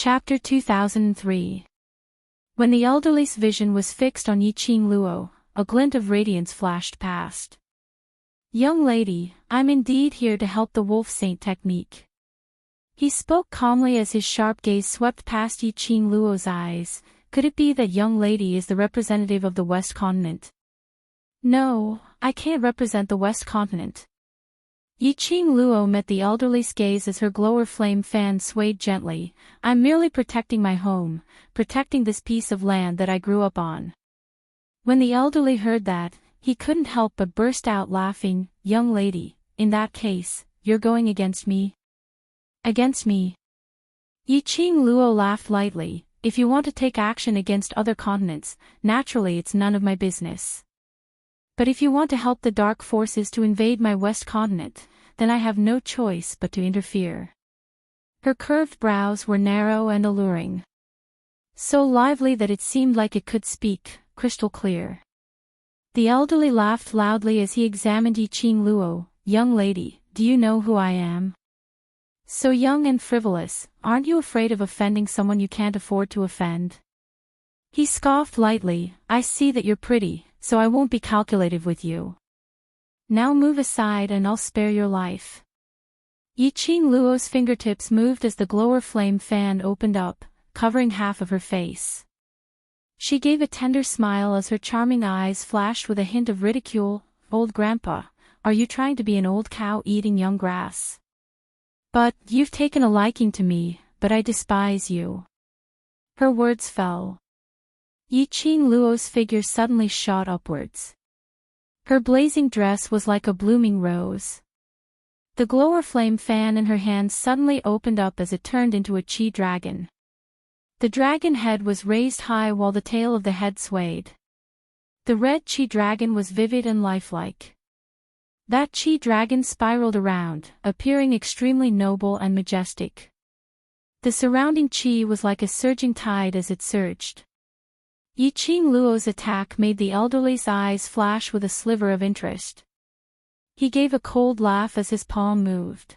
Chapter 2003. When the elderly's vision was fixed on Yiqing Luo, a glint of radiance flashed past. "Young lady, I'm indeed here to help the wolf saint technique." He spoke calmly as his sharp gaze swept past Yiqing Luo's eyes. "Could it be that young lady is the representative of the West Continent?" "No, I can't represent the West Continent." Yiqing Luo met the elderly's gaze as her glower flame fan swayed gently. "I'm merely protecting my home, protecting this piece of land that I grew up on." When the elderly heard that, he couldn't help but burst out laughing. "Young lady, in that case, you're going against me?" "Against me?" Yiqing Luo laughed lightly. "If you want to take action against other continents, naturally it's none of my business. But if you want to help the dark forces to invade my West Continent, then I have no choice but to interfere." Her curved brows were narrow and alluring. So lively that it seemed like it could speak, crystal clear. The elderly laughed loudly as he examined Yiqing Luo. "Young lady, do you know who I am? So young and frivolous, aren't you afraid of offending someone you can't afford to offend?" He scoffed lightly. "I see that you're pretty, so I won't be calculative with you. Now move aside and I'll spare your life." Yiqing Luo's fingertips moved as the glower flame fan opened up, covering half of her face. She gave a tender smile as her charming eyes flashed with a hint of ridicule. "Old grandpa, are you trying to be an old cow eating young grass? But you've taken a liking to me, but I despise you." Her words fell. Yiqing Luo's figure suddenly shot upwards. Her blazing dress was like a blooming rose. The glower flame fan in her hands suddenly opened up as it turned into a chi dragon. The dragon head was raised high while the tail of the head swayed. The red chi dragon was vivid and lifelike. That chi dragon spiraled around, appearing extremely noble and majestic. The surrounding chi was like a surging tide as it surged. Yiqing Luo's attack made the elderly's eyes flash with a sliver of interest. He gave a cold laugh as his palm moved.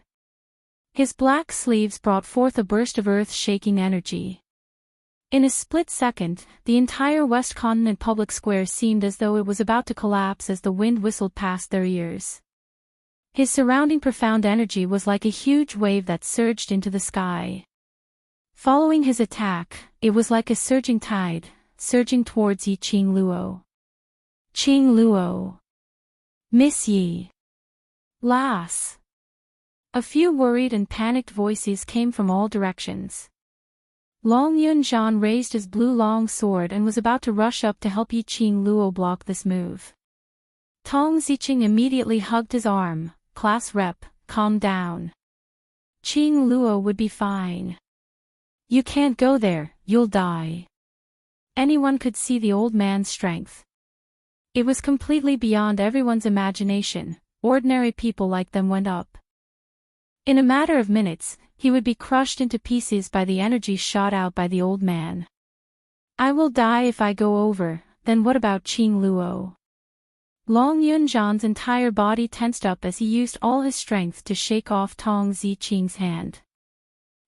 His black sleeves brought forth a burst of earth-shaking energy. In a split second, the entire West Continent public square seemed as though it was about to collapse as the wind whistled past their ears. His surrounding profound energy was like a huge wave that surged into the sky. Following his attack, it was like a surging tide, surging towards Yiqing Luo. "Qing Luo! Miss Yi! Lass!" A few worried and panicked voices came from all directions. Long Yunzhan raised his blue long sword and was about to rush up to help Yiqing Luo block this move. Tong Ziqing immediately hugged his arm. "Class rep, calm down. Qing Luo would be fine. You can't go there, you'll die." Anyone could see the old man's strength. It was completely beyond everyone's imagination. Ordinary people like them went up. In a matter of minutes, he would be crushed into pieces by the energy shot out by the old man. "I will die if I go over, then what about Qing Luo?" Long Yunzhan's entire body tensed up as he used all his strength to shake off Tong Ziqing's hand.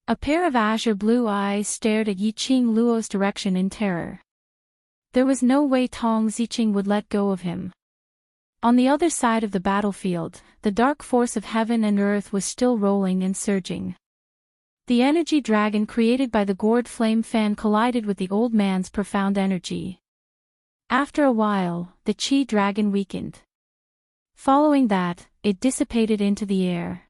A pair of azure blue eyes stared at Yiqing Luo's direction in terror. There was no way Tong Ziqing would let go of him. On the other side of the battlefield, the dark force of heaven and earth was still rolling and surging. The energy dragon created by the gourd flame fan collided with the old man's profound energy. After a while, the chi dragon weakened. Following that, it dissipated into the air.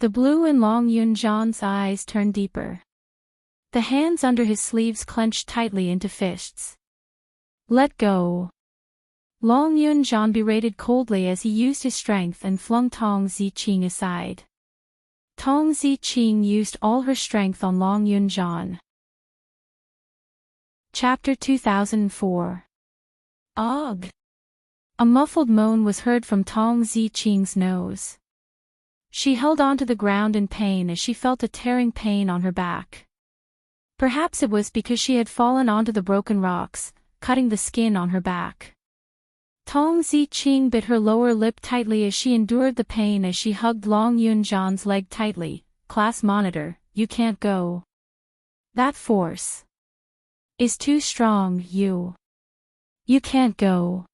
The blue in Long Yunzhan's eyes turned deeper. The hands under his sleeves clenched tightly into fists. "Let go." Long Yunzhan berated coldly as he used his strength and flung Tong Ziqing aside. Tong Ziqing used all her strength on Long Yunzhan. Chapter 2004. Ugh! A muffled moan was heard from Tong Ziqing's nose. She held onto the ground in pain as she felt a tearing pain on her back. Perhaps it was because she had fallen onto the broken rocks, cutting the skin on her back. Tong Ziqing bit her lower lip tightly as she endured the pain as she hugged Long Yunzhan's leg tightly. "Class monitor, you can't go. That force is too strong, you can't go.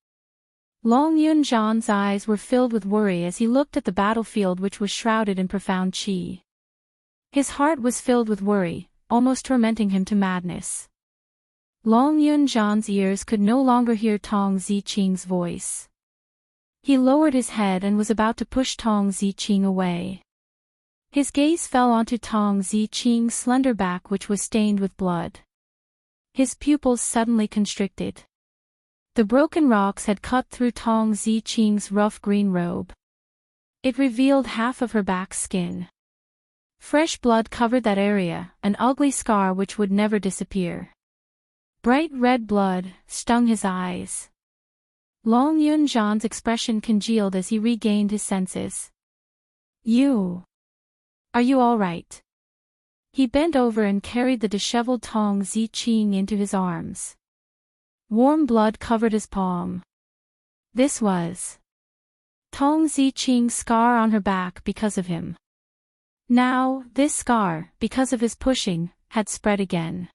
Long Yunjan's eyes were filled with worry as he looked at the battlefield which was shrouded in profound qi. His heart was filled with worry, almost tormenting him to madness. Long Yunjan's ears could no longer hear Tong Ziqing's voice. He lowered his head and was about to push Tong Ziqing away. His gaze fell onto Tong Ziqing's slender back which was stained with blood. His pupils suddenly constricted. The broken rocks had cut through Tong Ziqing's rough green robe. It revealed half of her back skin. Fresh blood covered that area, an ugly scar which would never disappear. Bright red blood stung his eyes. Long Yunjan's expression congealed as he regained his senses. Are you all right? He bent over and carried the disheveled Tong Ziqing into his arms. Warm blood covered his palm. This was Tong Ziqing's scar on her back because of him. Now, this scar, because of his pushing, had spread again.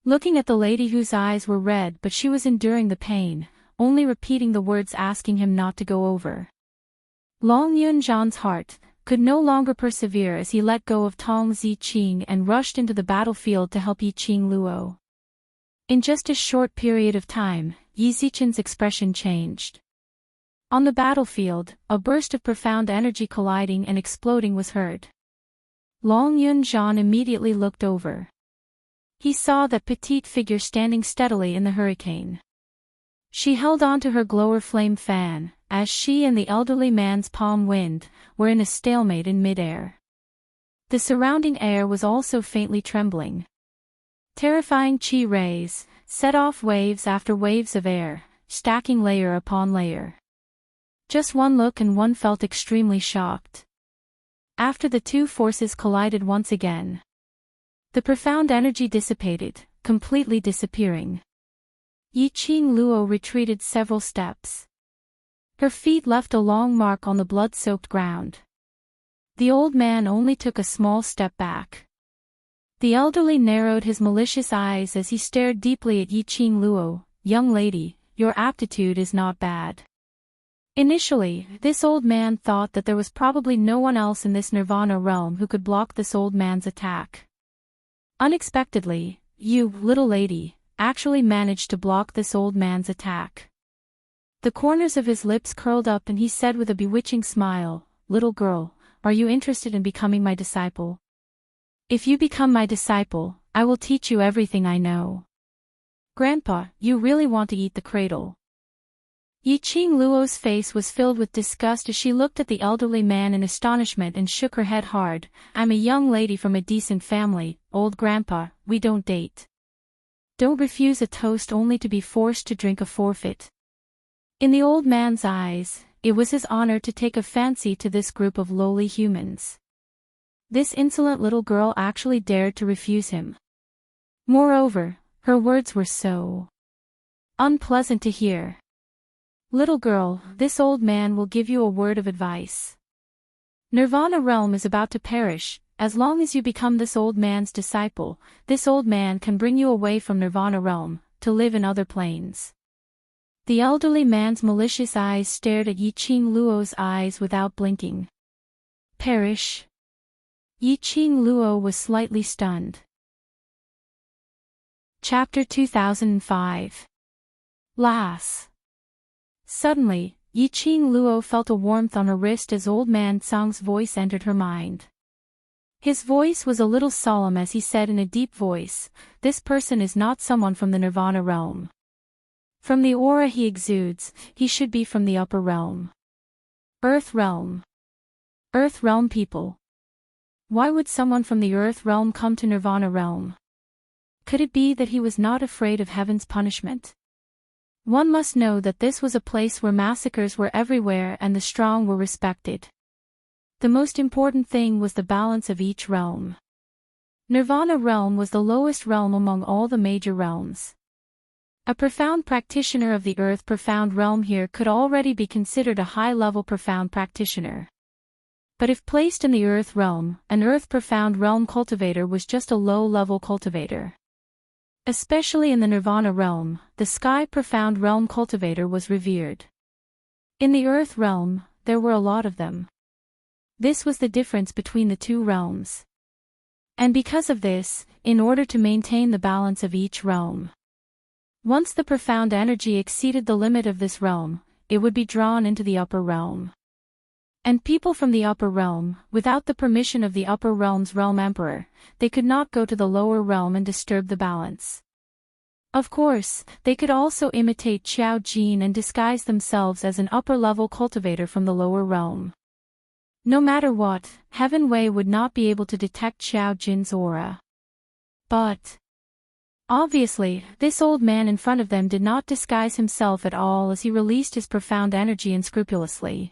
Looking at the lady whose eyes were red but she was enduring the pain, only repeating the words asking him not to go over. Long Yunjan's heart could no longer persevere as he let go of Tong Ziqing and rushed into the battlefield to help Yiqing Luo. In just a short period of time, Yi Zichen's expression changed. On the battlefield, a burst of profound energy colliding and exploding was heard. Long Yunjan immediately looked over. He saw that petite figure standing steadily in the hurricane. She held on to her glower flame fan, as she and the elderly man's palm wind were in a stalemate in midair. The surrounding air was also faintly trembling. Terrifying qi rays set off waves after waves of air, stacking layer upon layer. Just one look and one felt extremely shocked. After the two forces collided once again, the profound energy dissipated, completely disappearing. Yiqing Luo retreated several steps. Her feet left a long mark on the blood-soaked ground. The old man only took a small step back. The elderly narrowed his malicious eyes as he stared deeply at Yiqing Luo. Young lady, your aptitude is not bad. Initially, this old man thought that there was probably no one else in this nirvana realm who could block this old man's attack. Unexpectedly, you, little lady, actually managed to block this old man's attack. The corners of his lips curled up and he said with a bewitching smile, little girl, are you interested in becoming my disciple? If you become my disciple, I will teach you everything I know. Grandpa, you really want to eat the cradle. Yiqing Luo's face was filled with disgust as she looked at the elderly man in astonishment and shook her head hard. I'm a young lady from a decent family, old grandpa, we don't date. Don't refuse a toast only to be forced to drink a forfeit. In the old man's eyes, it was his honor to take a fancy to this group of lowly humans. This insolent little girl actually dared to refuse him. Moreover, her words were so unpleasant to hear. Little girl, this old man will give you a word of advice. Nirvana realm is about to perish. As long as you become this old man's disciple, this old man can bring you away from Nirvana realm, to live in other planes. The elderly man's malicious eyes stared at Yiqing Luo's eyes without blinking. Perish? Yiqing Luo was slightly stunned. Chapter 2005. Lass. Suddenly, Yiqing Luo felt a warmth on her wrist as old man Tsang's voice entered her mind. His voice was a little solemn as he said in a deep voice, this person is not someone from the Nirvana realm. From the aura he exudes, he should be from the upper realm. Earth realm. Earth realm people. Why would someone from the earth realm come to Nirvana realm? Could it be that he was not afraid of heaven's punishment? One must know that this was a place where massacres were everywhere and the strong were respected. The most important thing was the balance of each realm. Nirvana realm was the lowest realm among all the major realms. A profound practitioner of the earth profound realm here could already be considered a high-level profound practitioner. But if placed in the earth realm, an earth profound realm cultivator was just a low-level cultivator. Especially in the nirvana realm, the sky profound realm cultivator was revered. In the earth realm, there were a lot of them. This was the difference between the two realms. And because of this, in order to maintain the balance of each realm, once the profound energy exceeded the limit of this realm, it would be drawn into the upper realm. And people from the upper realm, without the permission of the upper realm's realm emperor, they could not go to the lower realm and disturb the balance. Of course, they could also imitate Qiao Jin and disguise themselves as an upper-level cultivator from the lower realm. No matter what, Heaven Wei would not be able to detect Qiao Jin's aura. But obviously, this old man in front of them did not disguise himself at all as he released his profound energy unscrupulously.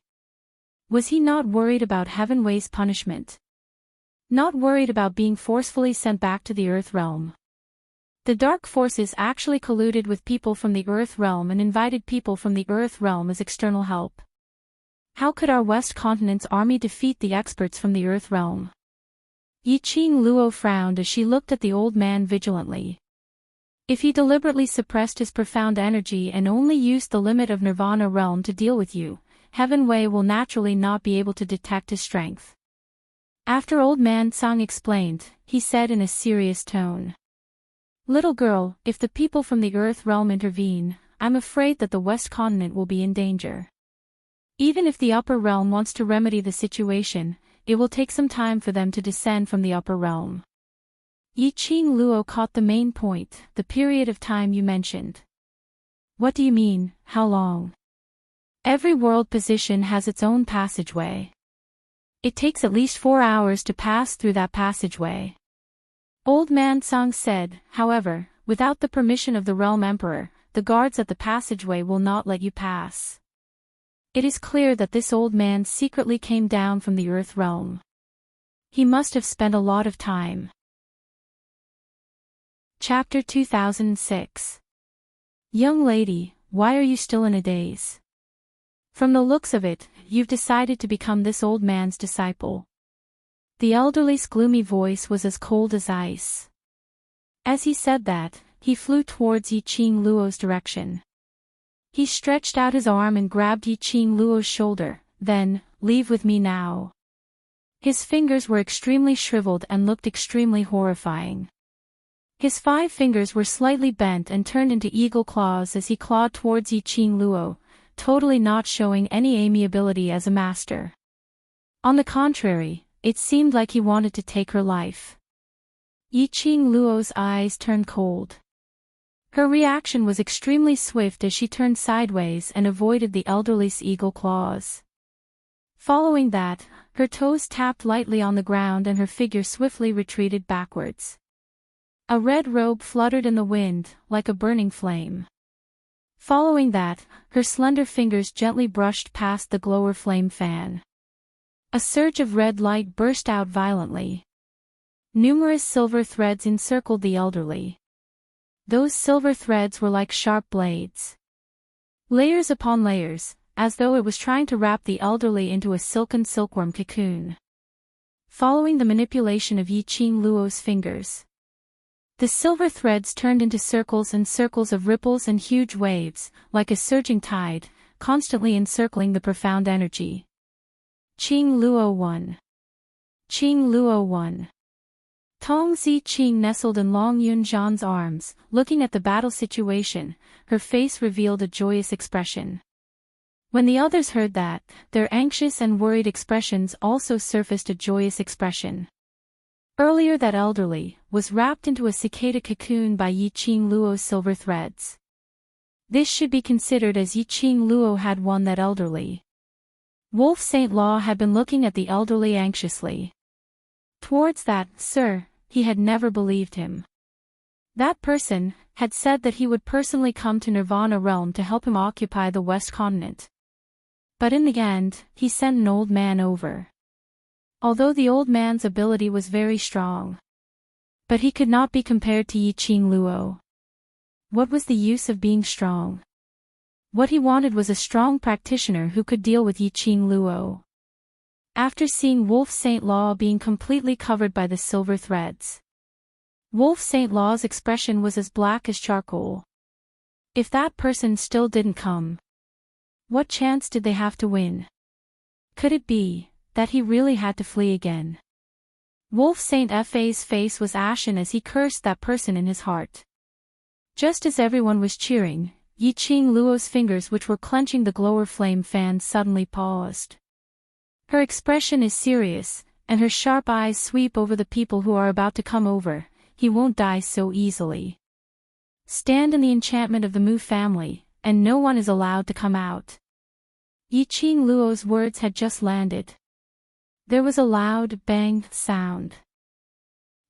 Was he not worried about Heaven Wei's punishment? Not worried about being forcefully sent back to the earth realm? The dark forces actually colluded with people from the earth realm and invited people from the earth realm as external help. How could our West Continent's army defeat the experts from the earth realm? Yiqing Luo frowned as she looked at the old man vigilantly. If he deliberately suppressed his profound energy and only used the limit of nirvana realm to deal with you, Heaven Wei will naturally not be able to detect his strength. After old man Tsang explained, he said in a serious tone. Little girl, if the people from the earth realm intervene, I'm afraid that the West Continent will be in danger. Even if the upper realm wants to remedy the situation, it will take some time for them to descend from the upper realm. Yiqing Luo caught the main point, the period of time you mentioned. What do you mean, how long? Every world position has its own passageway. It takes at least 4 hours to pass through that passageway. Old man Tsang said, however, without the permission of the realm emperor, the guards at the passageway will not let you pass. It is clear that this old man secretly came down from the earth realm. He must have spent a lot of time. Chapter 2006. Young lady, why are you still in a daze? From the looks of it, you've decided to become this old man's disciple. The elderly's gloomy voice was as cold as ice. As he said that, he flew towards Yiqing Luo's direction. He stretched out his arm and grabbed Yiqing Luo's shoulder, then, leave with me now. His fingers were extremely shriveled and looked extremely horrifying. His 5 fingers were slightly bent and turned into eagle claws as he clawed towards Yiqing Luo, totally not showing any amiability as a master. On the contrary, it seemed like he wanted to take her life. Yiqing Luo's eyes turned cold. Her reaction was extremely swift as she turned sideways and avoided the elderly's eagle claws. Following that, her toes tapped lightly on the ground and her figure swiftly retreated backwards. A red robe fluttered in the wind, like a burning flame. Following that, her slender fingers gently brushed past the glower flame fan. A surge of red light burst out violently. Numerous silver threads encircled the elderly. Those silver threads were like sharp blades. Layers upon layers, as though it was trying to wrap the elderly into a silken silkworm cocoon. Following the manipulation of Yiqing Luo's fingers, the silver threads turned into circles and circles of ripples and huge waves, like a surging tide, constantly encircling the profound energy. Qing Luo 1. Qing Luo 1. Tong Zi Qing nestled in Long Yun Zhan's arms, looking at the battle situation, her face revealed a joyous expression. When the others heard that, their anxious and worried expressions also surfaced a joyous expression. Earlier that elderly was wrapped into a cicada cocoon by Yiqing Luo's silver threads. This should be considered as Yiqing Luo had won that elderly. Wolf Saint Law had been looking at the elderly anxiously. Towards that, sir, he had never believed him. That person had said that he would personally come to Nirvana realm to help him occupy the West Continent. But in the end, he sent an old man over. Although the old man's ability was very strong, but he could not be compared to Yiqing Luo. What was the use of being strong? What he wanted was a strong practitioner who could deal with Yiqing Luo. after seeing Wolf St. Law being completely covered by the silver threads. Wolf St. Law's expression was as black as charcoal. If that person still didn't come, what chance did they have to win? Could it be that he really had to flee again? Wolf St. Fa's face was ashen as he cursed that person in his heart. Just as everyone was cheering, Yi Qing Luo's fingers, which were clenching the glower flame fan, suddenly paused. Her expression is serious, and her sharp eyes sweep over the people who are about to come over. He won't die so easily. Stand in the enchantment of the Mu family, and no one is allowed to come out. Yi Qing Luo's words had just landed. There was a loud bang sound.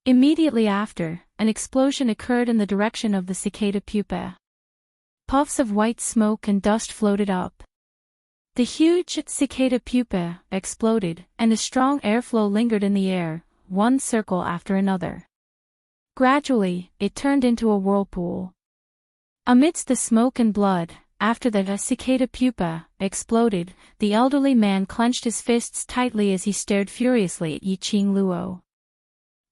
Immediately after, an explosion occurred in the direction of the cicada pupa. Puffs of white smoke and dust floated up. The huge cicada pupa exploded, and a strong airflow lingered in the air, one circle after another. Gradually, it turned into a whirlpool. Amidst the smoke and blood, after the cicada pupa exploded, the elderly man clenched his fists tightly as he stared furiously at Yi Qing Luo.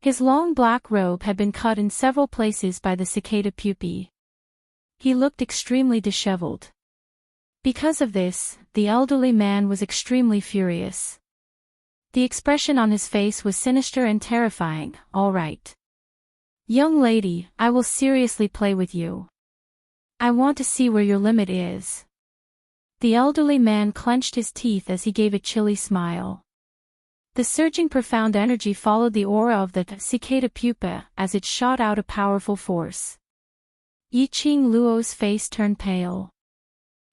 His long black robe had been cut in several places by the cicada pupae. He looked extremely disheveled. Because of this, the elderly man was extremely furious. The expression on his face was sinister and terrifying. "All right. Young lady, I will seriously play with you. I want to see where your limit is." The elderly man clenched his teeth as he gave a chilly smile. The surging profound energy followed the aura of the cicada pupa as it shot out a powerful force. Yi Qing Luo's face turned pale.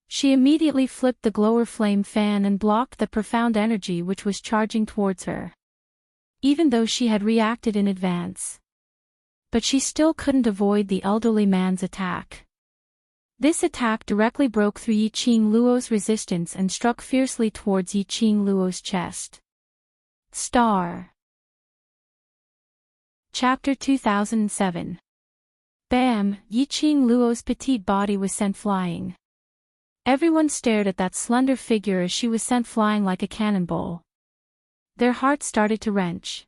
She immediately flipped the glower flame fan and blocked the profound energy which was charging towards her. Even though she had reacted in advance. But she still couldn't avoid the elderly man's attack. This attack directly broke through Yi Qing Luo's resistance and struck fiercely towards Yi Qing Luo's chest. Star. Chapter 2007. Bam! Yi Qing Luo's petite body was sent flying. Everyone stared at that slender figure as she was sent flying like a cannonball. Their hearts started to wrench.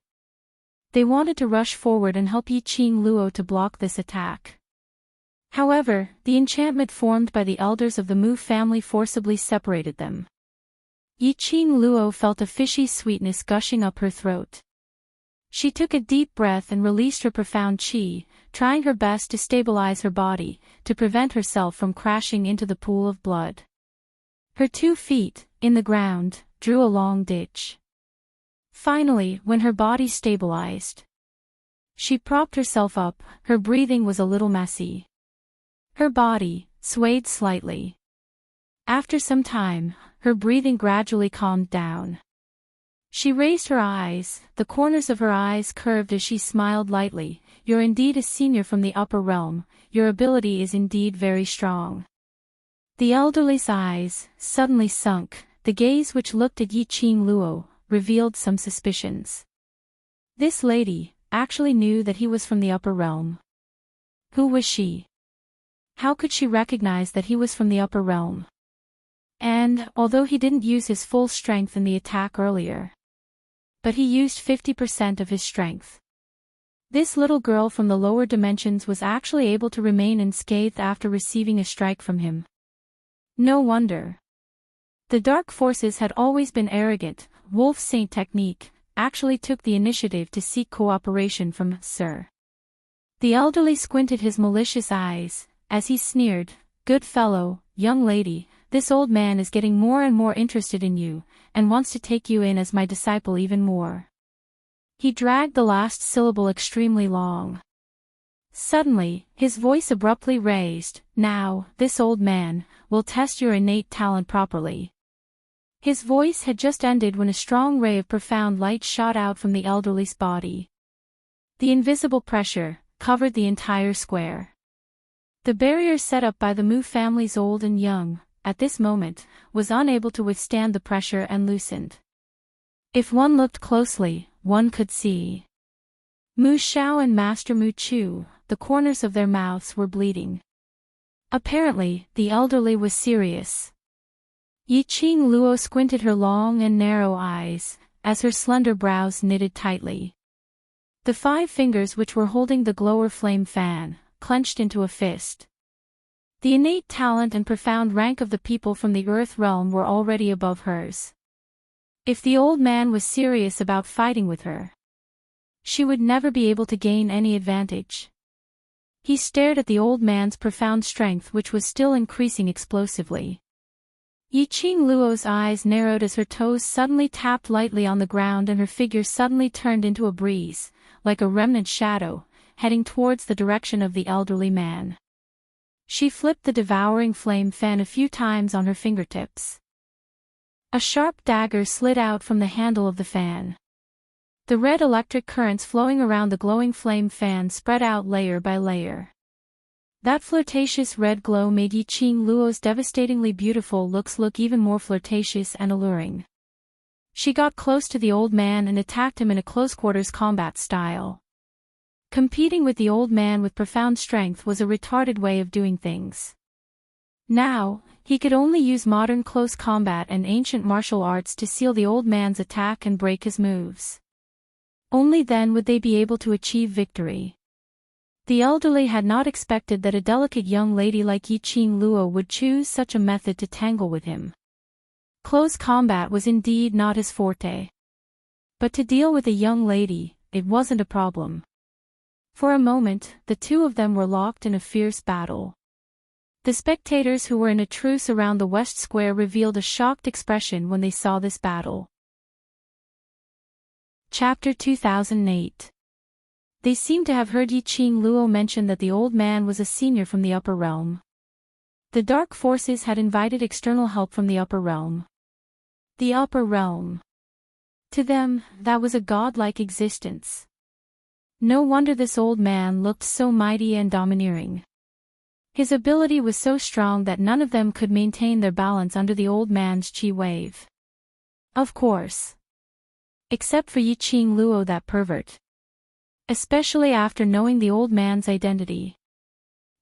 They wanted to rush forward and help Yi Qing Luo to block this attack. However, the enchantment formed by the elders of the Mu family forcibly separated them. Yi Qing Luo felt a fishy sweetness gushing up her throat. She took a deep breath and released her profound qi, trying her best to stabilize her body, to prevent herself from crashing into the pool of blood. Her 2 feet, in the ground, drew a long ditch. Finally, when her body stabilized, she propped herself up. Her breathing was a little messy. Her body swayed slightly. After some time, her breathing gradually calmed down. She raised her eyes, the corners of her eyes curved as she smiled lightly. "You're indeed a senior from the upper realm, your ability is indeed very strong." The elderly's eyes suddenly sunk, the gaze which looked at Yi Qing Luo revealed some suspicions. This lady actually knew that he was from the upper realm. Who was she? How could she recognize that he was from the upper realm? And, although he didn't use his full strength in the attack earlier, but he used 50% of his strength. This little girl from the lower dimensions was actually able to remain unscathed after receiving a strike from him. No wonder. The dark forces had always been arrogant. Wolf Saint technique actually took the initiative to seek cooperation from Sir. The elderly squinted his malicious eyes, as he sneered, "Good fellow, young lady, this old man is getting more and more interested in you, and wants to take you in as my disciple even more." He dragged the last syllable extremely long. Suddenly, his voice abruptly raised, "Now, this old man will test your innate talent properly." His voice had just ended when a strong ray of profound light shot out from the elderly's body. The invisible pressure covered the entire square. The barrier set up by the Mu families old and young, at this moment, was unable to withstand the pressure and loosened. If one looked closely, one could see Mu Xiao and Master Mu Chu, the corners of their mouths were bleeding. Apparently, the elderly was serious. Yi Qing Luo squinted her long and narrow eyes, as her slender brows knitted tightly. The 5 fingers which were holding the glower flame fan, clenched into a fist. The innate talent and profound rank of the people from the earth realm were already above hers. If the old man was serious about fighting with her, she would never be able to gain any advantage. He stared at the old man's profound strength, which was still increasing explosively. Yiqing Luo's eyes narrowed as her toes suddenly tapped lightly on the ground and her figure suddenly turned into a breeze, like a remnant shadow, heading towards the direction of the elderly man. She flipped the devouring flame fan a few times on her fingertips. A sharp dagger slid out from the handle of the fan. The red electric currents flowing around the glowing flame fan spread out layer by layer. That flirtatious red glow made Yiqing Luo's devastatingly beautiful looks look even more flirtatious and alluring. She got close to the old man and attacked him in a close-quarters combat style. Competing with the old man with profound strength was a retarded way of doing things. Now, he could only use modern close combat and ancient martial arts to seal the old man's attack and break his moves. Only then would they be able to achieve victory. The elderly had not expected that a delicate young lady like Yiqing Luo would choose such a method to tangle with him. Close combat was indeed not his forte. But to deal with a young lady, it wasn't a problem. For a moment, the two of them were locked in a fierce battle. The spectators who were in a truce around the West Square revealed a shocked expression when they saw this battle. Chapter 2008. They seemed to have heard Yiqing Luo mention that the old man was a senior from the upper realm. The dark forces had invited external help from the upper realm. The upper realm. To them, that was a godlike existence. No wonder this old man looked so mighty and domineering. His ability was so strong that none of them could maintain their balance under the old man's chi wave. Of course. Except for Yiqing Luo, that pervert. Especially after knowing the old man's identity.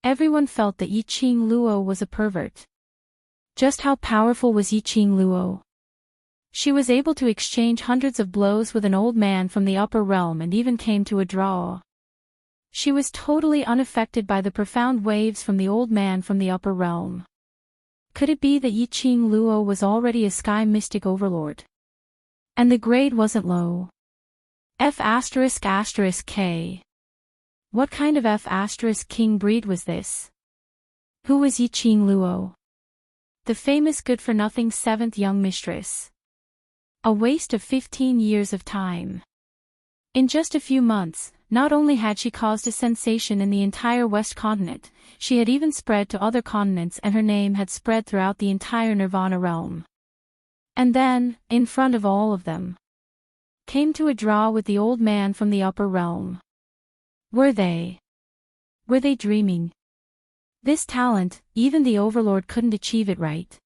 Everyone felt that Yiqing Luo was a pervert. Just how powerful was Yiqing Luo? She was able to exchange hundreds of blows with an old man from the upper realm and even came to a draw. She was totally unaffected by the profound waves from the old man from the upper realm. Could it be that Yiqing Luo was already a sky mystic overlord? And the grade wasn't low. F***K. What kind of F***king breed was this? Who was Yiqing Luo? The famous good-for-nothing 7th young mistress. A waste of 15 years of time. In just a few months, not only had she caused a sensation in the entire West continent, she had even spread to other continents and her name had spread throughout the entire Nirvana realm. And then, in front of all of them, came to a draw with the old man from the upper realm. Were they dreaming? This talent, even the overlord couldn't achieve it, right?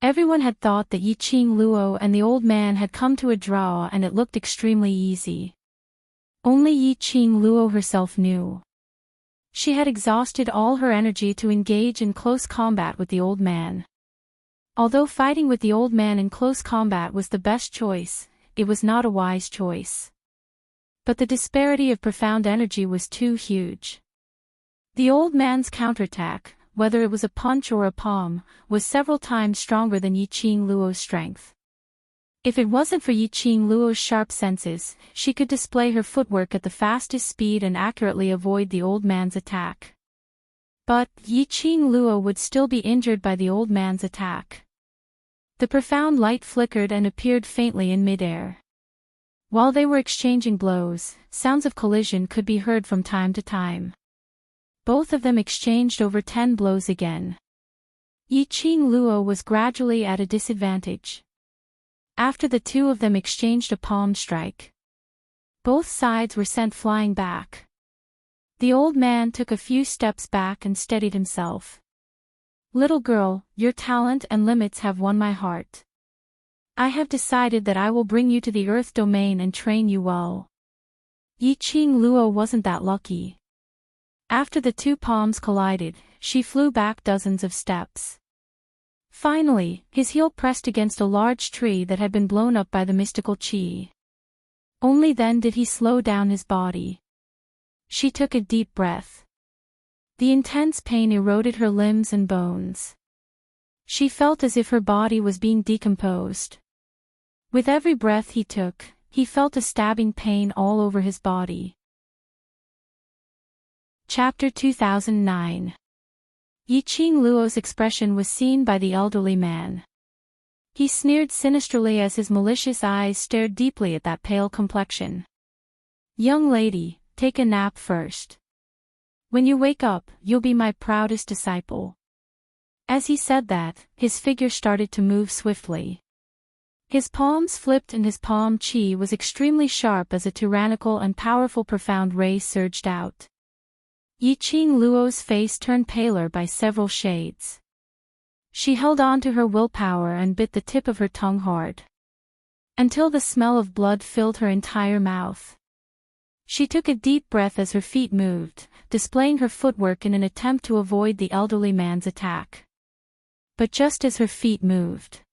Everyone had thought that Yiqing Luo and the old man had come to a draw and it looked extremely easy. Only Yiqing Luo herself knew. She had exhausted all her energy to engage in close combat with the old man. Although fighting with the old man in close combat was the best choice, it was not a wise choice. But the disparity of profound energy was too huge. The old man's counterattack, whether it was a punch or a palm, was several times stronger than Yiqing Luo's strength. If it wasn't for Yiqing Luo's sharp senses, she could display her footwork at the fastest speed and accurately avoid the old man's attack. But Yiqing Luo would still be injured by the old man's attack. The profound light flickered and appeared faintly in midair. While they were exchanging blows, sounds of collision could be heard from time to time. Both of them exchanged over 10 blows again. Yiqing Luo was gradually at a disadvantage. After the two of them exchanged a palm strike, both sides were sent flying back. The old man took a few steps back and steadied himself. Little girl, your talent and limits have won my heart. I have decided that I will bring you to the Earth domain and train you well. Yiqing Luo wasn't that lucky. After the two palms collided, she flew back dozens of steps. Finally, his heel pressed against a large tree that had been blown up by the mystical chi. Only then did he slow down his body. She took a deep breath. The intense pain eroded her limbs and bones. She felt as if her body was being decomposed. With every breath he took, he felt a stabbing pain all over his body. Chapter 2009. Yiqing Luo's expression was seen by the elderly man. He sneered sinisterly as his malicious eyes stared deeply at that pale complexion. "Young lady, take a nap first. When you wake up, you'll be my proudest disciple." As he said that, his figure started to move swiftly. His palms flipped and his palm chi was extremely sharp as a tyrannical and powerful profound ray surged out. Yiqing Luo's face turned paler by several shades. She held on to her willpower and bit the tip of her tongue hard, until the smell of blood filled her entire mouth. She took a deep breath as her feet moved, displaying her footwork in an attempt to avoid the elderly man's attack. But just as her feet moved,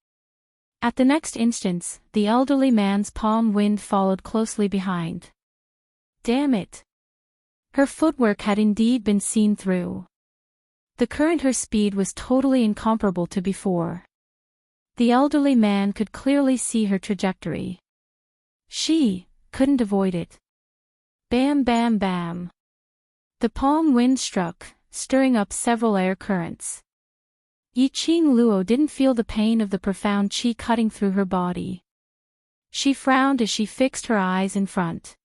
at the next instant, the elderly man's palm wind followed closely behind. Damn it! Her footwork had indeed been seen through. The current her speed was totally incomparable to before. The elderly man could clearly see her trajectory. She couldn't avoid it. Bam bam bam. The palm wind struck, stirring up several air currents. Yiqing Luo didn't feel the pain of the profound chi cutting through her body. She frowned as she fixed her eyes in front.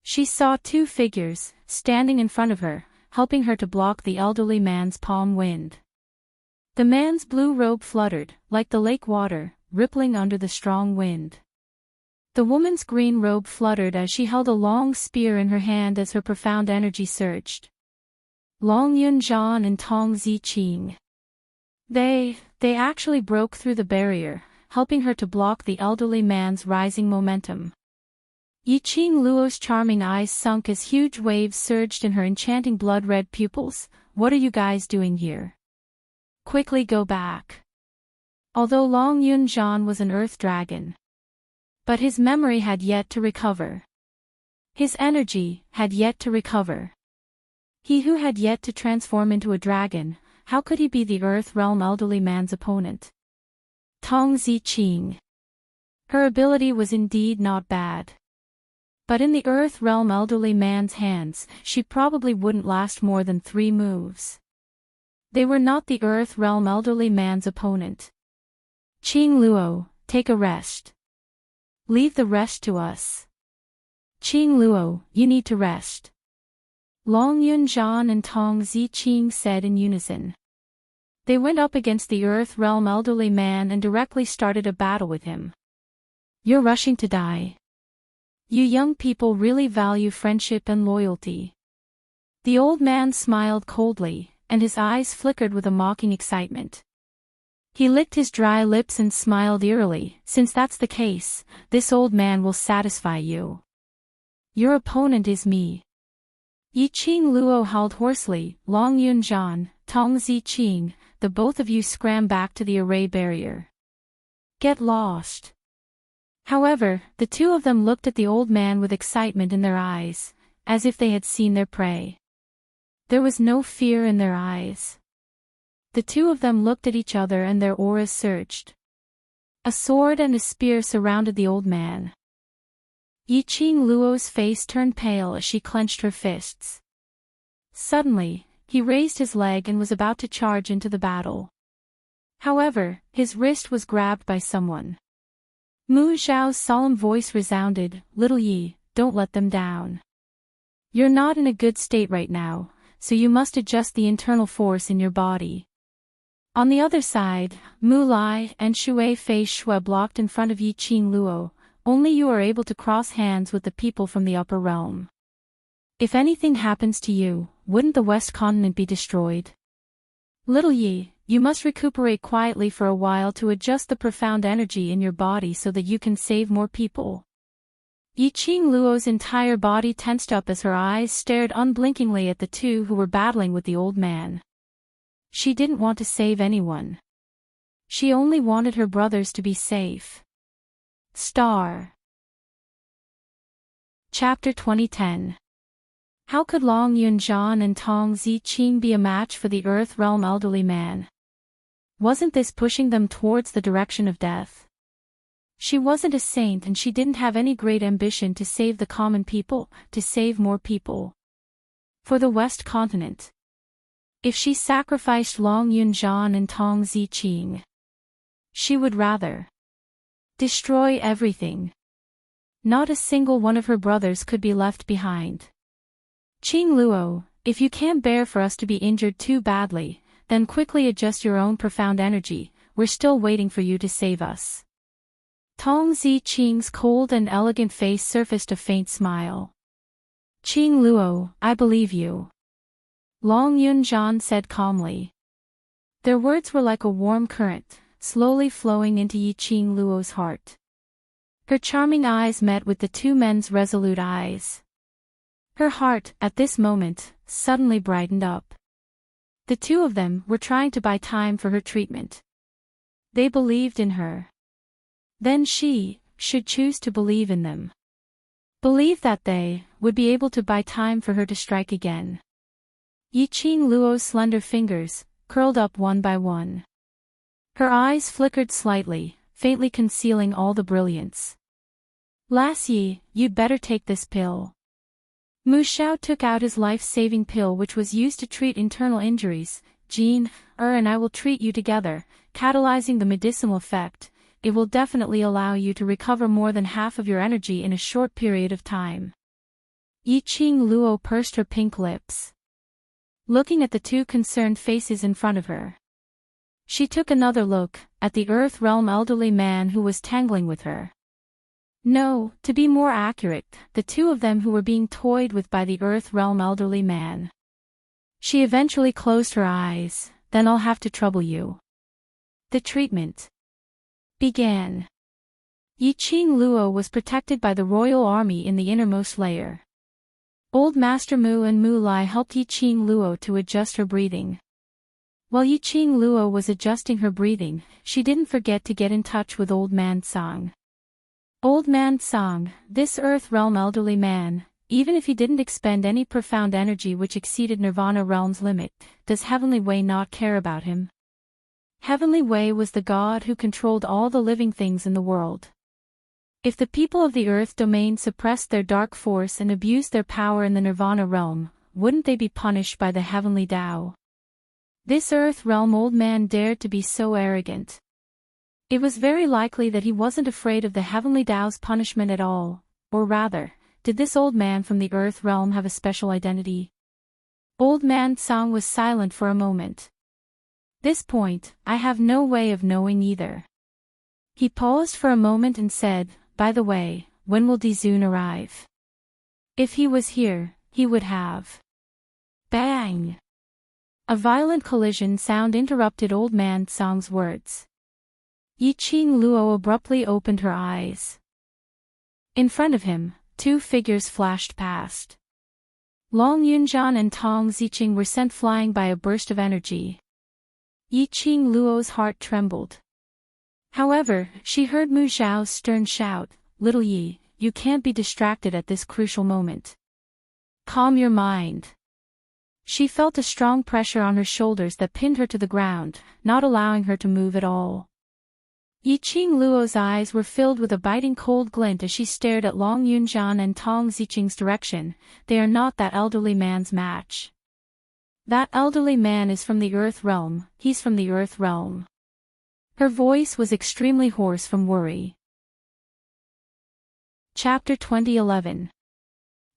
She saw two figures, standing in front of her, helping her to block the elderly man's palm wind. The man's blue robe fluttered, like the lake water, rippling under the strong wind. The woman's green robe fluttered as she held a long spear in her hand as her profound energy surged. Long Yunjian and Tong Ziqing. They actually broke through the barrier, helping her to block the elderly man's rising momentum. Yiqing Luo's charming eyes sunk as huge waves surged in her enchanting blood-red pupils. "What are you guys doing here? Quickly go back." Although Long Yunjian was an earth dragon, but his memory had yet to recover. His energy had yet to recover. He who had yet to transform into a dragon, how could he be the earth realm elderly man's opponent? Tong Ziqing. Her ability was indeed not bad. But in the earth realm elderly man's hands, she probably wouldn't last more than 3 moves. They were not the earth realm elderly man's opponent. "Qing Luo, take a rest. Leave the rest to us." "Qing Luo, you need to rest," Long Yunjian and Tong Ziqing said in unison. They went up against the earth realm elderly man and directly started a battle with him. "You're rushing to die. You young people really value friendship and loyalty." The old man smiled coldly, and his eyes flickered with a mocking excitement. He licked his dry lips and smiled eerily. "Since that's the case, this old man will satisfy you. Your opponent is me." Yiqing Luo howled hoarsely. "Long Yunjian, Tong Ziqing, the both of you scram back to the array barrier. Get lost." However, the two of them looked at the old man with excitement in their eyes, as if they had seen their prey. There was no fear in their eyes. The two of them looked at each other and their auras surged. A sword and a spear surrounded the old man. Yiqing Luo's face turned pale as she clenched her fists. Suddenly, he raised his leg and was about to charge into the battle. However, his wrist was grabbed by someone. Mu Zhao's solemn voice resounded. "Little Yi, don't let them down. You're not in a good state right now, so you must adjust the internal force in your body." On the other side, Mu Lai and Shui Fei Shui blocked in front of Yiqing Luo. "Only you are able to cross hands with the people from the upper realm. If anything happens to you, wouldn't the West Continent be destroyed? Little Yi, you must recuperate quietly for a while to adjust the profound energy in your body so that you can save more people." Yiqing Luo's entire body tensed up as her eyes stared unblinkingly at the two who were battling with the old man. She didn't want to save anyone. She only wanted her brothers to be safe. Star. Chapter 2010. How could Long Yunjian and Tong Ziqing be a match for the Earth Realm elderly man? Wasn't this pushing them towards the direction of death? She wasn't a saint and she didn't have any great ambition to save the common people, to save more people. For the West Continent. If she sacrificed Long Yunjian and Tong Ziqing, she would rather destroy everything. Not a single one of her brothers could be left behind. Qing Luo, if you can't bear for us to be injured too badly, then quickly adjust your own profound energy, we're still waiting for you to save us. Tong Ziqing's cold and elegant face surfaced a faint smile. Qing Luo, I believe you. Long Yunjian said calmly. Their words were like a warm current, slowly flowing into Qing Luo's heart. Her charming eyes met with the two men's resolute eyes. Her heart, at this moment, suddenly brightened up. The two of them were trying to buy time for her treatment. They believed in her. Then she should choose to believe in them. Believe that they would be able to buy time for her to strike again. Qing Luo's slender fingers curled up one by one. Her eyes flickered slightly, faintly concealing all the brilliance. Lassie, you'd better take this pill. Mu Xiao took out his life-saving pill which was used to treat internal injuries. Jean, and I will treat you together, catalyzing the medicinal effect. It will definitely allow you to recover more than half of your energy in a short period of time. Qing Luo pursed her pink lips, looking at the two concerned faces in front of her. She took another look at the Earth Realm elderly man who was tangling with her. No, to be more accurate, the two of them who were being toyed with by the Earth Realm elderly man. She eventually closed her eyes. Then I'll have to trouble you. The treatment began. Qing Luo was protected by the royal army in the innermost layer. Old Master Mu and Mu Lai helped Qing Luo to adjust her breathing. While Qing Luo was adjusting her breathing, she didn't forget to get in touch with Old Man Song. Old Man Song, this Earth Realm elderly man, even if he didn't expend any profound energy which exceeded Nirvana Realm's limit, does Heavenly Wei not care about him? Heavenly Wei was the god who controlled all the living things in the world. If the people of the Earth domain suppressed their dark force and abused their power in the Nirvana Realm, wouldn't they be punished by the Heavenly Tao? This Earth Realm old man dared to be so arrogant. It was very likely that he wasn't afraid of the Heavenly Tao's punishment at all, or rather, did this old man from the Earth Realm have a special identity? Old Man Song was silent for a moment. This point, I have no way of knowing either. He paused for a moment and said, by the way, when will Dizun arrive? If he was here, he would have. Bang! A violent collision sound interrupted Old Man Song's words. Qing Luo abruptly opened her eyes. In front of him, two figures flashed past. Long Yunjian and Tong Ziqing were sent flying by a burst of energy. Qing Luo's heart trembled. However, she heard Mu Xiao's stern shout, "Little Yi, you can't be distracted at this crucial moment. Calm your mind." She felt a strong pressure on her shoulders that pinned her to the ground, not allowing her to move at all. Qing Luo's eyes were filled with a biting cold glint as she stared at Long Yunjian and Tong Ziqing's direction. They are not that elderly man's match. That elderly man is from the Earth Realm, he's from the Earth Realm. Her voice was extremely hoarse from worry. Chapter 2011.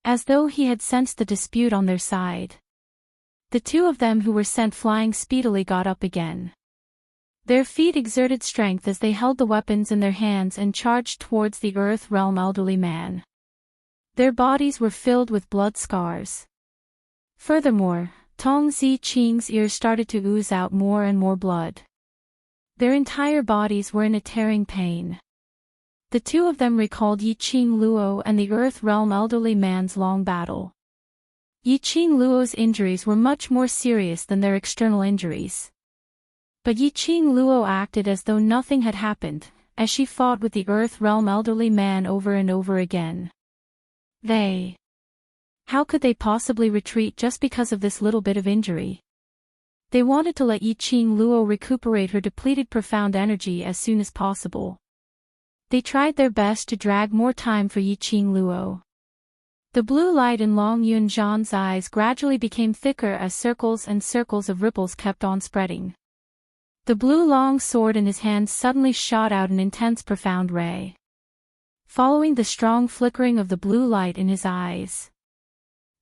As though he had sensed the dispute on their side, the two of them who were sent flying speedily got up again. Their feet exerted strength as they held the weapons in their hands and charged towards the Earth Realm elderly man. Their bodies were filled with blood scars. Furthermore, Tong Ziqing's ears started to ooze out more and more blood. Their entire bodies were in a tearing pain. The two of them recalled Qing Luo and the Earth Realm elderly man's long battle. Qing Luo's injuries were much more serious than their external injuries. But Yiqing Luo acted as though nothing had happened, as she fought with the Earth Realm elderly man over and over again. How could they possibly retreat just because of this little bit of injury? They wanted to let Yiqing Luo recuperate her depleted profound energy as soon as possible. They tried their best to drag more time for Yiqing Luo. The blue light in Long Yunzhan's eyes gradually became thicker as circles and circles of ripples kept on spreading. The blue long sword in his hand suddenly shot out an intense profound ray. Following the strong flickering of the blue light in his eyes,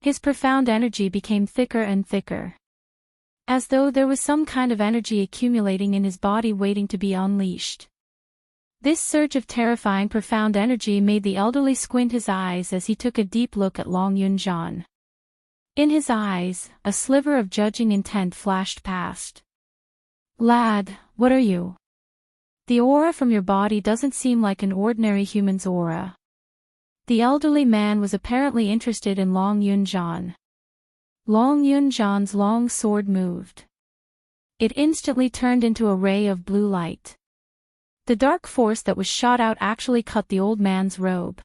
his profound energy became thicker and thicker, as though there was some kind of energy accumulating in his body waiting to be unleashed. This surge of terrifying profound energy made the elderly squint his eyes as he took a deep look at Long Yunzhan. In his eyes, a sliver of judging intent flashed past. "Lad, what are you? The aura from your body doesn't seem like an ordinary human's aura." The elderly man was apparently interested in Long Yunzhan. Long Yunzhan's long sword moved. It instantly turned into a ray of blue light. The dark force that was shot out actually cut the old man's robe.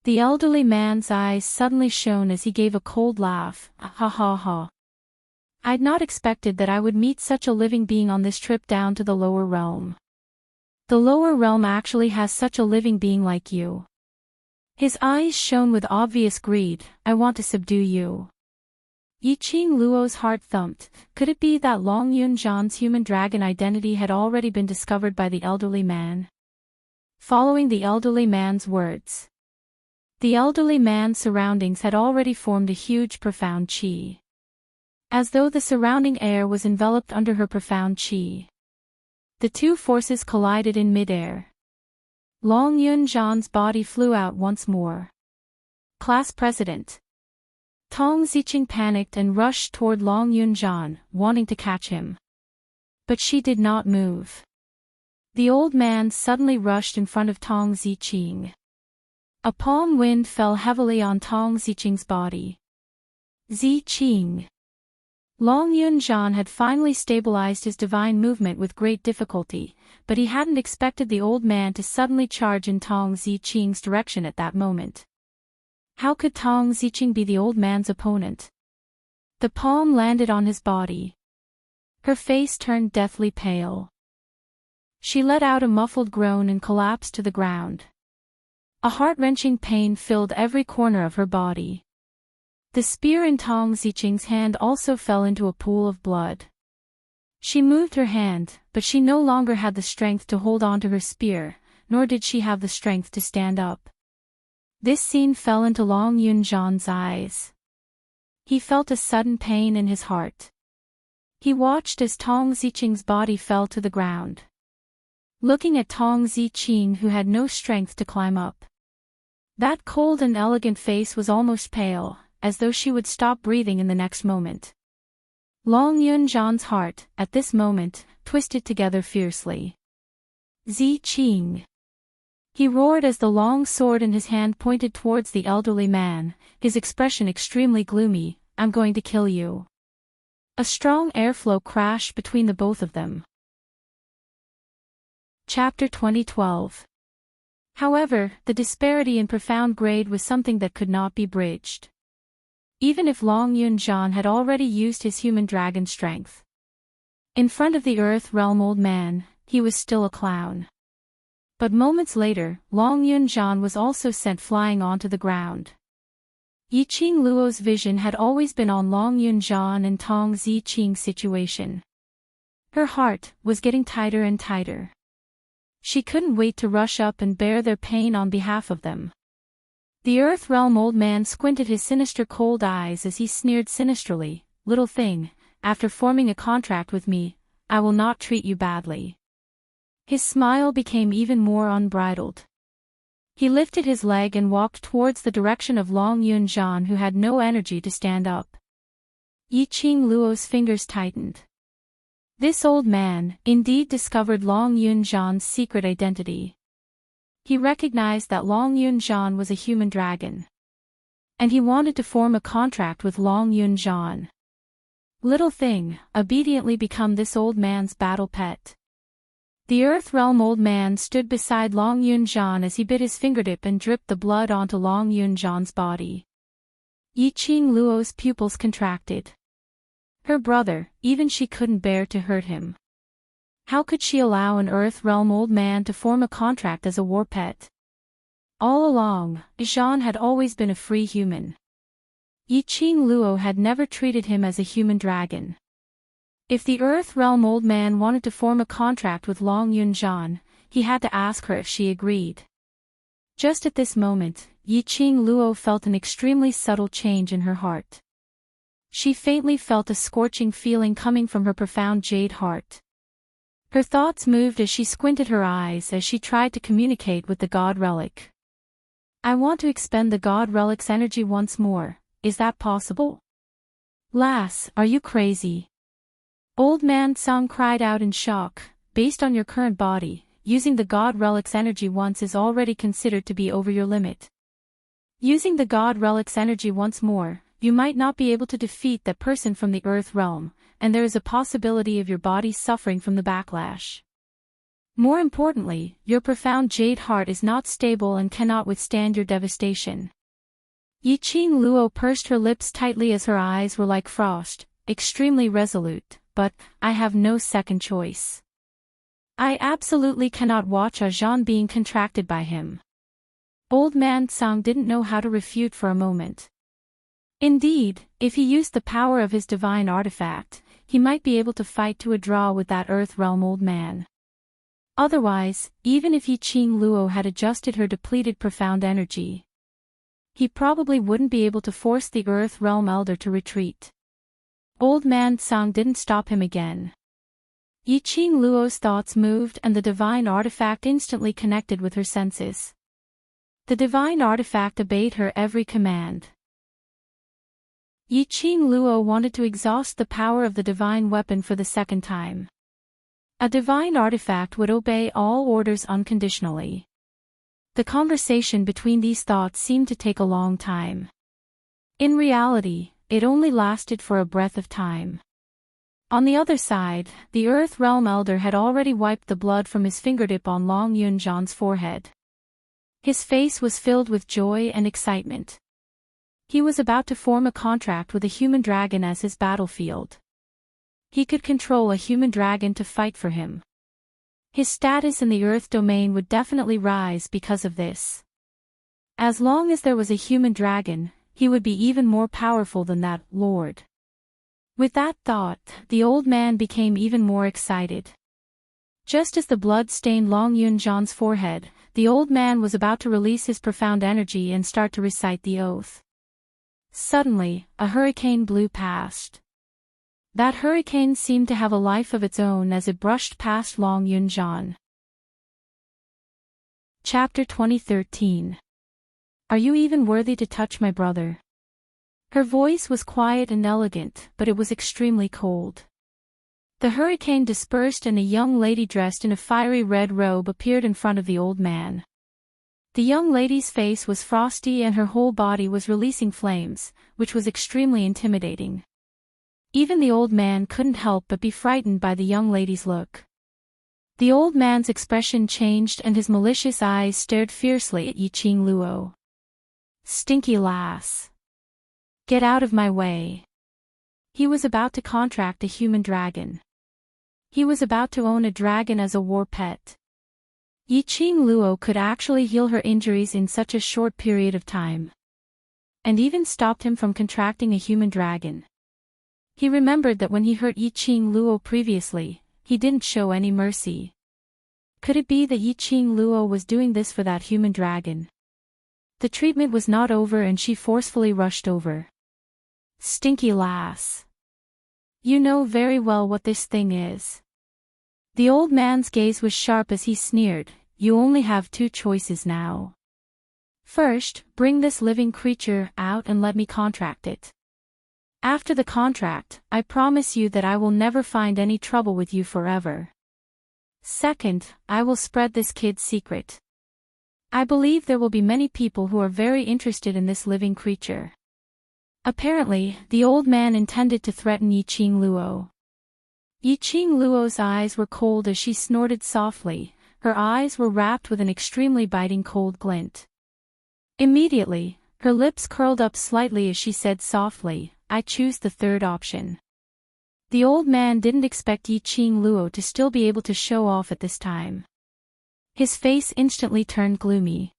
The elderly man's eyes suddenly shone as he gave a cold laugh. "Ha ha ha. I'd not expected that I would meet such a living being on this trip down to the lower realm. The lower realm actually has such a living being like you." His eyes shone with obvious greed. "I want to subdue you." Yiqing Luo's heart thumped. Could it be that Long Yunzhan's human dragon identity had already been discovered by the elderly man? Following the elderly man's words, the elderly man's surroundings had already formed a huge profound qi. As though the surrounding air was enveloped under her profound qi, the two forces collided in midair. Long Yunzhan's body flew out once more. Class President Tong Ziqing panicked and rushed toward Long Yunzhan, wanting to catch him. But she did not move. The old man suddenly rushed in front of Tong Ziqing. A palm wind fell heavily on Tong Ziqing's body. Ziqing. Long Yunzhan had finally stabilized his divine movement with great difficulty, but he hadn't expected the old man to suddenly charge in Tong Ziqing's direction at that moment. How could Tong Ziqing be the old man's opponent? The palm landed on his body. Her face turned deathly pale. She let out a muffled groan and collapsed to the ground. A heart-wrenching pain filled every corner of her body. The spear in Tong Ziqing's hand also fell into a pool of blood. She moved her hand, but she no longer had the strength to hold on to her spear, nor did she have the strength to stand up. This scene fell into Long Yunzhan's eyes. He felt a sudden pain in his heart. He watched as Tong Ziqing's body fell to the ground. Looking at Tong Ziqing, who had no strength to climb up. That cold and elegant face was almost pale, as though she would stop breathing in the next moment. Long Yunzhan's heart, at this moment, twisted together fiercely. "Ziqing!" He roared as the long sword in his hand pointed towards the elderly man, his expression extremely gloomy. "I'm going to kill you." A strong airflow crashed between the both of them. Chapter 2012. However, the disparity in profound grade was something that could not be bridged. Even if Long Yunzhan had already used his human dragon strength in front of the Earth Realm old man, he was still a clown. But moments later, Long Yunzhan was also sent flying onto the ground. Yiqing Luo's vision had always been on Long Yunzhan and Tong Ziqing's situation. Her heart was getting tighter and tighter. She couldn't wait to rush up and bear their pain on behalf of them. The Earth Realm old man squinted his sinister cold eyes as he sneered sinisterly. "Little thing, after forming a contract with me, I will not treat you badly." His smile became even more unbridled. He lifted his leg and walked towards the direction of Long Yunzhan, who had no energy to stand up. Yiqing Luo's fingers tightened. This old man, indeed, discovered Long Yunzhan's secret identity. He recognized that Long Yunzhan was a human dragon. And he wanted to form a contract with Long Yunzhan. Little thing, obediently become this old man's battle pet. The Earth Realm old man stood beside Long Yunjian as he bit his fingertip and dripped the blood onto Long Yunjian's body. Yiqing Luo's pupils contracted. Her brother, even she couldn't bear to hurt him. How could she allow an Earth Realm old man to form a contract as a war pet? All along, Zhan had always been a free human. Yiqing Luo had never treated him as a human dragon. If the Earth Realm old man wanted to form a contract with Long Yunjian, he had to ask her if she agreed. Just at this moment, Yiqing Luo felt an extremely subtle change in her heart. She faintly felt a scorching feeling coming from her profound jade heart. Her thoughts moved as she squinted her eyes as she tried to communicate with the God Relic. I want to expend the God Relic's energy once more, is that possible? Lass, are you crazy? Old man Song cried out in shock. Based on your current body, using the God Relic's energy once is already considered to be over your limit. Using the God Relic's energy once more, you might not be able to defeat that person from the Earth Realm, and there is a possibility of your body suffering from the backlash. More importantly, your profound jade heart is not stable and cannot withstand your devastation. Yiqing Luo pursed her lips tightly as her eyes were like frost, extremely resolute, but, I have no second choice. I absolutely cannot watch Zhan being contracted by him. Old man Song didn't know how to refute for a moment. Indeed, if he used the power of his divine artifact, he might be able to fight to a draw with that Earth Realm old man. Otherwise, even if Yiqing Luo had adjusted her depleted profound energy, he probably wouldn't be able to force the Earth Realm elder to retreat. Old man Song didn't stop him again. Yiqing Luo's thoughts moved and the divine artifact instantly connected with her senses. The divine artifact obeyed her every command. Yiqing Luo wanted to exhaust the power of the divine weapon for the second time. A divine artifact would obey all orders unconditionally. The conversation between these thoughts seemed to take a long time. In reality, it only lasted for a breath of time. On the other side, the Earth Realm Elder had already wiped the blood from his fingertip on Long Yunjian's forehead. His face was filled with joy and excitement. He was about to form a contract with a human dragon as his battlefield. He could control a human dragon to fight for him. His status in the Earth domain would definitely rise because of this. As long as there was a human dragon, he would be even more powerful than that lord. With that thought, the old man became even more excited. Just as the blood stained Long Yunjian's forehead, the old man was about to release his profound energy and start to recite the oath. Suddenly, a hurricane blew past. That hurricane seemed to have a life of its own as it brushed past Long Yunjian. Chapter 2013. Are you even worthy to touch my brother? Her voice was quiet and elegant, but it was extremely cold. The hurricane dispersed and a young lady dressed in a fiery red robe appeared in front of the old man. The young lady's face was frosty and her whole body was releasing flames, which was extremely intimidating. Even the old man couldn't help but be frightened by the young lady's look. The old man's expression changed and his malicious eyes stared fiercely at Yiqing Luo. Stinky lass. Get out of my way. He was about to contract a human dragon. He was about to own a dragon as a war pet. Yiqing Luo could actually heal her injuries in such a short period of time. And even stopped him from contracting a human dragon. He remembered that when he hurt Yiqing Luo previously, he didn't show any mercy. Could it be that Yiqing Luo was doing this for that human dragon? The treatment was not over and she forcefully rushed over. Stinky lass. You know very well what this thing is. The old man's gaze was sharp as he sneered, you only have two choices now. First, bring this living creature out and let me contract it. After the contract, I promise you that I will never find any trouble with you forever. Second, I will spread this kid's secret. I believe there will be many people who are very interested in this living creature. Apparently, the old man intended to threaten Yiqing Luo. Yiqing Luo's eyes were cold as she snorted softly. Her eyes were wrapped with an extremely biting cold glint. Immediately, her lips curled up slightly as she said softly, "I choose the third option." The old man didn't expect Yiqing Luo to still be able to show off at this time. His face instantly turned gloomy.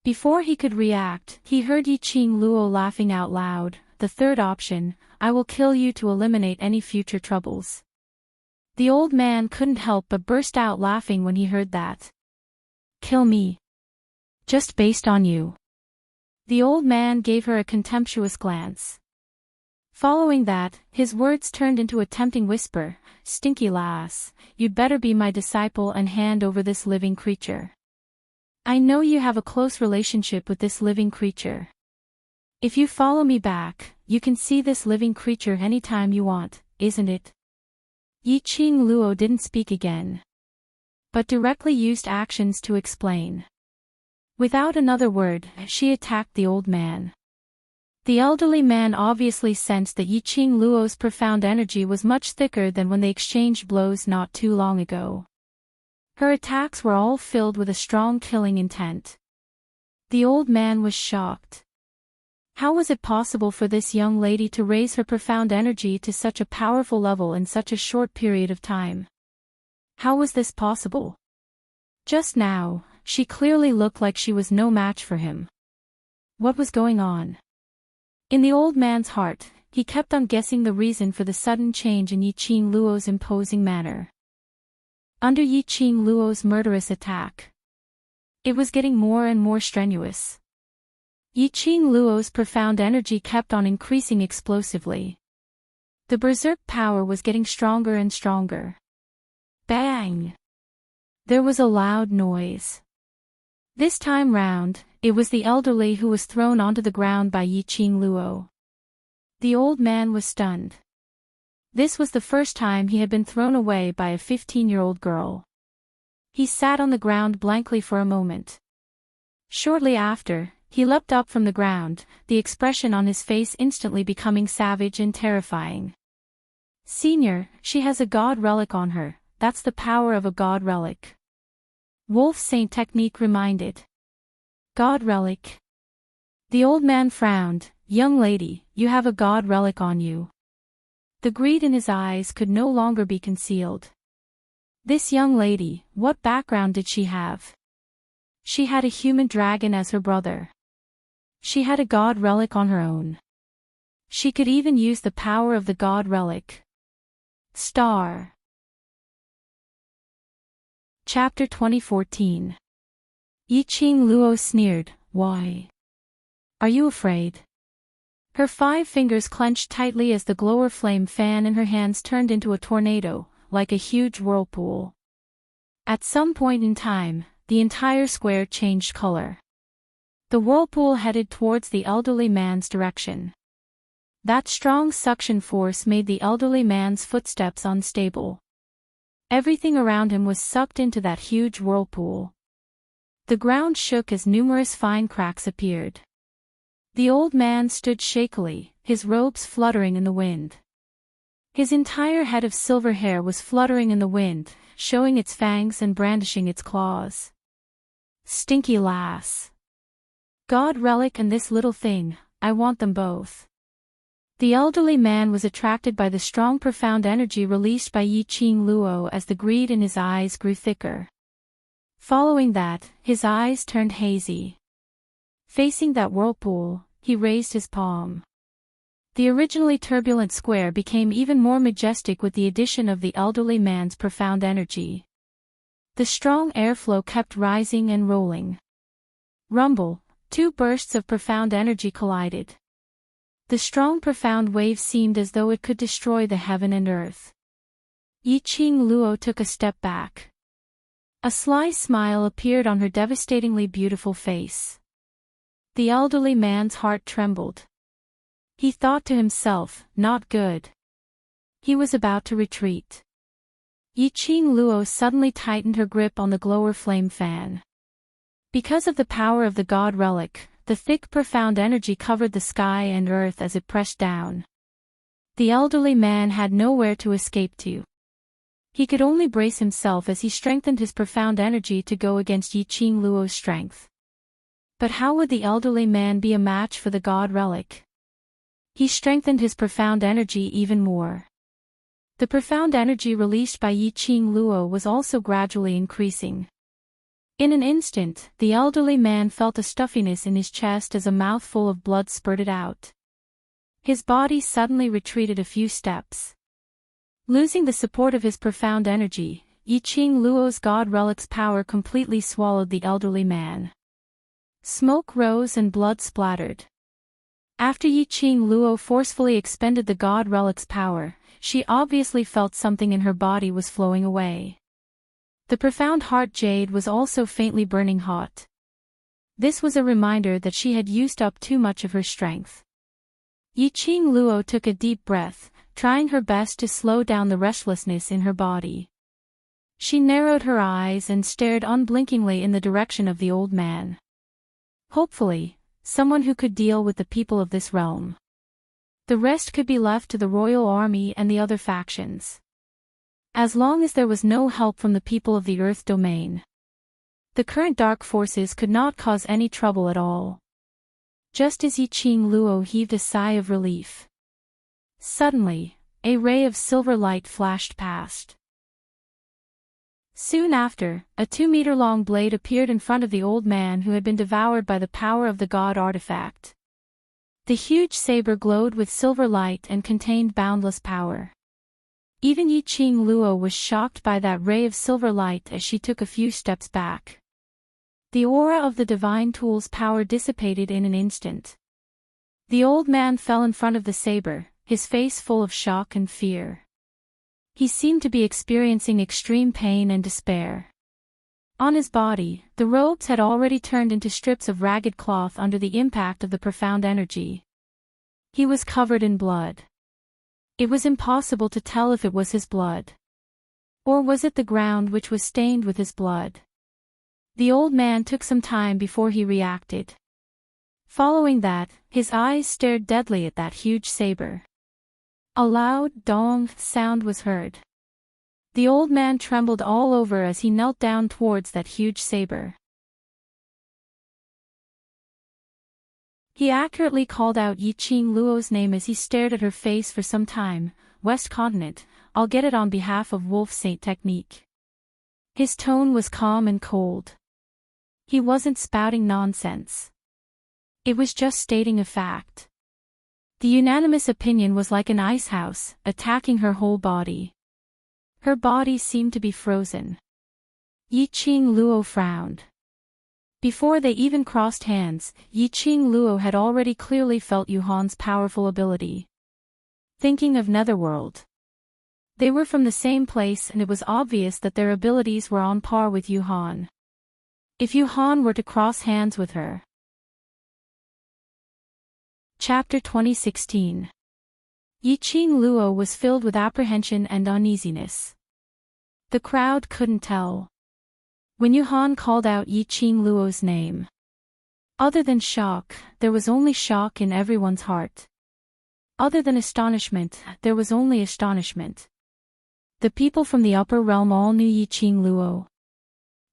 Before he could react, he heard Yiqing Luo laughing out loud, "The third option, I will kill you to eliminate any future troubles." The old man couldn't help but burst out laughing when he heard that. "Kill me? Just based on you?" The old man gave her a contemptuous glance. Following that, his words turned into a tempting whisper, "Stinky lass, you'd better be my disciple and hand over this living creature. I know you have a close relationship with this living creature. If you follow me back, you can see this living creature anytime you want, isn't it?" Yiqing Luo didn't speak again, but directly used actions to explain. Without another word, she attacked the old man. The elderly man obviously sensed that Yiqing Luo's profound energy was much thicker than when they exchanged blows not too long ago. Her attacks were all filled with a strong killing intent. The old man was shocked. How was it possible for this young lady to raise her profound energy to such a powerful level in such a short period of time? How was this possible? Just now, she clearly looked like she was no match for him. What was going on? In the old man's heart, he kept on guessing the reason for the sudden change in Yiqing Luo's imposing manner. Under Yiqing Luo's murderous attack, it was getting more and more strenuous. Yiqing Luo's profound energy kept on increasing explosively. The berserk power was getting stronger and stronger. Bang! There was a loud noise. This time round, it was the elderly who was thrown onto the ground by Yiqing Luo. The old man was stunned. This was the first time he had been thrown away by a 15-year-old girl. He sat on the ground blankly for a moment. Shortly after, he leapt up from the ground, the expression on his face instantly becoming savage and terrifying. "Senior, she has a god relic on her, that's the power of a god relic." Wolf Saint technique reminded. God relic. The old man frowned, "Young lady, you have a god relic on you." The greed in his eyes could no longer be concealed. This young lady, what background did she have? She had a human dragon as her brother. She had a god relic on her own. She could even use the power of the god relic. Star. Chapter 2014. Yiqing Luo sneered, "Why? Are you afraid?" Her 5 fingers clenched tightly as the glower flame fan in her hands turned into a tornado, like a huge whirlpool. At some point in time, the entire square changed color. The whirlpool headed towards the elderly man's direction. That strong suction force made the elderly man's footsteps unstable. Everything around him was sucked into that huge whirlpool. The ground shook as numerous fine cracks appeared. The old man stood shakily, his robes fluttering in the wind. His entire head of silver hair was fluttering in the wind, showing its fangs and brandishing its claws. "Stinky lass. God relic and this little thing, I want them both." The elderly man was attracted by the strong profound energy released by Yiqing Luo as the greed in his eyes grew thicker. Following that, his eyes turned hazy. Facing that whirlpool, he raised his palm. The originally turbulent square became even more majestic with the addition of the elderly man's profound energy. The strong airflow kept rising and rolling. Rumble, 2 bursts of profound energy collided. The strong profound wave seemed as though it could destroy the heaven and earth. Yiqing Luo took a step back. A sly smile appeared on her devastatingly beautiful face. The elderly man's heart trembled. He thought to himself, "Not good." He was about to retreat. Yiqing Luo suddenly tightened her grip on the glower flame fan. Because of the power of the god relic, the thick profound energy covered the sky and earth as it pressed down. The elderly man had nowhere to escape to. He could only brace himself as he strengthened his profound energy to go against Yi Qing Luo's strength. But how would the elderly man be a match for the god relic? He strengthened his profound energy even more. The profound energy released by Yi Qing Luo was also gradually increasing. In an instant, the elderly man felt a stuffiness in his chest as a mouthful of blood spurted out. His body suddenly retreated a few steps. Losing the support of his profound energy, Yi Qing Luo's god relic's power completely swallowed the elderly man. Smoke rose and blood splattered. After Yi Qing Luo forcefully expended the god relic's power, she obviously felt something in her body was flowing away. The profound heart jade was also faintly burning hot. This was a reminder that she had used up too much of her strength. Yi Qing Luo took a deep breath, trying her best to slow down the restlessness in her body. She narrowed her eyes and stared unblinkingly in the direction of the old man. Hopefully, someone who could deal with the people of this realm. The rest could be left to the royal army and the other factions. As long as there was no help from the people of the Earth domain, the current dark forces could not cause any trouble at all. Just as Yi Qing Luo heaved a sigh of relief, suddenly, a ray of silver light flashed past. Soon after, a 2-meter-long blade appeared in front of the old man who had been devoured by the power of the god artifact. The huge saber glowed with silver light and contained boundless power. Even Yi Qing Luo was shocked by that ray of silver light as she took a few steps back. The aura of the divine tool's power dissipated in an instant. The old man fell in front of the saber, his face full of shock and fear. He seemed to be experiencing extreme pain and despair. On his body, the robes had already turned into strips of ragged cloth under the impact of the profound energy. He was covered in blood. It was impossible to tell if it was his blood. Or was it the ground which was stained with his blood? The old man took some time before he reacted. Following that, his eyes stared deadly at that huge saber. A loud dong sound was heard. The old man trembled all over as he knelt down towards that huge saber. He accurately called out Yi Qing Luo's name as he stared at her face for some time. West Continent, I'll get it on behalf of Wolf Saint Technique. His tone was calm and cold. He wasn't spouting nonsense. It was just stating a fact. The unanimous opinion was like an ice house, attacking her whole body. Her body seemed to be frozen. Yi Qing Luo frowned. Before they even crossed hands, Yi Qing Luo had already clearly felt Yuhan's powerful ability. Thinking of Netherworld. They were from the same place and it was obvious that their abilities were on par with Yuhan. If Yuhan were to cross hands with her. Chapter 2016. Yi Qing Luo was filled with apprehension and uneasiness. The crowd couldn't tell. When Yuhan called out Yi Qing Luo's name, other than shock, there was only shock in everyone's heart. Other than astonishment, there was only astonishment. The people from the upper realm all knew Yi Qing Luo.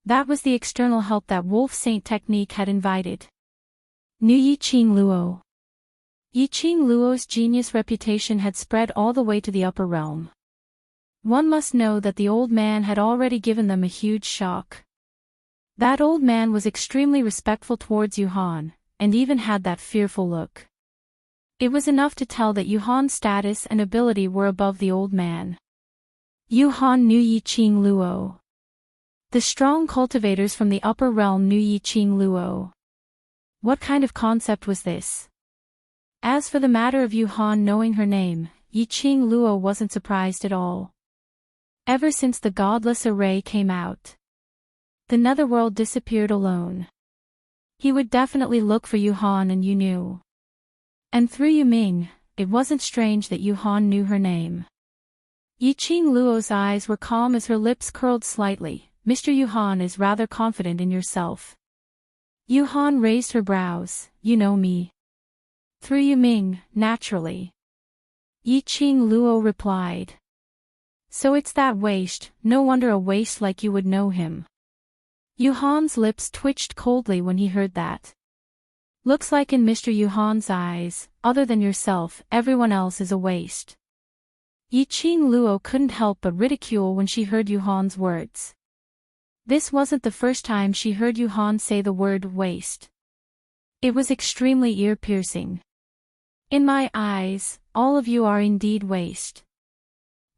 That was the external help that Wolf Saint Technique had invited. Knew Yi Qing Luo. Yi Qing Luo's genius reputation had spread all the way to the upper realm. One must know that the old man had already given them a huge shock. That old man was extremely respectful towards Yuhan, and even had that fearful look. It was enough to tell that Yuhan's status and ability were above the old man. Yuhan knew Yi Qing Luo. The strong cultivators from the upper realm knew Yi Qing Luo. What kind of concept was this? As for the matter of Yuhan knowing her name, Yi Qing Luo wasn't surprised at all. Ever since the godless array came out, the netherworld disappeared alone. He would definitely look for Yuhan and Yu knew. And through Yu Ming, it wasn't strange that Yuhan knew her name. Yi Qing Luo's eyes were calm as her lips curled slightly. Mr. Yuhan is rather confident in yourself. Yuhan raised her brows. You know me. Through Yiming, naturally. Yiqing Luo replied. So it's that waste, no wonder a waste like you would know him. Yuhan's lips twitched coldly when he heard that. Looks like in Mr. Yuhan's eyes, other than yourself, everyone else is a waste. Yiqing Luo couldn't help but ridicule when she heard Yuhan's words. This wasn't the first time she heard Yuhan say the word waste. It was extremely ear-piercing. In my eyes, all of you are indeed waste.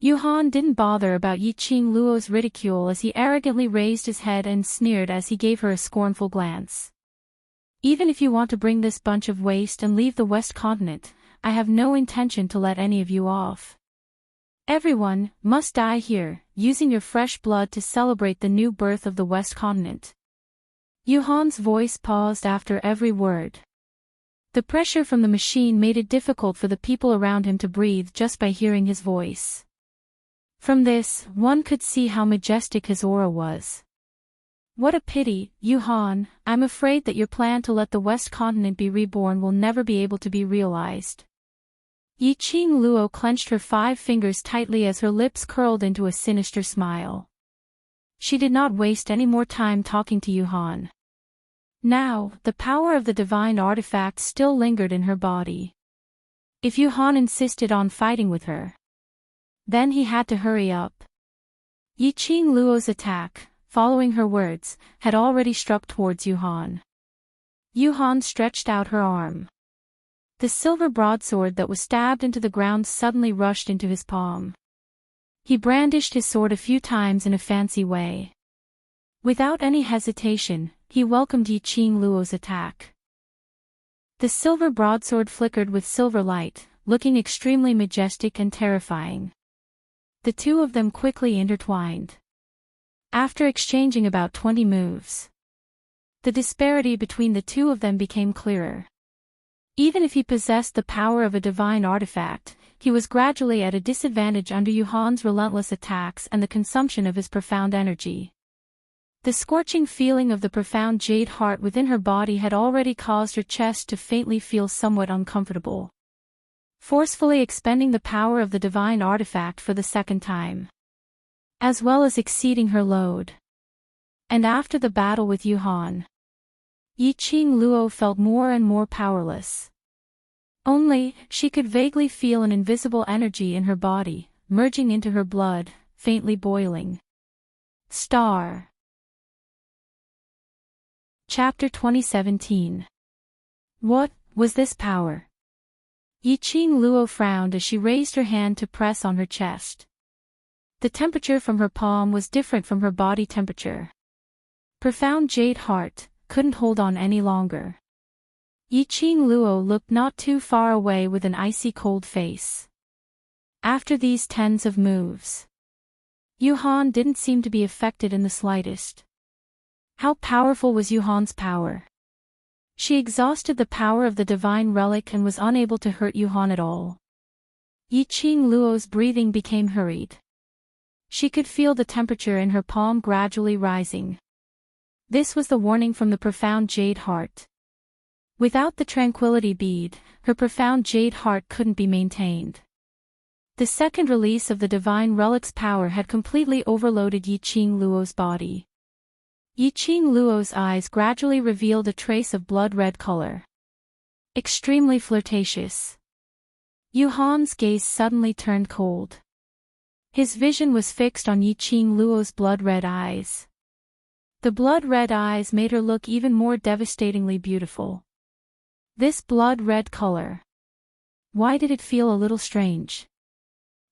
Yuhan didn't bother about Yiqing Luo's ridicule as he arrogantly raised his head and sneered as he gave her a scornful glance. Even if you want to bring this bunch of waste and leave the West Continent, I have no intention to let any of you off. Everyone must die here, using your fresh blood to celebrate the new birth of the West Continent. Yuhan's voice paused after every word. The pressure from the machine made it difficult for the people around him to breathe just by hearing his voice. From this, one could see how majestic his aura was. What a pity, Yuhan, I'm afraid that your plan to let the West Continent be reborn will never be able to be realized. Yiqing Luo clenched her 5 fingers tightly as her lips curled into a sinister smile. She did not waste any more time talking to Yuhan. Now, the power of the divine artifact still lingered in her body. If Yuhan insisted on fighting with her, then he had to hurry up. Yiqing Luo's attack, following her words, had already struck towards Yuhan. Yuhan stretched out her arm. The silver broadsword that was stabbed into the ground suddenly rushed into his palm. He brandished his sword a few times in a fancy way. Without any hesitation, he welcomed Yiqing Luo's attack. The silver broadsword flickered with silver light, looking extremely majestic and terrifying. The two of them quickly intertwined. After exchanging about 20 moves, the disparity between the two of them became clearer. Even if he possessed the power of a divine artifact, he was gradually at a disadvantage under Yuhan's relentless attacks and the consumption of his profound energy. The scorching feeling of the profound jade heart within her body had already caused her chest to faintly feel somewhat uncomfortable. Forcefully expending the power of the divine artifact for the second time, as well as exceeding her load. And after the battle with Yuhan, Yiqing Luo felt more and more powerless. Only, she could vaguely feel an invisible energy in her body, merging into her blood, faintly boiling. Star. Chapter 2017. What was this power? Yiqing Luo frowned as she raised her hand to press on her chest. The temperature from her palm was different from her body temperature. Profound jade heart couldn't hold on any longer. Yiqing Luo looked not too far away with an icy cold face. After these tens of moves, Yuhan didn't seem to be affected in the slightest. How powerful was Yuhan's power? She exhausted the power of the divine relic and was unable to hurt Yuhan at all. Yiqing Luo's breathing became hurried. She could feel the temperature in her palm gradually rising. This was the warning from the profound jade heart. Without the tranquility bead, her profound jade heart couldn't be maintained. The second release of the divine relic's power had completely overloaded Yiqing Luo's body. Yiqing Luo's eyes gradually revealed a trace of blood-red color. Extremely flirtatious. Yuhan's gaze suddenly turned cold. His vision was fixed on Yiqing Luo's blood-red eyes. The blood-red eyes made her look even more devastatingly beautiful. This blood-red color. Why did it feel a little strange?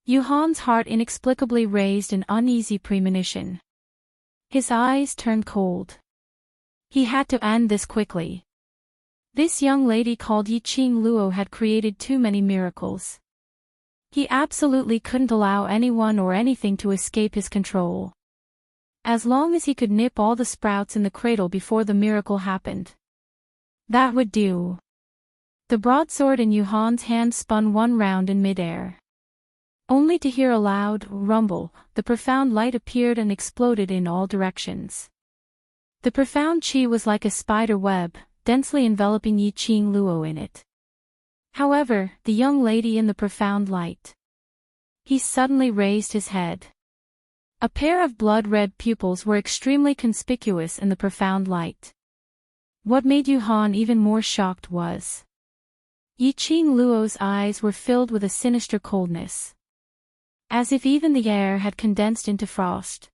Yuhan's heart inexplicably raised an uneasy premonition. His eyes turned cold. He had to end this quickly. This young lady called Yiqing Luo had created too many miracles. He absolutely couldn't allow anyone or anything to escape his control. As long as he could nip all the sprouts in the cradle before the miracle happened, that would do. The broadsword in Yuhan's hand spun one round in midair. Only to hear a loud rumble, the profound light appeared and exploded in all directions. The profound chi was like a spider web, densely enveloping Yi Qing Luo in it. However, the young lady in the profound light. He suddenly raised his head. A pair of blood-red pupils were extremely conspicuous in the profound light. What made Yu Han even more shocked was Yi Qing Luo's eyes were filled with a sinister coldness, as if even the air had condensed into frost.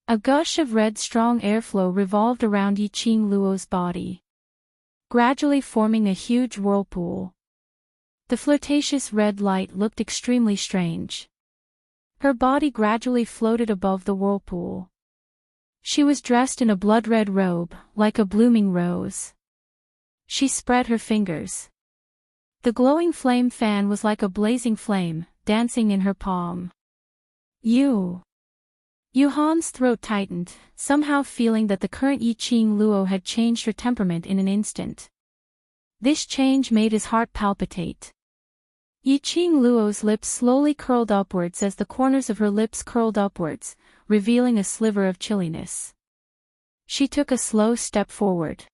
A gush of red strong airflow revolved around Yi Qing Luo's body, gradually forming a huge whirlpool. The flirtatious red light looked extremely strange. Her body gradually floated above the whirlpool. She was dressed in a blood-red robe, like a blooming rose. She spread her fingers. The glowing flame fan was like a blazing flame, dancing in her palm. Yu Han's throat tightened, somehow feeling that the current Yi Qing Luo had changed her temperament in an instant. This change made his heart palpitate. Yi Qing Luo's lips slowly curled upwards as the corners of her lips curled upwards, revealing a sliver of chilliness. She took a slow step forward.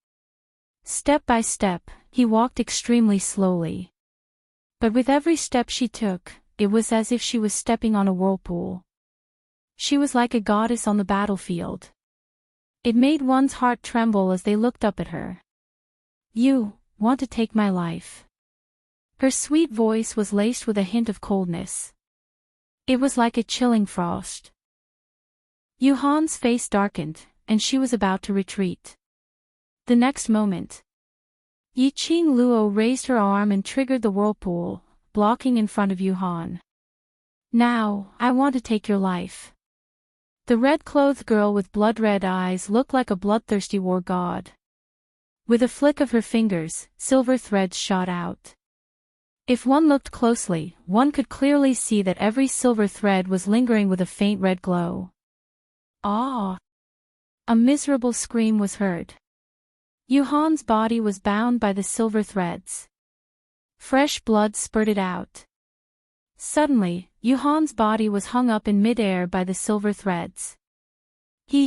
Step by step, he walked extremely slowly. But with every step she took, it was as if she was stepping on a whirlpool. She was like a goddess on the battlefield. It made one's heart tremble as they looked up at her. "You want to take my life?" Her sweet voice was laced with a hint of coldness. It was like a chilling frost. Yu Han's face darkened, and she was about to retreat. The next moment, Yi Qing Luo raised her arm and triggered the whirlpool, blocking in front of Yu Han. "Now, I want to take your life." The red-clothed girl with blood-red eyes looked like a bloodthirsty war god. With a flick of her fingers, silver threads shot out. If one looked closely, one could clearly see that every silver thread was lingering with a faint red glow. Ah! A miserable scream was heard. Yu Han's body was bound by the silver threads. Fresh blood spurted out. Suddenly, Yu Han's body was hung up in mid-air by the silver threads. He.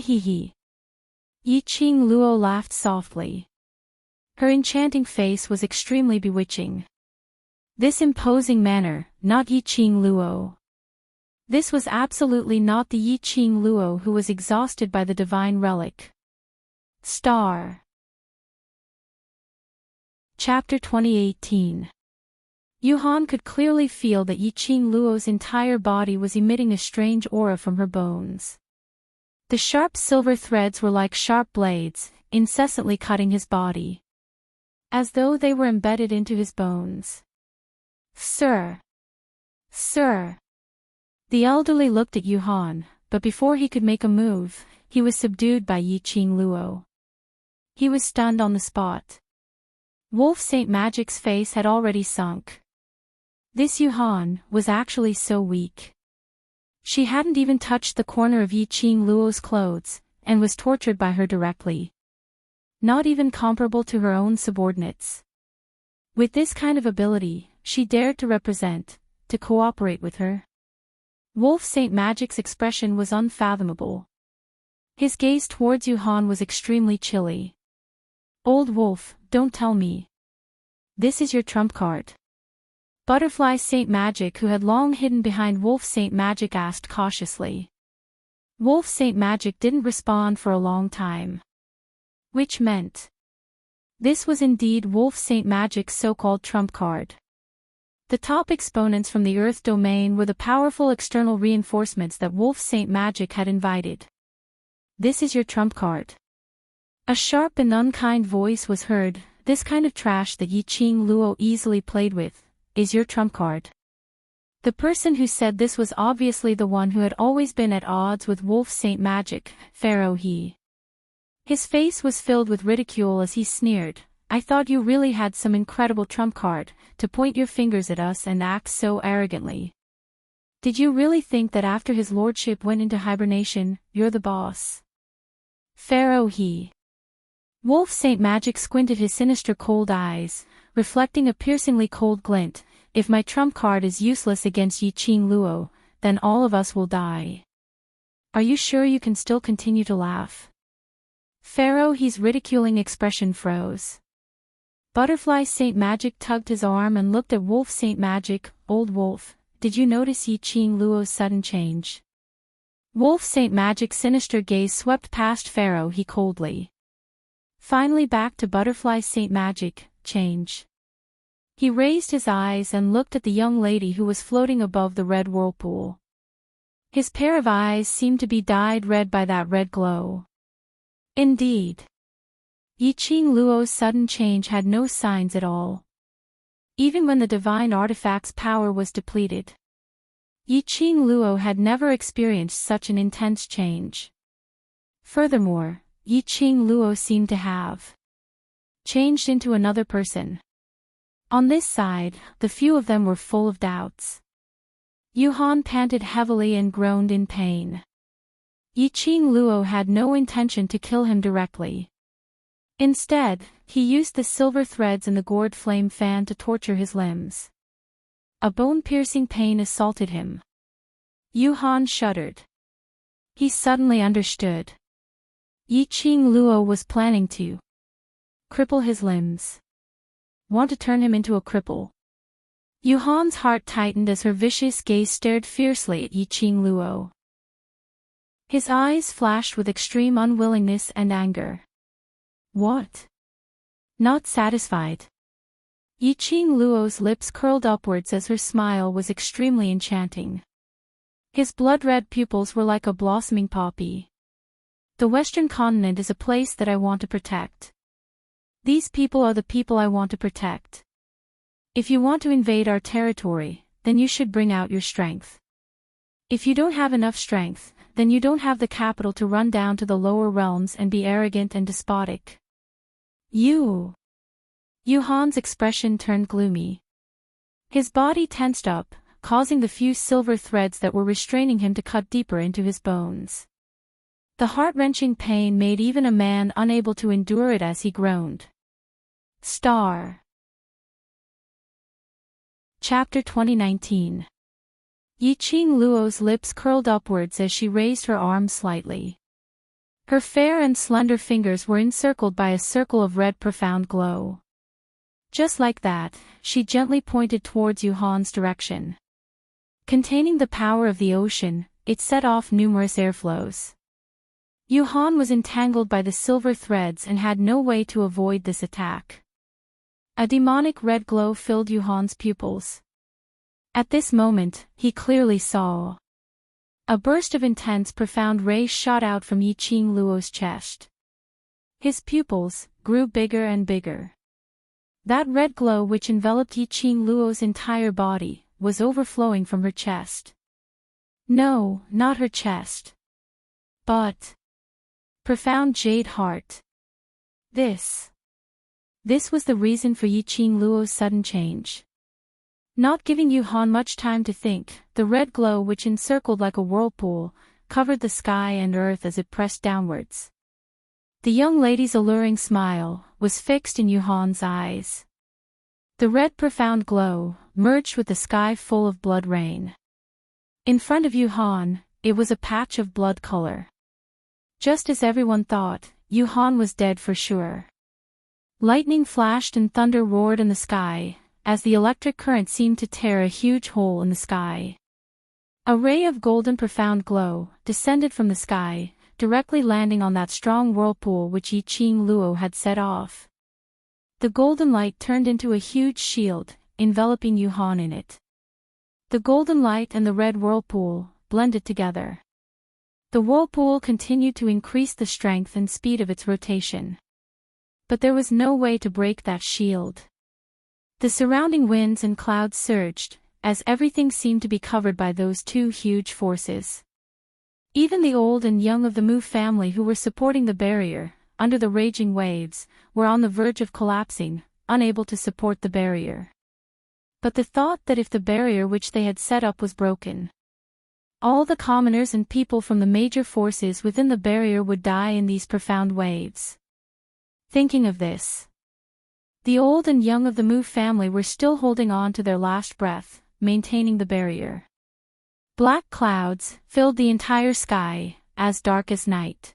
Yi Qing Luo laughed softly. Her enchanting face was extremely bewitching. This imposing manner, not Yi Qing Luo. This was absolutely not the Yi Qing Luo who was exhausted by the divine relic. Star. Chapter 2018. Yu Han could clearly feel that Yi Qing Luo's entire body was emitting a strange aura from her bones. The sharp silver threads were like sharp blades, incessantly cutting his body, as though they were embedded into his bones. Sir! The elderly looked at Yu Han, but before he could make a move, he was subdued by Yi Qing Luo. He was stunned on the spot. Wolf Saint Magic's face had already sunk. This Yu Han was actually so weak. She hadn't even touched the corner of Yi Qing Luo's clothes, and was tortured by her directly. Not even comparable to her own subordinates. With this kind of ability, she dared to represent, to cooperate with her. Wolf Saint Magic's expression was unfathomable. His gaze towards Yu Han was extremely chilly. "Old wolf, don't tell me. This is your trump card." Butterfly Saint Magic, who had long hidden behind Wolf Saint Magic, asked cautiously. Wolf Saint Magic didn't respond for a long time. Which meant this was indeed Wolf Saint Magic's so-called trump card. The top exponents from the Earth domain were the powerful external reinforcements that Wolf Saint Magic had invited. "This is your trump card." A sharp and unkind voice was heard. "This kind of trash that Yi Qing Luo easily played with is your trump card." The person who said this was obviously the one who had always been at odds with Wolf Saint Magic, Pharaoh He. His face was filled with ridicule as he sneered, "I thought you really had some incredible trump card, to point your fingers at us and act so arrogantly. Did you really think that after his lordship went into hibernation, you're the boss?" Pharaoh He. Wolf Saint Magic squinted his sinister cold eyes, reflecting a piercingly cold glint. "If my trump card is useless against Yi Qing Luo, then all of us will die. Are you sure you can still continue to laugh?" Pharaoh, his ridiculing expression froze. Butterfly Saint Magic tugged his arm and looked at Wolf Saint Magic. Old Wolf, did you notice Yi Qing Luo's sudden change? Wolf Saint Magic's sinister gaze swept past Pharaoh he coldly. Finally back to Butterfly Saint Magic, change. He raised his eyes and looked at the young lady who was floating above the red whirlpool. His pair of eyes seemed to be dyed red by that red glow. Indeed. Yi Qing Luo's sudden change had no signs at all. Even when the divine artifact's power was depleted. Yi Qing Luo had never experienced such an intense change. Furthermore, Yi Qing Luo seemed to have changed into another person. On this side, the few of them were full of doubts. Yuhan panted heavily and groaned in pain. Yi Qing Luo had no intention to kill him directly. Instead, he used the silver threads in the gourd flame fan to torture his limbs. A bone-piercing pain assaulted him. Yuhan shuddered. He suddenly understood. Yi Qing Luo was planning to cripple his limbs. Want to turn him into a cripple. Yuhan's heart tightened as her vicious gaze stared fiercely at Yi Qing Luo. His eyes flashed with extreme unwillingness and anger. What? Not satisfied. Yi Qing Luo's lips curled upwards as her smile was extremely enchanting. His blood-red pupils were like a blossoming poppy. The Western continent is a place that I want to protect. These people are the people I want to protect. If you want to invade our territory, then you should bring out your strength. If you don't have enough strength, then you don't have the capital to run down to the lower realms and be arrogant and despotic. Yuhan's expression turned gloomy. His body tensed up, causing the few silver threads that were restraining him to cut deeper into his bones. The heart-wrenching pain made even a man unable to endure it as he groaned. Star. Chapter 2019. Yi Qing Luo's lips curled upwards as she raised her arm slightly. Her fair and slender fingers were encircled by a circle of red profound glow. Just like that, she gently pointed towards Yuhan's direction. Containing the power of the ocean, it set off numerous airflows. Yuhan was entangled by the silver threads and had no way to avoid this attack. A demonic red glow filled Yuhan's pupils. At this moment, he clearly saw. A burst of intense profound rays shot out from Yi Qing Luo's chest. His pupils grew bigger and bigger. That red glow which enveloped Yi Qing Luo's entire body was overflowing from her chest. No, not her chest. But profound jade heart. This was the reason for Yi Qing Luo's sudden change. Not giving Yuhan much time to think, the red glow which encircled like a whirlpool, covered the sky and earth as it pressed downwards. The young lady's alluring smile was fixed in Yuhan's eyes. The red profound glow merged with the sky full of blood rain. In front of Yuhan, it was a patch of blood color. Just as everyone thought, Yuhan was dead for sure. Lightning flashed and thunder roared in the sky, as the electric current seemed to tear a huge hole in the sky. A ray of golden profound glow descended from the sky, directly landing on that strong whirlpool which Yi Qing Luo had set off. The golden light turned into a huge shield, enveloping Yuhan in it. The golden light and the red whirlpool blended together. The whirlpool continued to increase the strength and speed of its rotation. But there was no way to break that shield. The surrounding winds and clouds surged, as everything seemed to be covered by those two huge forces. Even the old and young of the Mu family who were supporting the barrier, under the raging waves, were on the verge of collapsing, unable to support the barrier. But the thought that if the barrier which they had set up was broken, all the commoners and people from the major forces within the barrier would die in these profound waves. Thinking of this, the old and young of the Mu family were still holding on to their last breath, maintaining the barrier. Black clouds filled the entire sky, as dark as night.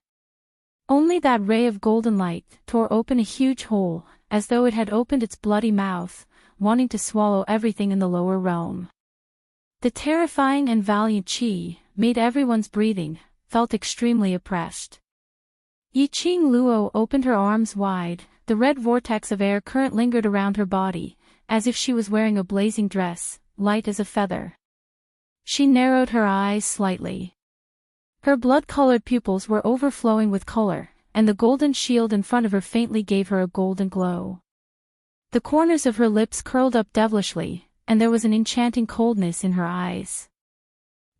Only that ray of golden light tore open a huge hole, as though it had opened its bloody mouth, wanting to swallow everything in the lower realm. The terrifying and valiant Qi made everyone's breathing, felt extremely oppressed. Yiqing Luo opened her arms wide, the red vortex of air current lingered around her body, as if she was wearing a blazing dress, light as a feather. She narrowed her eyes slightly. Her blood-colored pupils were overflowing with color, and the golden shield in front of her faintly gave her a golden glow. The corners of her lips curled up devilishly, and there was an enchanting coldness in her eyes.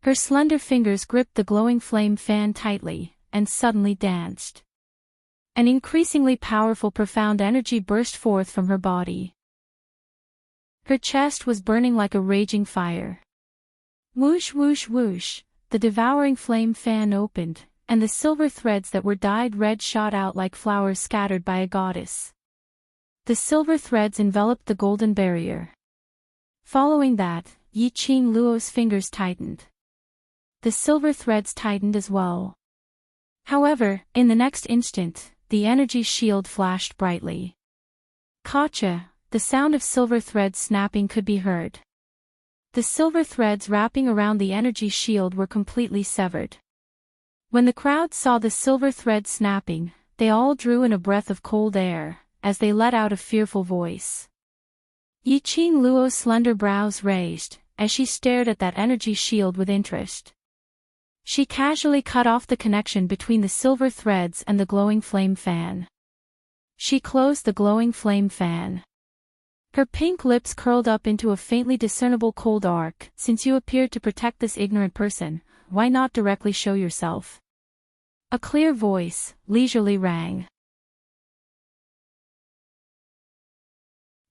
Her slender fingers gripped the glowing flame fan tightly, and suddenly danced. An increasingly powerful profound energy burst forth from her body. Her chest was burning like a raging fire. Whoosh whoosh whoosh, the devouring flame fan opened, and the silver threads that were dyed red shot out like flowers scattered by a goddess. The silver threads enveloped the golden barrier. Following that, Yiqing Luo's fingers tightened. The silver threads tightened as well. However, in the next instant, the energy shield flashed brightly. Kacha, the sound of silver threads snapping could be heard. The silver threads wrapping around the energy shield were completely severed. When the crowd saw the silver threads snapping, they all drew in a breath of cold air, as they let out a fearful voice. Yiqing Luo's slender brows raised, as she stared at that energy shield with interest. She casually cut off the connection between the silver threads and the glowing flame fan. She closed the glowing flame fan. Her pink lips curled up into a faintly discernible cold arc. Since you appeared to protect this ignorant person, why not directly show yourself? A clear voice, leisurely rang.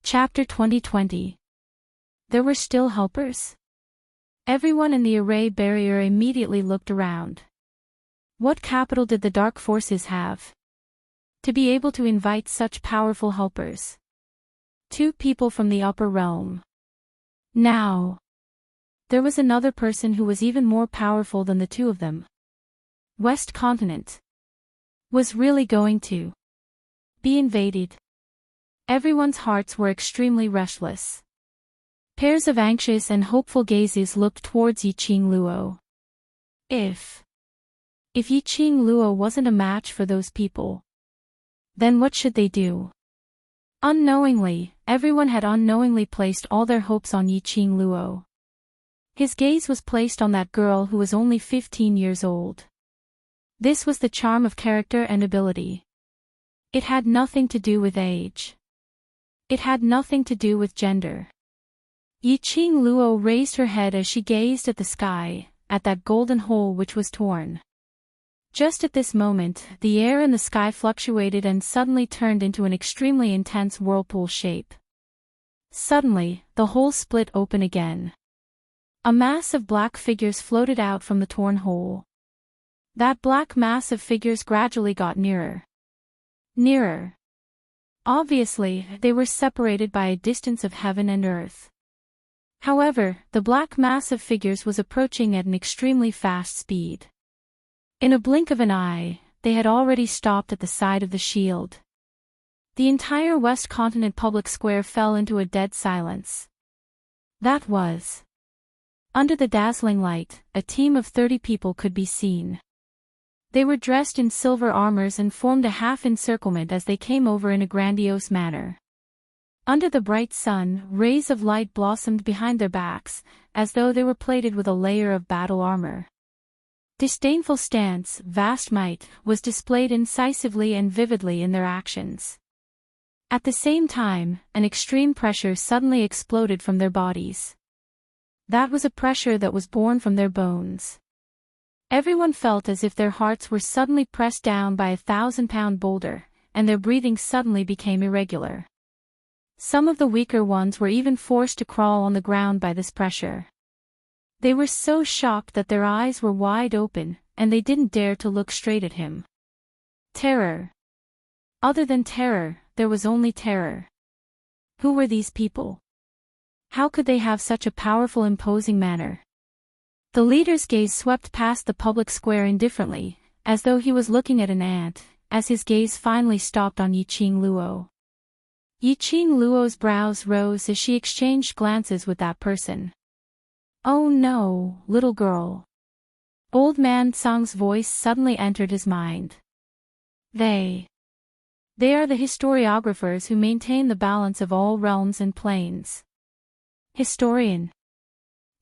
Chapter 2020. There were still helpers? Everyone in the array barrier immediately looked around. What capital did the dark forces have to be able to invite such powerful helpers? 2 people from the upper realm. Now, there was another person who was even more powerful than the 2 of them. West Continent was really going to be invaded. Everyone's hearts were extremely restless. Pairs of anxious and hopeful gazes looked towards Yiqing Luo. If Yiqing Luo wasn't a match for those people, then what should they do? Unknowingly, everyone had unknowingly placed all their hopes on Yiqing Luo. His gaze was placed on that girl who was only 15 years old. This was the charm of character and ability. It had nothing to do with age. It had nothing to do with gender. Yiqing Luo raised her head as she gazed at the sky, at that golden hole which was torn. Just at this moment, the air in the sky fluctuated and suddenly turned into an extremely intense whirlpool shape. Suddenly, the hole split open again. A mass of black figures floated out from the torn hole. That black mass of figures gradually got nearer. Nearer. Obviously, they were separated by a distance of heaven and earth. However, the black mass of figures was approaching at an extremely fast speed. In a blink of an eye, they had already stopped at the side of the shield. The entire West Continent public square fell into a dead silence. That was. Under the dazzling light, a team of 30 people could be seen. They were dressed in silver armors and formed a half-encirclement as they came over in a grandiose manner. Under the bright sun, rays of light blossomed behind their backs, as though they were plated with a layer of battle armor. Disdainful stance, vast might, was displayed incisively and vividly in their actions. At the same time, an extreme pressure suddenly exploded from their bodies. That was a pressure that was born from their bones. Everyone felt as if their hearts were suddenly pressed down by a 1,000-pound boulder, and their breathing suddenly became irregular. Some of the weaker ones were even forced to crawl on the ground by this pressure. They were so shocked that their eyes were wide open, and they didn't dare to look straight at him. Terror. Other than terror, there was only terror. Who were these people? How could they have such a powerful, imposing manner? The leader's gaze swept past the public square indifferently, as though he was looking at an ant, as his gaze finally stopped on Yiqing Luo. Yiqing Luo's brows rose as she exchanged glances with that person. "Oh no, little girl." Old man Tsang's voice suddenly entered his mind. They are the historiographers who maintain the balance of all realms and planes. Historian.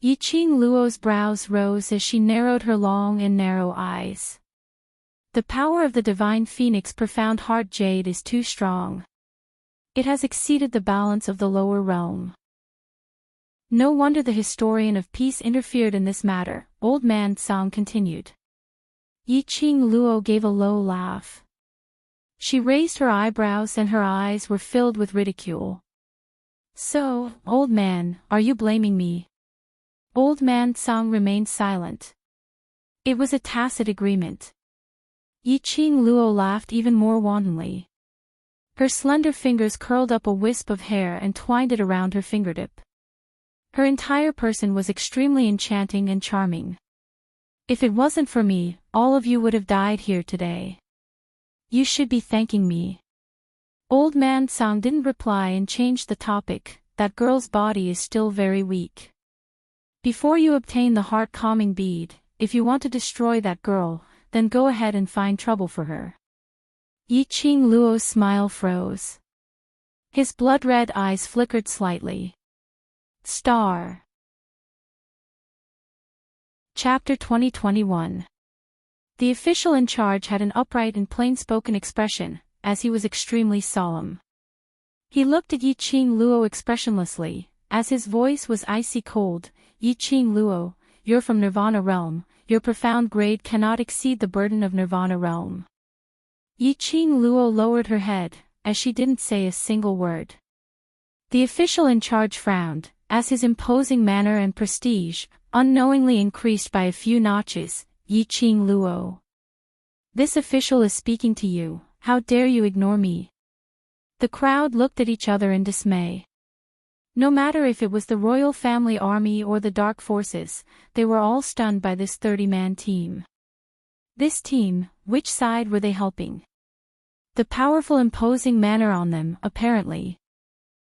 Yiqing Luo's brows rose as she narrowed her long and narrow eyes. The power of the divine phoenix profound heart jade is too strong. It has exceeded the balance of the lower realm. No wonder the historian of peace interfered in this matter, old man Tsang continued. Yiqing Luo gave a low laugh. She raised her eyebrows and her eyes were filled with ridicule. "So, old man, are you blaming me?" Old man Tsang remained silent. It was a tacit agreement. Yiqing Luo laughed even more wantonly. Her slender fingers curled up a wisp of hair and twined it around her fingertip. Her entire person was extremely enchanting and charming. "If it wasn't for me, all of you would have died here today. You should be thanking me." Old man Tsang didn't reply and changed the topic. "That girl's body is still very weak. Before you obtain the heart-calming bead, if you want to destroy that girl, then go ahead and find trouble for her." Yiqing Luo's smile froze. His blood-red eyes flickered slightly. Star. Chapter 2021. The official in charge had an upright and plain-spoken expression, as he was extremely solemn. He looked at Yiqing Luo expressionlessly, as his voice was icy cold. "Yiqing Luo, you're from Nirvana realm, your profound grade cannot exceed the burden of Nirvana realm." Yiqing Luo lowered her head, as she didn't say a single word. The official in charge frowned, as his imposing manner and prestige, unknowingly increased by a few notches. "Yiqing Luo. This official is speaking to you, how dare you ignore me?" The crowd looked at each other in dismay. No matter if it was the royal family army or the dark forces, they were all stunned by this 30-man team. This team, which side were they helping? The powerful imposing manner on them, apparently.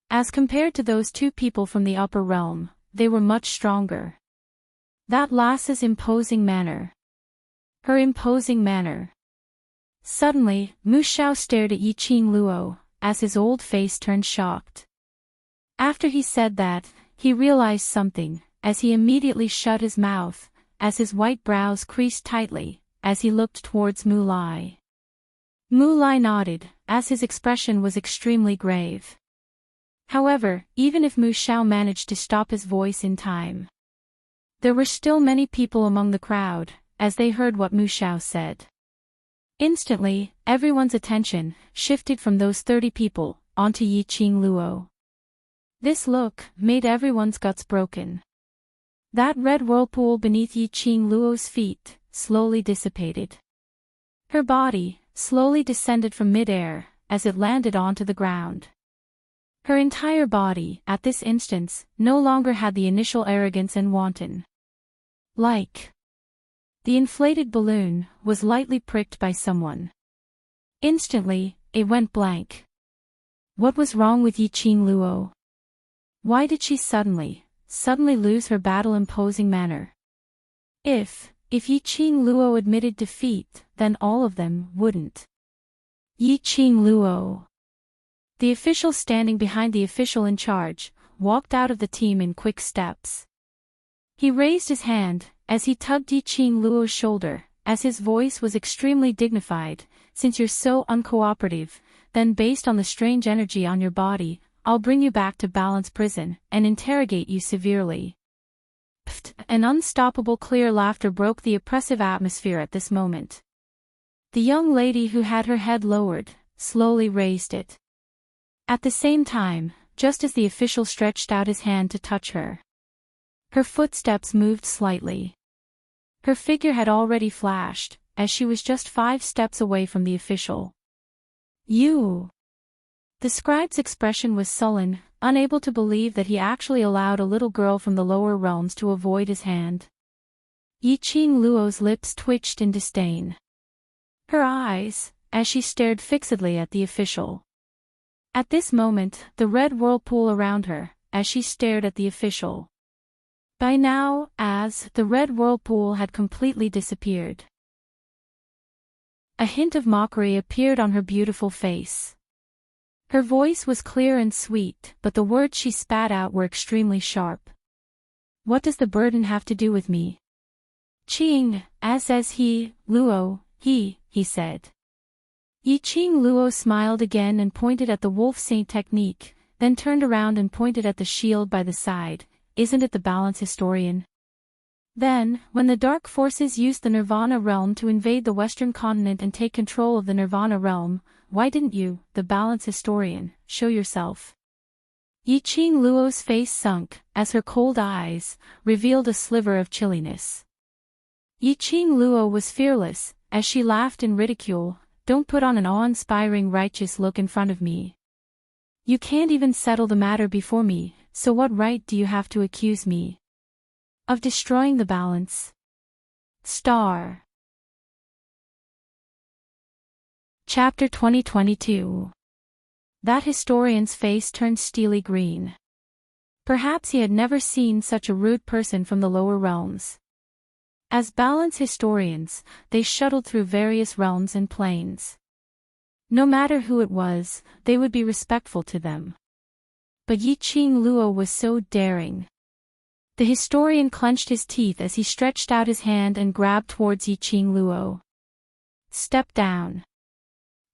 As compared to those two people from the upper realm, they were much stronger. That lass's imposing manner. Her imposing manner. Suddenly, Mu Xiao stared at Yiqing Luo, as his old face turned shocked. After he said that, he realized something, as he immediately shut his mouth, as his white brows creased tightly, as he looked towards Mu Lai. Mu Lai nodded, as his expression was extremely grave. However, even if Mu Xiao managed to stop his voice in time, there were still many people among the crowd, as they heard what Mu Xiao said. Instantly, everyone's attention shifted from those 30 people onto Yiqing Luo. This look made everyone's guts broken. That red whirlpool beneath Yiqing Luo's feet slowly dissipated. Her body slowly descended from mid-air as it landed onto the ground. Her entire body, at this instance, no longer had the initial arrogance and wanton. Like the inflated balloon was lightly pricked by someone. Instantly, it went blank. What was wrong with Yiqing Luo? Why did she suddenly lose her battle-imposing manner? If Yiqing Luo admitted defeat, then all of them wouldn't. Yiqing Luo. The official standing behind the official in charge walked out of the team in quick steps. He raised his hand as he tugged Yiqing Luo's shoulder, as his voice was extremely dignified. "Since you're so uncooperative, then based on the strange energy on your body, I'll bring you back to Balance Prison and interrogate you severely." Pfft! An unstoppable clear laughter broke the oppressive atmosphere at this moment. The young lady who had her head lowered slowly raised it. At the same time, just as the official stretched out his hand to touch her, her footsteps moved slightly. Her figure had already flashed, as she was just 5 steps away from the official. "You." The scribe's expression was sullen, unable to believe that he actually allowed a little girl from the lower realms to avoid his hand. Yiqing Luo's lips twitched in disdain. Her eyes, as she stared fixedly at the official. At this moment, the red whirlpool around her, as she stared at the official. By now, the red whirlpool had completely disappeared. A hint of mockery appeared on her beautiful face. Her voice was clear and sweet, but the words she spat out were extremely sharp. "What does the burden have to do with me?" "Qing, says he, Luo, he said. Yi Qing Luo smiled again and pointed at the wolf saint technique, then turned around and pointed at the shield by the side. "Isn't it the balance historian?" Then, when the dark forces used the Nirvana realm to invade the Western continent and take control of the Nirvana realm, why didn't you, the balance historian, show yourself? Yi Qing Luo's face sunk, as her cold eyes revealed a sliver of chilliness. Yi Qing Luo was fearless, as she laughed in ridicule. "Don't put on an awe-inspiring righteous look in front of me. You can't even settle the matter before me, so what right do you have to accuse me of destroying the balance?" Star. Chapter 2022. That historian's face turned steely green. Perhaps he had never seen such a rude person from the lower realms. As balance historians, they shuttled through various realms and planes. No matter who it was, they would be respectful to them. But Yi Qing Luo was so daring. The historian clenched his teeth as he stretched out his hand and grabbed towards Yi Qing Luo. "Step down."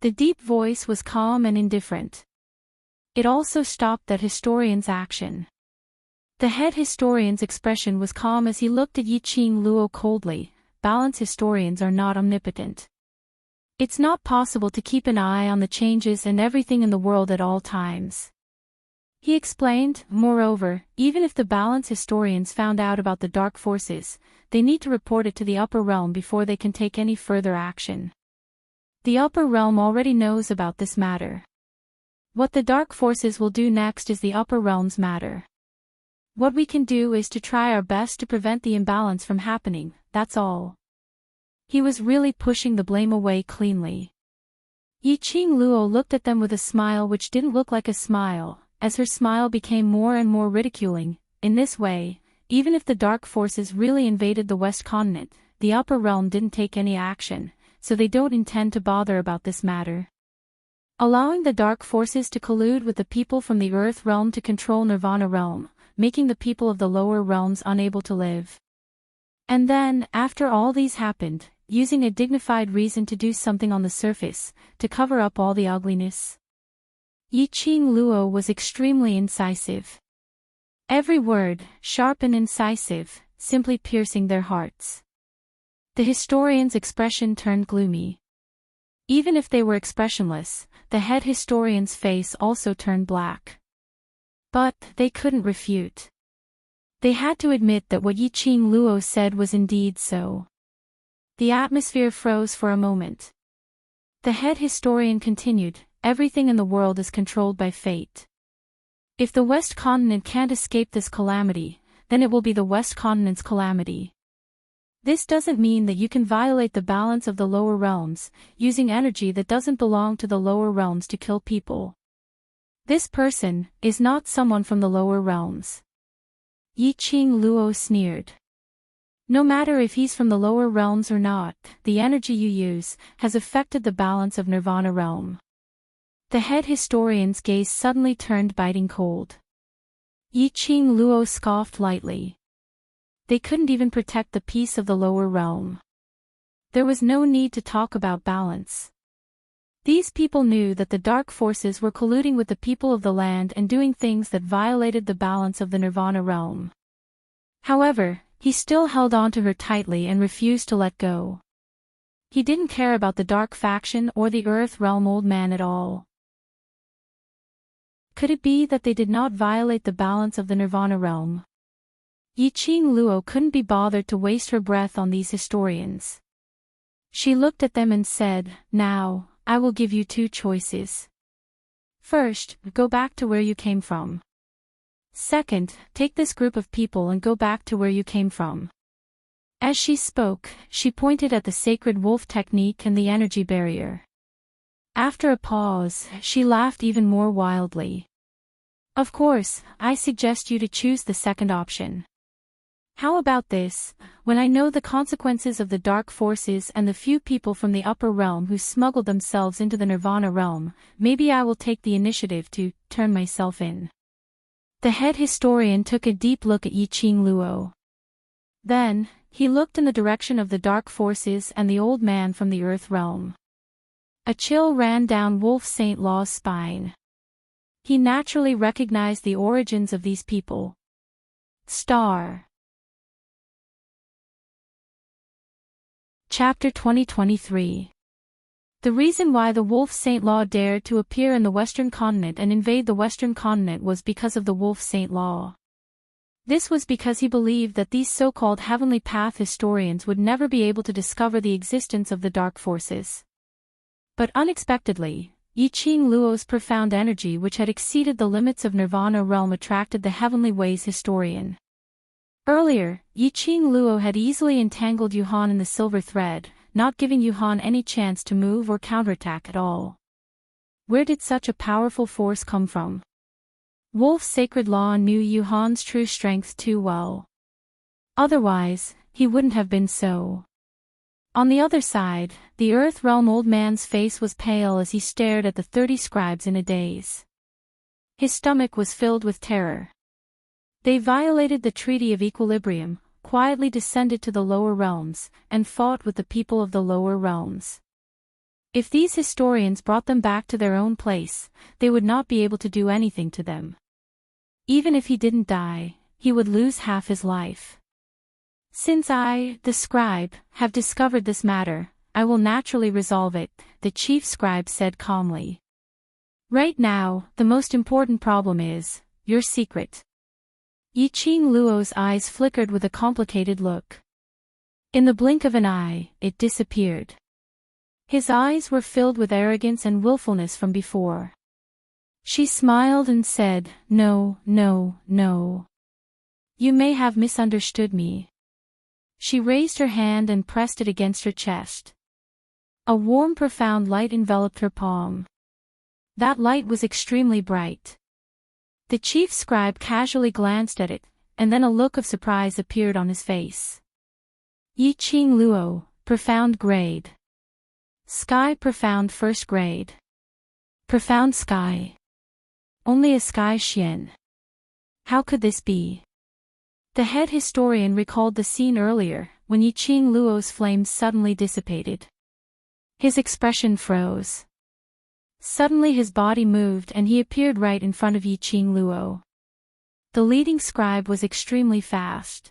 The deep voice was calm and indifferent. It also stopped that historian's action. The head historian's expression was calm as he looked at Yi Qing Luo coldly. "Balance historians are not omnipotent. It's not possible to keep an eye on the changes and everything in the world at all times." He explained, "Moreover, even if the balance historians found out about the dark forces, they need to report it to the upper realm before they can take any further action. The upper realm already knows about this matter. What the dark forces will do next is the upper realm's matter. What we can do is to try our best to prevent the imbalance from happening, that's all." He was really pushing the blame away cleanly. Yi Qing Luo looked at them with a smile which didn't look like a smile, as her smile became more and more ridiculing. In this way, even if the dark forces really invaded the West continent, the upper realm didn't take any action, so they don't intend to bother about this matter. Allowing the dark forces to collude with the people from the Earth realm to control Nirvana realm, making the people of the lower realms unable to live. And then, after all these happened, using a dignified reason to do something on the surface, to cover up all the ugliness. Yi Qing Luo was extremely incisive. Every word, sharp and incisive, simply piercing their hearts. The historian's expression turned gloomy. Even if they were expressionless, the head historian's face also turned black. But they couldn't refute. They had to admit that what Yi Qing Luo said was indeed so. The atmosphere froze for a moment. The head historian continued, "Everything in the world is controlled by fate. If the West continent can't escape this calamity, then it will be the West continent's calamity. This doesn't mean that you can violate the balance of the lower realms, using energy that doesn't belong to the lower realms to kill people. This person is not someone from the lower realms." Yi Qing Luo sneered. "No matter if he's from the lower realms or not, the energy you use has affected the balance of Nirvana realm." The head historian's gaze suddenly turned biting cold. Yi Qing Luo scoffed lightly. They couldn't even protect the peace of the lower realm. There was no need to talk about balance. These people knew that the dark forces were colluding with the people of the land and doing things that violated the balance of the Nirvana realm. However, he still held on to her tightly and refused to let go. He didn't care about the dark faction or the Earth realm old man at all. Could it be that they did not violate the balance of the Nirvana realm? Yi Qing Luo couldn't be bothered to waste her breath on these historians. She looked at them and said, "Now, I will give you two choices. First, go back to where you came from. Second, take this group of people and go back to where you came from." As she spoke, she pointed at the sacred wolf technique and the energy barrier. After a pause, she laughed even more wildly. Of course, I suggest you to choose the second option. How about this? When I know the consequences of the dark forces and the few people from the upper realm who smuggled themselves into the nirvana realm, maybe I will take the initiative to turn myself in. The head historian took a deep look at Yi-Ching Luo. Then, he looked in the direction of the dark forces and the old man from the earth realm. A chill ran down Wolf St. Law's spine. He naturally recognized the origins of these people. Chapter 2023. The reason why the Wolf St. Law dared to appear in the Western continent and invade the Western continent was because of the Wolf St. Law. This was because he believed that these so-called heavenly path historians would never be able to discover the existence of the dark forces. But unexpectedly, Yi-Ching Luo's profound energy, which had exceeded the limits of Nirvana realm, attracted the Heavenly Ways historian. Earlier, Yi-Ching Luo had easily entangled Yuhan in the silver thread, not giving Yuhan any chance to move or counterattack at all. Where did such a powerful force come from? Wolf's sacred law knew Yuhan's true strength too well. Otherwise, he wouldn't have been so. On the other side, the earth realm old man's face was pale as he stared at the 30 scribes in a daze. His stomach was filled with terror. They violated the Treaty of Equilibrium, quietly descended to the lower realms, and fought with the people of the lower realms. If these historians brought them back to their own place, they would not be able to do anything to them. Even if he didn't die, he would lose half his life. Since I, the scribe, have discovered this matter, I will naturally resolve it, the chief scribe said calmly. Right now, the most important problem is your secret. Yi-Ching Luo's eyes flickered with a complicated look. In the blink of an eye, it disappeared. His eyes were filled with arrogance and willfulness from before. She smiled and said, "No, no, no. You may have misunderstood me." She raised her hand and pressed it against her chest. A warm, profound light enveloped her palm. That light was extremely bright. The chief scribe casually glanced at it, and then a look of surprise appeared on his face. Yi-Ching Luo, profound grade. Sky profound first grade. Profound sky. Only a sky Xian. How could this be? The head historian recalled the scene earlier, when Yi-Ching Luo's flames suddenly dissipated. His expression froze. Suddenly his body moved and he appeared right in front of Yi-Ching Luo. The leading scribe was extremely fast.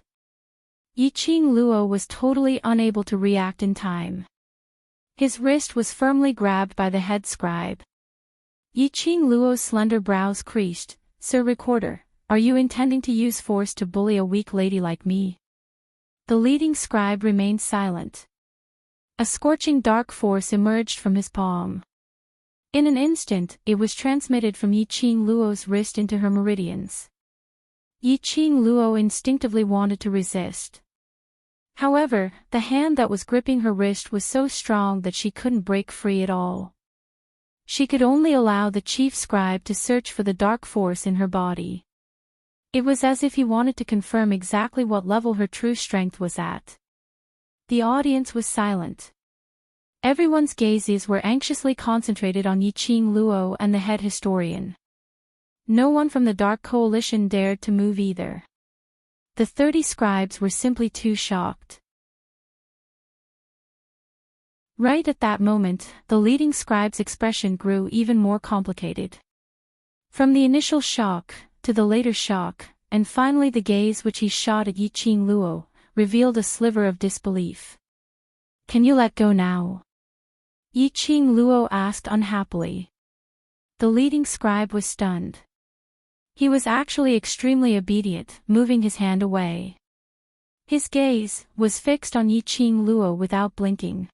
Yi-Ching Luo was totally unable to react in time. His wrist was firmly grabbed by the head scribe. Yi-Ching Luo's slender brows creased. "Sir Recorder, are you intending to use force to bully a weak lady like me?" The leading scribe remained silent. A scorching dark force emerged from his palm. In an instant, it was transmitted from Yi-Ching Luo's wrist into her meridians. Yi-Ching Luo instinctively wanted to resist. However, the hand that was gripping her wrist was so strong that she couldn't break free at all. She could only allow the chief scribe to search for the dark force in her body. It was as if he wanted to confirm exactly what level her true strength was at. The audience was silent. Everyone's gazes were anxiously concentrated on Yi-Ching Luo and the head historian. No one from the Dark Coalition dared to move either. The 30 scribes were simply too shocked. Right at that moment, the leading scribe's expression grew even more complicated. From the initial shock, to the later shock, and finally the gaze which he shot at Yi-Ching Luo, revealed a sliver of disbelief. "Can you let go now?" Yi-Ching Luo asked unhappily. The leading scribe was stunned. He was actually extremely obedient, moving his hand away. His gaze was fixed on Yi-Ching Luo without blinking.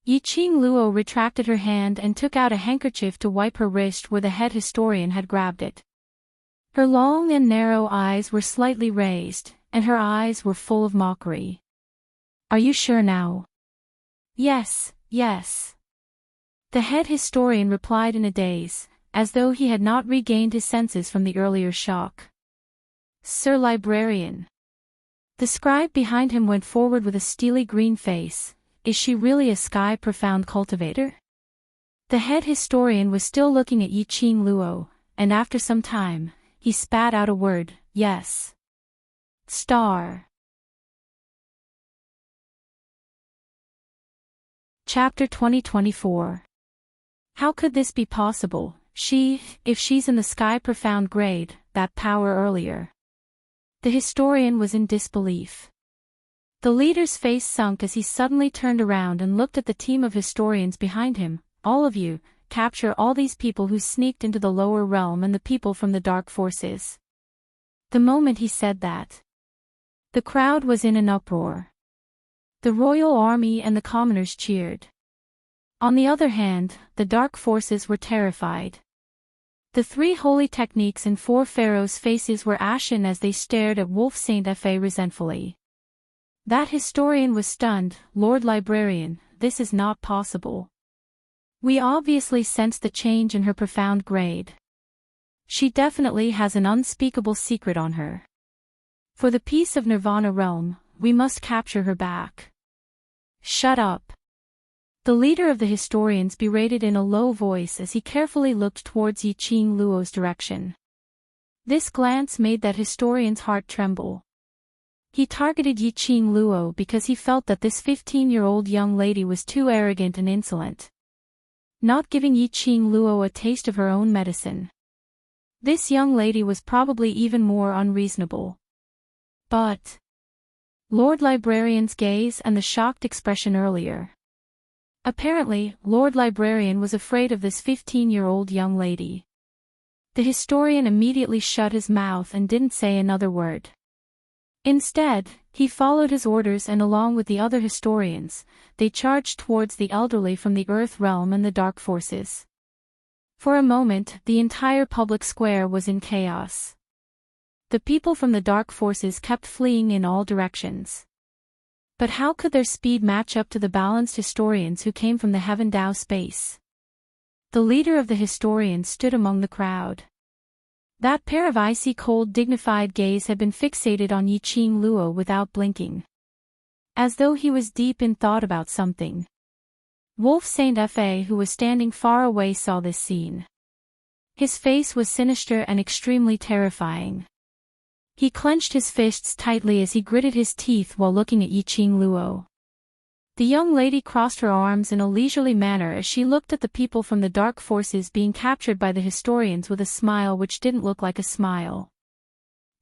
Yi-Ching Luo retracted her hand and took out a handkerchief to wipe her wrist where the head historian had grabbed it. Her long and narrow eyes were slightly raised, and her eyes were full of mockery. "Are you sure now?" "Yes, yes." The head historian replied in a daze, as though he had not regained his senses from the earlier shock. "Sir Librarian." The scribe behind him went forward with a steely green face. "Is she really a sky-profound cultivator?" The head historian was still looking at Yi-Ching Luo, and after some time, he spat out a word, "Yes." Star. Chapter 2024. How could this be possible? If she's in the sky-profound grade, that power earlier. The historian was in disbelief. The leader's face sunk as he suddenly turned around and looked at the team of historians behind him. "All of you, capture all these people who sneaked into the lower realm and the people from the dark forces." The moment he said that, the crowd was in an uproar. The royal army and the commoners cheered. On the other hand, the dark forces were terrified. The 3 holy techniques and 4 pharaohs' faces were ashen as they stared at Wolf Saint Fa resentfully. That historian was stunned. "Lord Librarian, this is not possible. We obviously sensed the change in her profound grade. She definitely has an unspeakable secret on her. For the peace of Nirvana realm, we must capture her back." "Shut up." The leader of the historians berated in a low voice as he carefully looked towards Yi-Ching Luo's direction. This glance made that historian's heart tremble. He targeted Yi-Ching Luo because he felt that this 15-year-old young lady was too arrogant and insolent, not giving Yi-Ching Luo a taste of her own medicine. This young lady was probably even more unreasonable. But Lord Librarian's gaze and the shocked expression earlier. Apparently, Lord Librarian was afraid of this 15-year-old young lady. The historian immediately shut his mouth and didn't say another word. Instead, he followed his orders and along with the other historians, they charged towards the elderly from the Earth realm and the dark forces. For a moment, the entire public square was in chaos. The people from the dark forces kept fleeing in all directions. But how could their speed match up to the balanced historians who came from the Heaven Dao space? The leader of the historians stood among the crowd. That pair of icy cold dignified gaze had been fixated on Yi-Ching Luo without blinking, as though he was deep in thought about something. Wolf Saint Fa, who was standing far away, saw this scene. His face was sinister and extremely terrifying. He clenched his fists tightly as he gritted his teeth while looking at Yi-Ching Luo. The young lady crossed her arms in a leisurely manner as she looked at the people from the dark forces being captured by the historians with a smile which didn't look like a smile.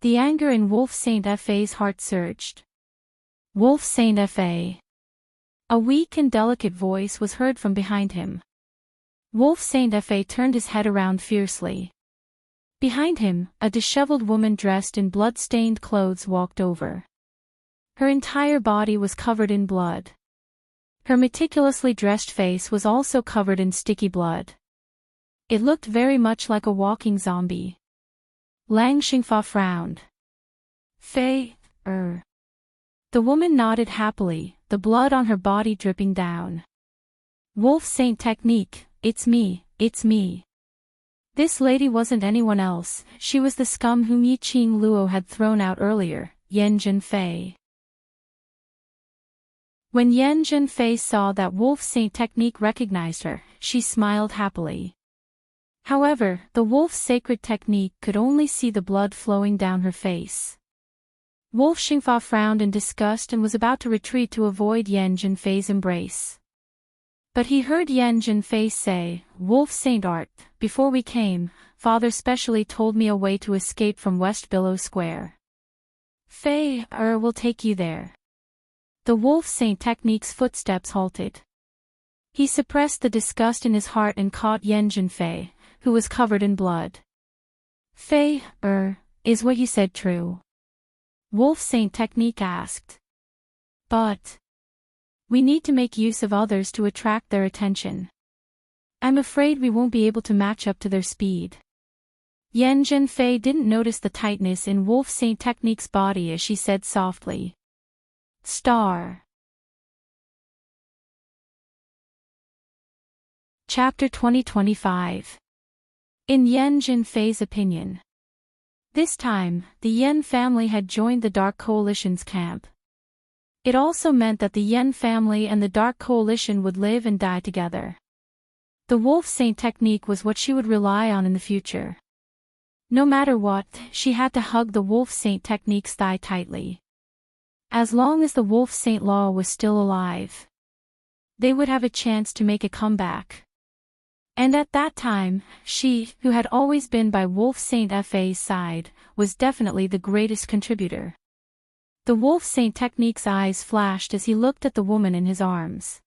The anger in Wolf Saint Fa's heart surged. "Wolf Saint Fa." A weak and delicate voice was heard from behind him. Wolf Saint Fa turned his head around fiercely. Behind him, a disheveled woman dressed in blood-stained clothes walked over. Her entire body was covered in blood. Her meticulously dressed face was also covered in sticky blood. It looked very much like a walking zombie. Lang Xingfa frowned. "Fei, The woman nodded happily, the blood on her body dripping down. "Wolf Saint Technique, it's me, it's me." This lady wasn't anyone else, she was the scum whom Yi-Ching Luo had thrown out earlier, Yan Zhenfei. When Yan Zhenfei saw that Wolf Saint Technique recognized her, she smiled happily. However, the wolf's sacred technique could only see the blood flowing down her face. Wolf Xingfa frowned in disgust and was about to retreat to avoid Yan Zhenfei's embrace. But he heard Yan Zhenfei say, "Wolf Saint Art, before we came, Father specially told me a way to escape from West Billow Square. Fei, will take you there." The Wolf Saint Technique's footsteps halted. He suppressed the disgust in his heart and caught Yan Zhenfei, who was covered in blood. "Fei, is what you said true?" Wolf Saint Technique asked. "But we need to make use of others to attract their attention. I'm afraid we won't be able to match up to their speed." Yan Zhenfei didn't notice the tightness in Wolf Saint Technique's body as she said softly, "Star." Chapter 2025. In Yen Jinfei's opinion. This time, the Yen family had joined the Dark Coalition's camp. It also meant that the Yen family and the Dark Coalition would live and die together. The Wolf Saint technique was what she would rely on in the future. No matter what, she had to hug the Wolf Saint technique's thigh tightly. As long as the Wolf Saint law was still alive, they would have a chance to make a comeback. And at that time, she, who had always been by Wolf Saint Fa's side, was definitely the greatest contributor. The Wolf Saint technique's eyes flashed as he looked at the woman in his arms.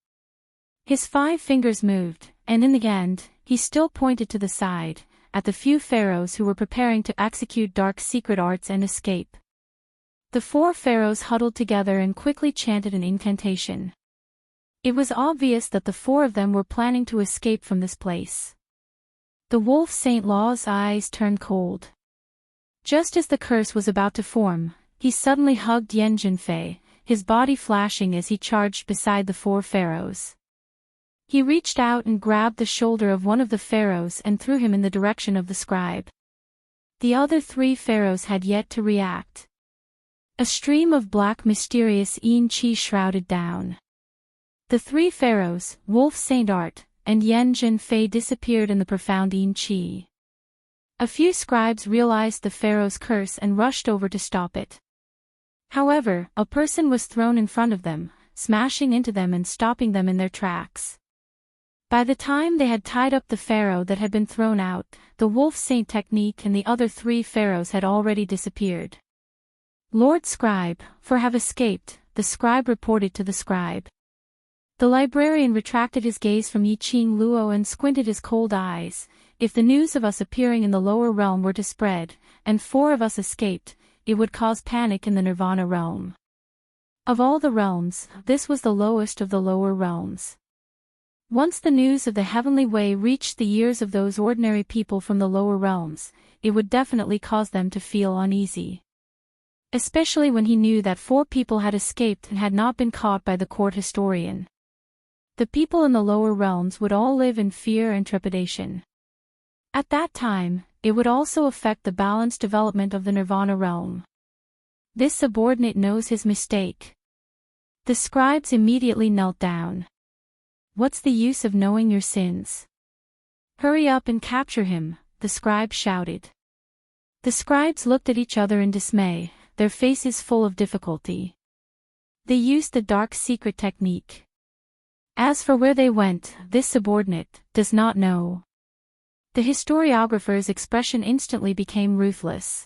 His 5 fingers moved, and in the end, he still pointed to the side, at the few pharaohs who were preparing to execute dark secret arts and escape. The 4 pharaohs huddled together and quickly chanted an incantation. It was obvious that the 4 of them were planning to escape from this place. The Wolf Saint Law's eyes turned cold. Just as the curse was about to form, he suddenly hugged Yen Jinfei, his body flashing as he charged beside the 4 pharaohs. He reached out and grabbed the shoulder of one of the pharaohs and threw him in the direction of the scribe. The other 3 pharaohs had yet to react. A stream of black mysterious yin qi shrouded down. The 3 pharaohs, Wolf Saint Art, and Yen Jinfei disappeared in the profound yin qi. A few scribes realized the pharaoh's curse and rushed over to stop it. However, a person was thrown in front of them, smashing into them and stopping them in their tracks. By the time they had tied up the pharaoh that had been thrown out, the Wolf Saint technique and the other 3 pharaohs had already disappeared. Lord Scribe, for have escaped, the scribe reported to the scribe. The librarian retracted his gaze from Yiqing Luo and squinted his cold eyes. If the news of us appearing in the lower realm were to spread, and 4 of us escaped, it would cause panic in the Nirvana realm. Of all the realms, this was the lowest of the lower realms. Once the news of the heavenly way reached the ears of those ordinary people from the lower realms, it would definitely cause them to feel uneasy. Especially when he knew that 4 people had escaped and had not been caught by the court historian. The people in the lower realms would all live in fear and trepidation. At that time, it would also affect the balanced development of the Nirvana realm. This subordinate knows his mistake. The scribes immediately knelt down. What's the use of knowing your sins? Hurry up and capture him, the scribe shouted. The scribes looked at each other in dismay, their faces full of difficulty. They used the dark secret technique. As for where they went, this subordinate does not know. The historiographer's expression instantly became ruthless.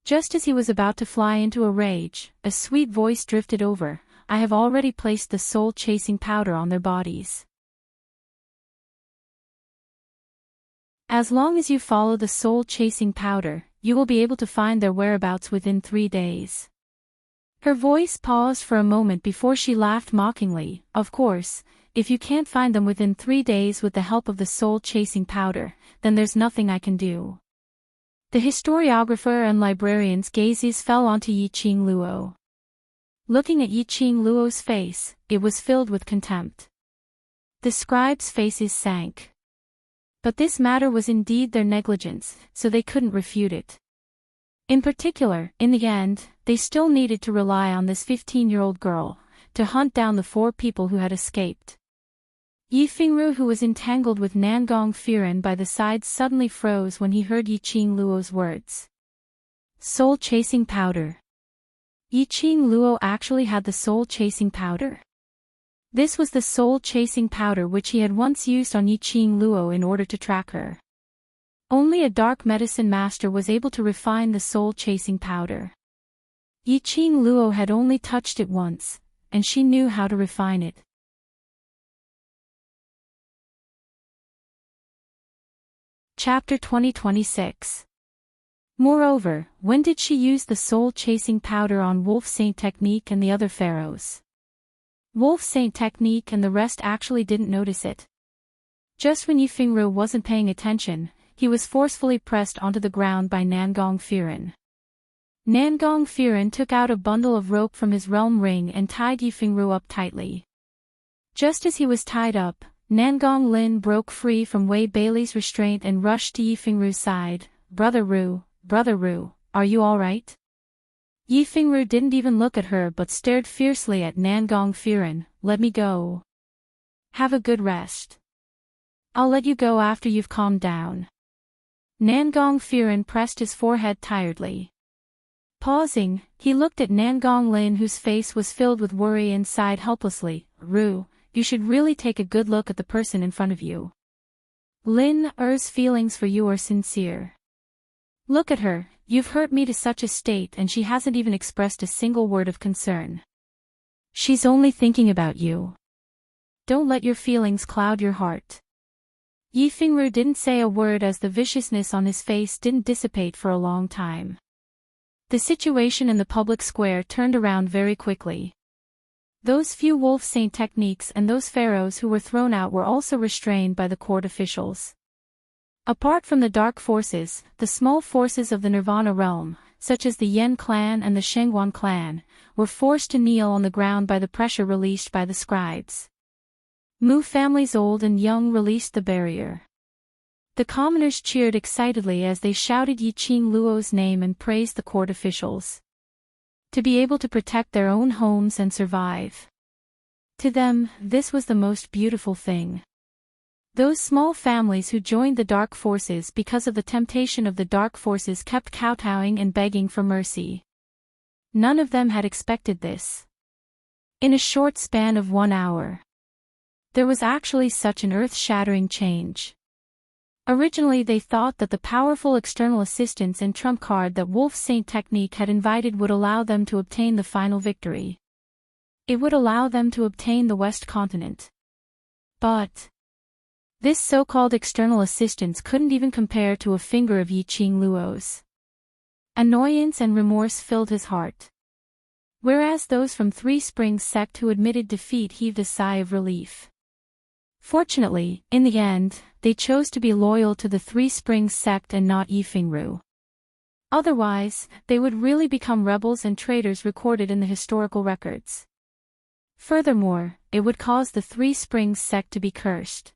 Just as he was about to fly into a rage, a sweet voice drifted over. I have already placed the soul-chasing powder on their bodies. As long as you follow the soul-chasing powder, you will be able to find their whereabouts within 3 days. Her voice paused for a moment before she laughed mockingly. Of course, if you can't find them within 3 days with the help of the soul-chasing powder, then there's nothing I can do. The historiographer and librarian's gazes fell onto Yiqing Luo. Looking at Yiqing Luo's face, it was filled with contempt. The scribes' faces sank. But this matter was indeed their negligence, so they couldn't refute it. In particular, in the end, they still needed to rely on this 15-year-old girl, to hunt down the 4 people who had escaped. Yi Fingru, who was entangled with Nangong Firen by the side, suddenly froze when he heard Yiqing Luo's words. Soul-chasing powder. Yiqing Luo actually had the soul-chasing powder? This was the soul-chasing powder which he had once used on Yiqing Luo in order to track her. Only a dark medicine master was able to refine the soul-chasing powder. Yiqing Luo had only touched it once, and she knew how to refine it. Chapter 2026. Moreover, when did she use the soul-chasing powder on Wolf Saint technique and the other pharaohs? Wolf Saint technique and the rest actually didn't notice it. Just when Yi Fingru wasn't paying attention, he was forcefully pressed onto the ground by Nangong Firen. Nangong Firen took out a bundle of rope from his realm ring and tied Yi Fingru up tightly. Just as he was tied up, Nangong Lin broke free from Wei Bailey's restraint and rushed to Yifengru's side. Brother Ru, are you alright? Yifengru didn't even look at her but stared fiercely at Nangong Firen. Let me go. Have a good rest. I'll let you go after you've calmed down. Nangong Firen pressed his forehead tiredly. Pausing, he looked at Nangong Lin, whose face was filled with worry, and sighed helplessly. Ru, you should really take a good look at the person in front of you. Lin Er's feelings for you are sincere. Look at her, you've hurt me to such a state and she hasn't even expressed a single word of concern. She's only thinking about you. Don't let your feelings cloud your heart. Yifengru didn't say a word as the viciousness on his face didn't dissipate for a long time. The situation in the public square turned around very quickly. Those few wolf saint techniques and those pharaohs who were thrown out were also restrained by the court officials. Apart from the dark forces, the small forces of the Nirvana realm, such as the Yen clan and the Shengguan clan, were forced to kneel on the ground by the pressure released by the scribes. Mu families old and young released the barrier. The commoners cheered excitedly as they shouted Yiqing Luo's name and praised the court officials. To be able to protect their own homes and survive. To them, this was the most beautiful thing. Those small families who joined the dark forces because of the temptation of the dark forces kept kowtowing and begging for mercy. None of them had expected this. In a short span of 1 hour, there was actually such an earth-shattering change. Originally they thought that the powerful external assistance and trump card that Wolf Saint technique had invited would allow them to obtain the final victory. It would allow them to obtain the West Continent. But this so-called external assistance couldn't even compare to a finger of Yiqing Luo's. Annoyance and remorse filled his heart. Whereas those from Three Springs sect who admitted defeat heaved a sigh of relief. Fortunately, in the end, they chose to be loyal to the Three Springs sect and not Yifengru. Otherwise, they would really become rebels and traitors recorded in the historical records. Furthermore, it would cause the Three Springs sect to be cursed.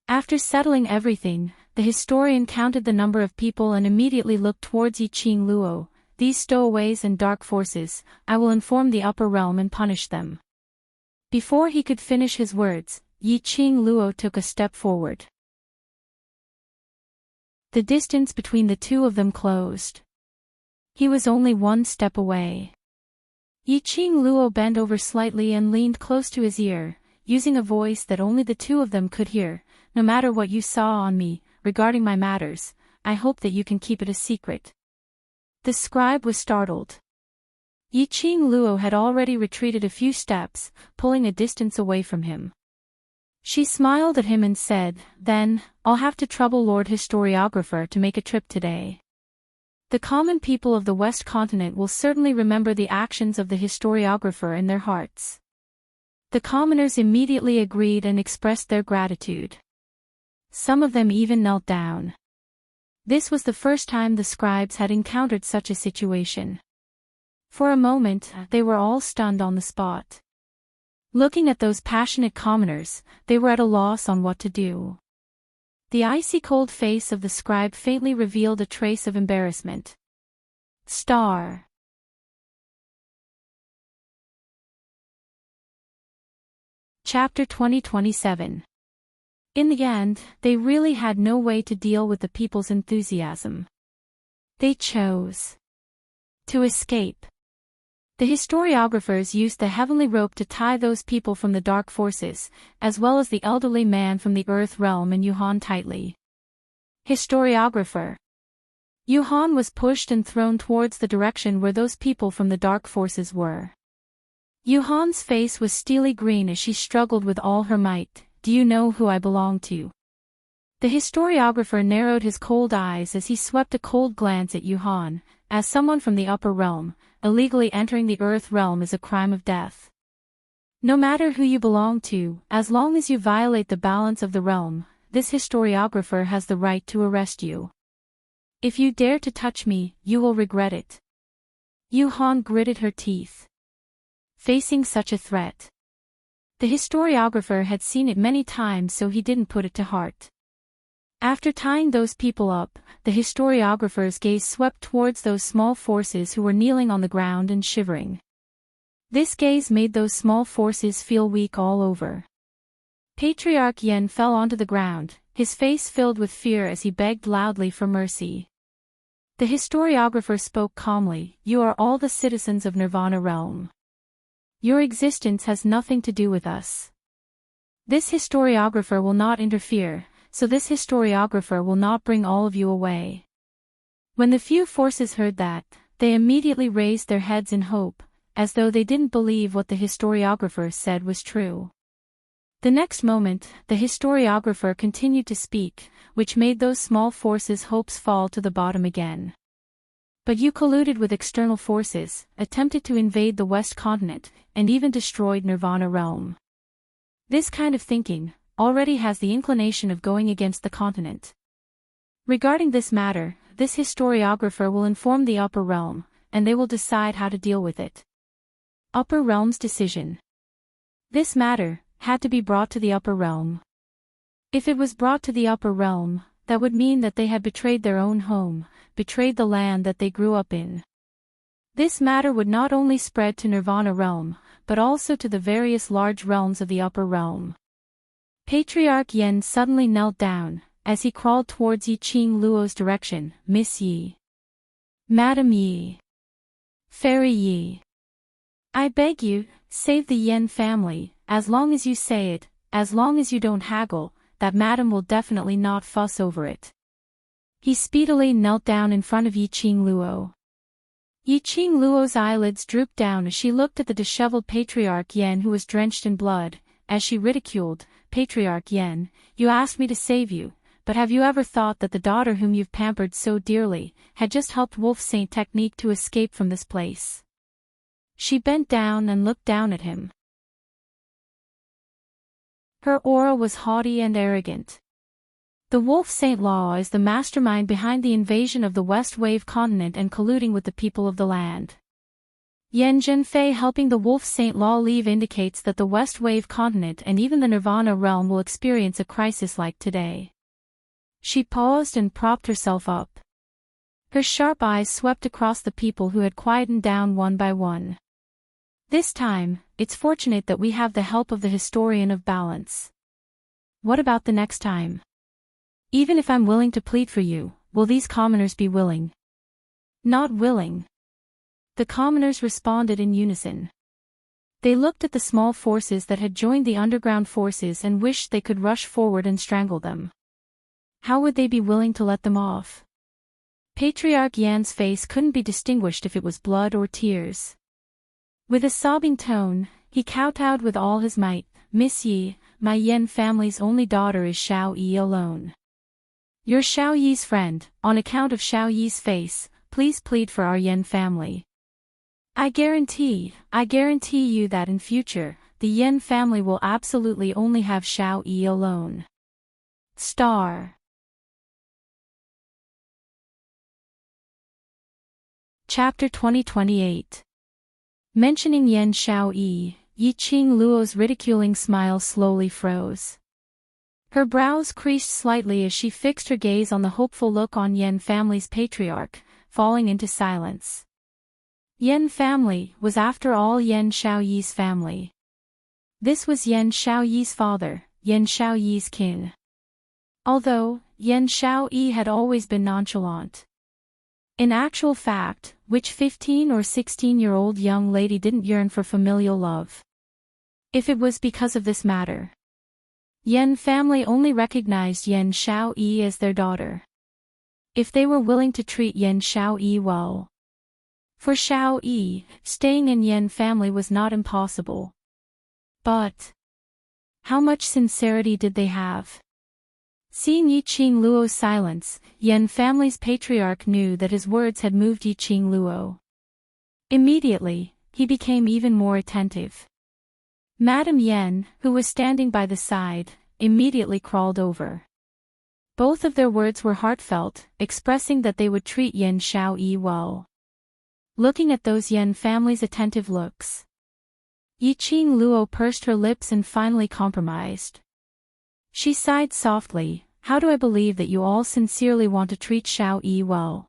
After settling everything, the historian counted the number of people and immediately looked towards Yiqing Luo. These stowaways and dark forces, I will inform the upper realm and punish them. Before he could finish his words, Yiqing Luo took a step forward. The distance between the two of them closed. He was only 1 step away. Yiqing Luo bent over slightly and leaned close to his ear, using a voice that only the two of them could hear. No matter what you saw on me, regarding my matters, I hope that you can keep it a secret. The scribe was startled. Yiqing Luo had already retreated a few steps, pulling a distance away from him. She smiled at him and said, "Then, I'll have to trouble Lord Historiographer to make a trip today. The common people of the West Continent will certainly remember the actions of the historiographer in their hearts." The commoners immediately agreed and expressed their gratitude. Some of them even knelt down. This was the first time the scribes had encountered such a situation. For a moment, they were all stunned on the spot. Looking at those passionate commoners, they were at a loss on what to do. The icy cold face of the scribe faintly revealed a trace of embarrassment. Star. Chapter 2027. In the end, they really had no way to deal with the people's enthusiasm. They chose to escape. The historiographers used the heavenly rope to tie those people from the dark forces, as well as the elderly man from the earth realm and Yuhan tightly. Historiographer. Yuhan was pushed and thrown towards the direction where those people from the dark forces were. Yuhan's face was steely green as she struggled with all her might. "Do you know who I belong to?" The historiographer narrowed his cold eyes as he swept a cold glance at Yuhan. "As someone from the upper realm, illegally entering the earth realm is a crime of death. No matter who you belong to, as long as you violate the balance of the realm, this historiographer has the right to arrest you. If you dare to touch me, you will regret it." Yuhan gritted her teeth. Facing such a threat, The historiographer had seen it many times, so he didn't put it to heart. After tying those people up, the historiographer's gaze swept towards those small forces who were kneeling on the ground and shivering. This gaze made those small forces feel weak all over. Patriarch Yen fell onto the ground, his face filled with fear as he begged loudly for mercy. The historiographer spoke calmly, "You are all the citizens of Nirvana realm. Your existence has nothing to do with us. This historiographer will not interfere, so this historiographer will not bring all of you away." When the few forces heard that, they immediately raised their heads in hope, as though they didn't believe what the historiographer said was true. The next moment, the historiographer continued to speak, which made those small forces' hopes fall to the bottom again. "But you colluded with external forces, attempted to invade the West continent, and even destroyed Nirvana realm. This kind of thinking already has the inclination of going against the continent. Regarding this matter, this historiographer will inform the upper realm, and they will decide how to deal with it." Upper realm's decision. This matter had to be brought to the upper realm. If it was brought to the upper realm, that would mean that they had betrayed their own home, betrayed the land that they grew up in. This matter would not only spread to Nirvana realm, but also to the various large realms of the upper realm. Patriarch Yen suddenly knelt down, as he crawled towards Yi Qing Luo's direction. "Miss Yi. Madam Yi. Fairy Yi. I beg you, save the Yen family. As long as you say it, as long as you don't haggle, that madam will definitely not fuss over it." He speedily knelt down in front of Yi Qing Luo. Yi Qing Luo's eyelids drooped down as she looked at the disheveled Patriarch Yen, who was drenched in blood, as she ridiculed, "Patriarch Yen, you asked me to save you, but have you ever thought that the daughter whom you've pampered so dearly had just helped Wolf Saint technique to escape from this place?" She bent down and looked down at him. Her aura was haughty and arrogant. The Wolf Saint Law is the mastermind behind the invasion of the West Wave continent and colluding with the people of the land. Yen Zhenfei helping the Wolf Saint Law leave indicates that the West Wave continent and even the Nirvana realm will experience a crisis like today. She paused and propped herself up. Her sharp eyes swept across the people who had quietened down one by one. "This time, it's fortunate that we have the help of the historian of balance. What about the next time? Even if I'm willing to plead for you, will these commoners be willing?" "Not willing." The commoners responded in unison. They looked at the small forces that had joined the underground forces and wished they could rush forward and strangle them. How would they be willing to let them off? Patriarch Yan's face couldn't be distinguished if it was blood or tears. With a sobbing tone, he kowtowed with all his might, "Miss Yi, my Yen family's only daughter is Xiao Yi alone. You're Xiao Yi's friend, on account of Xiao Yi's face, please plead for our Yen family. I guarantee you that in future, the Yen family will absolutely only have Xiao Yi alone." Star. Chapter 2028. Mentioning Yen Xiao Yi, Yi Qing Luo's ridiculing smile slowly froze. Her brows creased slightly as she fixed her gaze on the hopeful look on Yen family's patriarch, falling into silence. Yen family was after all Yen Xiao Yi's family. This was Yen Xiao Yi's father, Yen Xiao Yi's kin. Although, Yen Xiao Yi had always been nonchalant. In actual fact, which 15 or 16-year-old young lady didn't yearn for familial love? If it was because of this matter, Yen family only recognized Yen Xiao Yi as their daughter. If they were willing to treat Yen Xiao Yi well. For Xiao Yi, staying in Yen family was not impossible. But how much sincerity did they have? Seeing Yi Qing Luo's silence, Yen family's patriarch knew that his words had moved Yi Qing Luo. Immediately, he became even more attentive. Madame Yen, who was standing by the side, immediately crawled over. Both of their words were heartfelt, expressing that they would treat Yen Xiao Yi well. Looking at those Yen family's attentive looks, Yiqing Luo pursed her lips and finally compromised. She sighed softly, how do I believe that you all sincerely want to treat Xiao Yi well?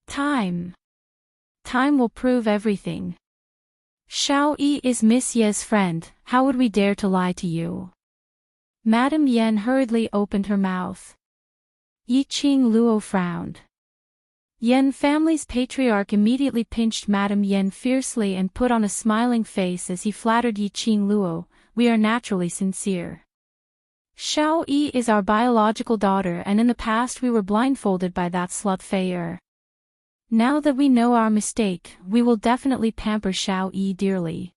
Time will prove everything. Xiao Yi is Miss Ye's friend, how would we dare to lie to you? Madame Yen hurriedly opened her mouth. Yiqing Luo frowned. Yen family's patriarch immediately pinched Madame Yen fiercely and put on a smiling face as he flattered Yiqing Luo, we are naturally sincere. Xiao Yi is our biological daughter and in the past we were blindfolded by that slut Fei. Now that we know our mistake, we will definitely pamper Xiao Yi dearly.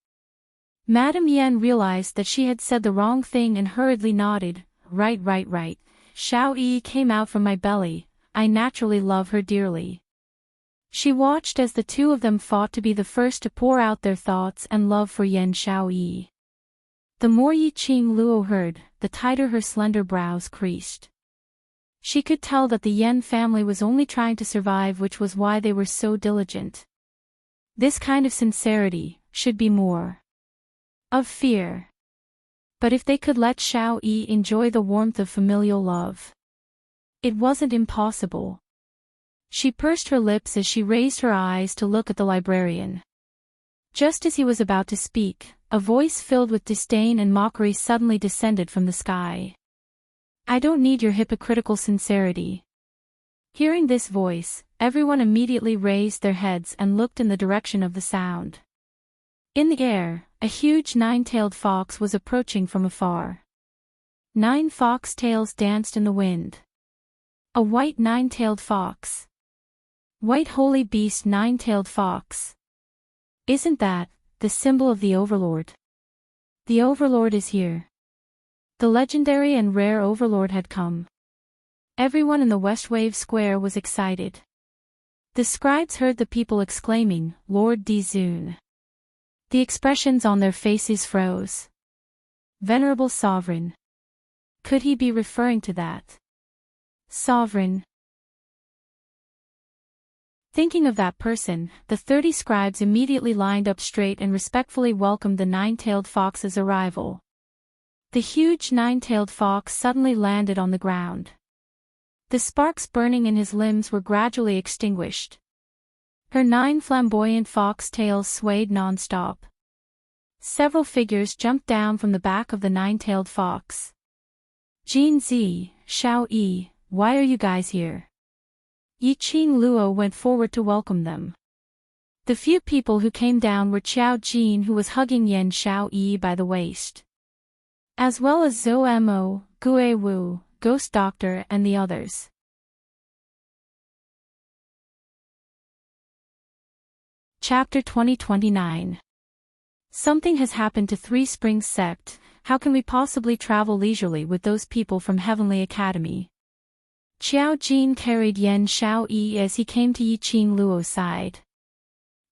Madame Yen realized that she had said the wrong thing and hurriedly nodded, right. Xiao Yi came out from my belly, I naturally love her dearly. She watched as the two of them fought to be the first to pour out their thoughts and love for Yen Xiao Yi. The more Yiqing Luo heard, the tighter her slender brows creased. She could tell that the Yen family was only trying to survive, which was why they were so diligent. This kind of sincerity should be more of fear. But if they could let Xiao Yi enjoy the warmth of familial love, it wasn't impossible. She pursed her lips as she raised her eyes to look at the librarian. Just as he was about to speak, a voice filled with disdain and mockery suddenly descended from the sky. I don't need your hypocritical sincerity. Hearing this voice, everyone immediately raised their heads and looked in the direction of the sound. In the air, a huge nine-tailed fox was approaching from afar. 9 fox tails danced in the wind. A white nine-tailed fox. White holy beast nine-tailed fox. Isn't that the symbol of the Overlord? The Overlord is here. The legendary and rare Overlord had come. Everyone in the Westwave Square was excited. The scribes heard the people exclaiming, Lord Dizun. The expressions on their faces froze. Venerable Sovereign. Could he be referring to that? Sovereign. Thinking of that person, the 30 scribes immediately lined up straight and respectfully welcomed the nine-tailed fox's arrival. The huge nine-tailed fox suddenly landed on the ground. The sparks burning in his limbs were gradually extinguished. Her 9 flamboyant fox tails swayed non-stop. Several figures jumped down from the back of the nine-tailed fox. Jin Zi, Xiao Yi, why are you guys here? Yiqing Luo went forward to welcome them. The few people who came down were Qiao Jin, who was hugging Yen Xiao Yi by the waist, as well as Zhou Mo, Gue Wu, Ghost Doctor and the others. Chapter 2029. Something has happened to Three Springs Sect. How can we possibly travel leisurely with those people from Heavenly Academy? Qiao Jin carried Yen Xiao Yi as he came to Yiqing Luo's side.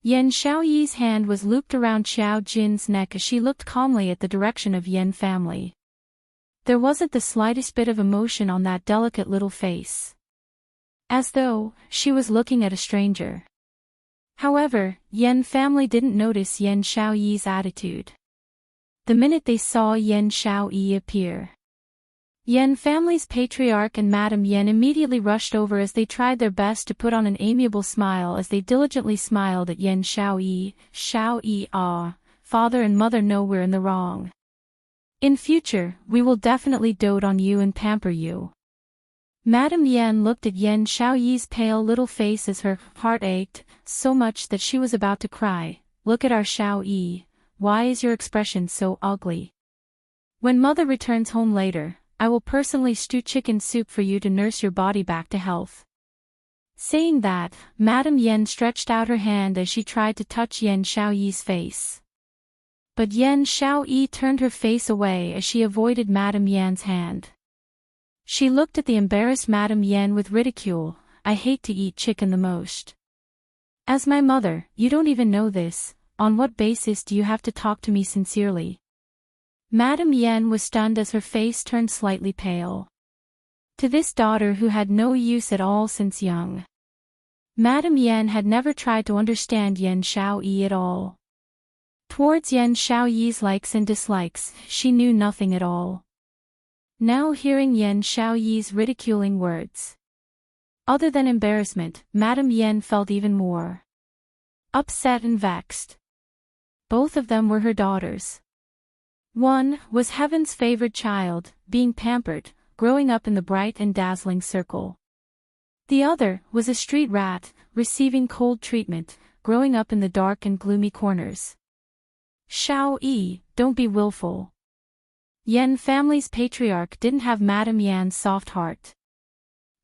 Yen Xiao Yi's hand was looped around Qiao Jin's neck as she looked calmly at the direction of Yen family. There wasn't the slightest bit of emotion on that delicate little face, as though she was looking at a stranger. However, Yen family didn't notice Yen Xiao Yi's attitude the minute they saw Yen Xiao Yi appear. Yen family's patriarch and Madame Yen immediately rushed over as they tried their best to put on an amiable smile as they diligently smiled at Yen Xiao Yi. Xiao Yi, father and mother know we're in the wrong. In future, we will definitely dote on you and pamper you. Madame Yen looked at Yen Xiao Yi's pale little face as her heart ached so much that she was about to cry. Look at our Xiao Yi, why is your expression so ugly? When mother returns home later, I will personally stew chicken soup for you to nurse your body back to health. Saying that, Madame Yen stretched out her hand as she tried to touch Yen Xiao Yi's face. But Yen Xiao Yi turned her face away as she avoided Madame Yen's hand. She looked at the embarrassed Madame Yen with ridicule. I hate to eat chicken the most. As my mother, you don't even know this. On what basis do you have to talk to me sincerely? Madame Yen was stunned as her face turned slightly pale. To this daughter who had no use at all since young, Madame Yen had never tried to understand Yen Xiao Yi at all. Towards Yan Xiaoyi's likes and dislikes, she knew nothing at all. Now hearing Yan Xiaoyi's ridiculing words. Other than embarrassment, Madame Yan felt even more upset and vexed. Both of them were her daughters. One was heaven's favored child, being pampered, growing up in the bright and dazzling circle. The other was a street rat, receiving cold treatment, growing up in the dark and gloomy corners. Xiao Yi, don't be willful. Yan family's patriarch didn't have Madame Yan's soft heart.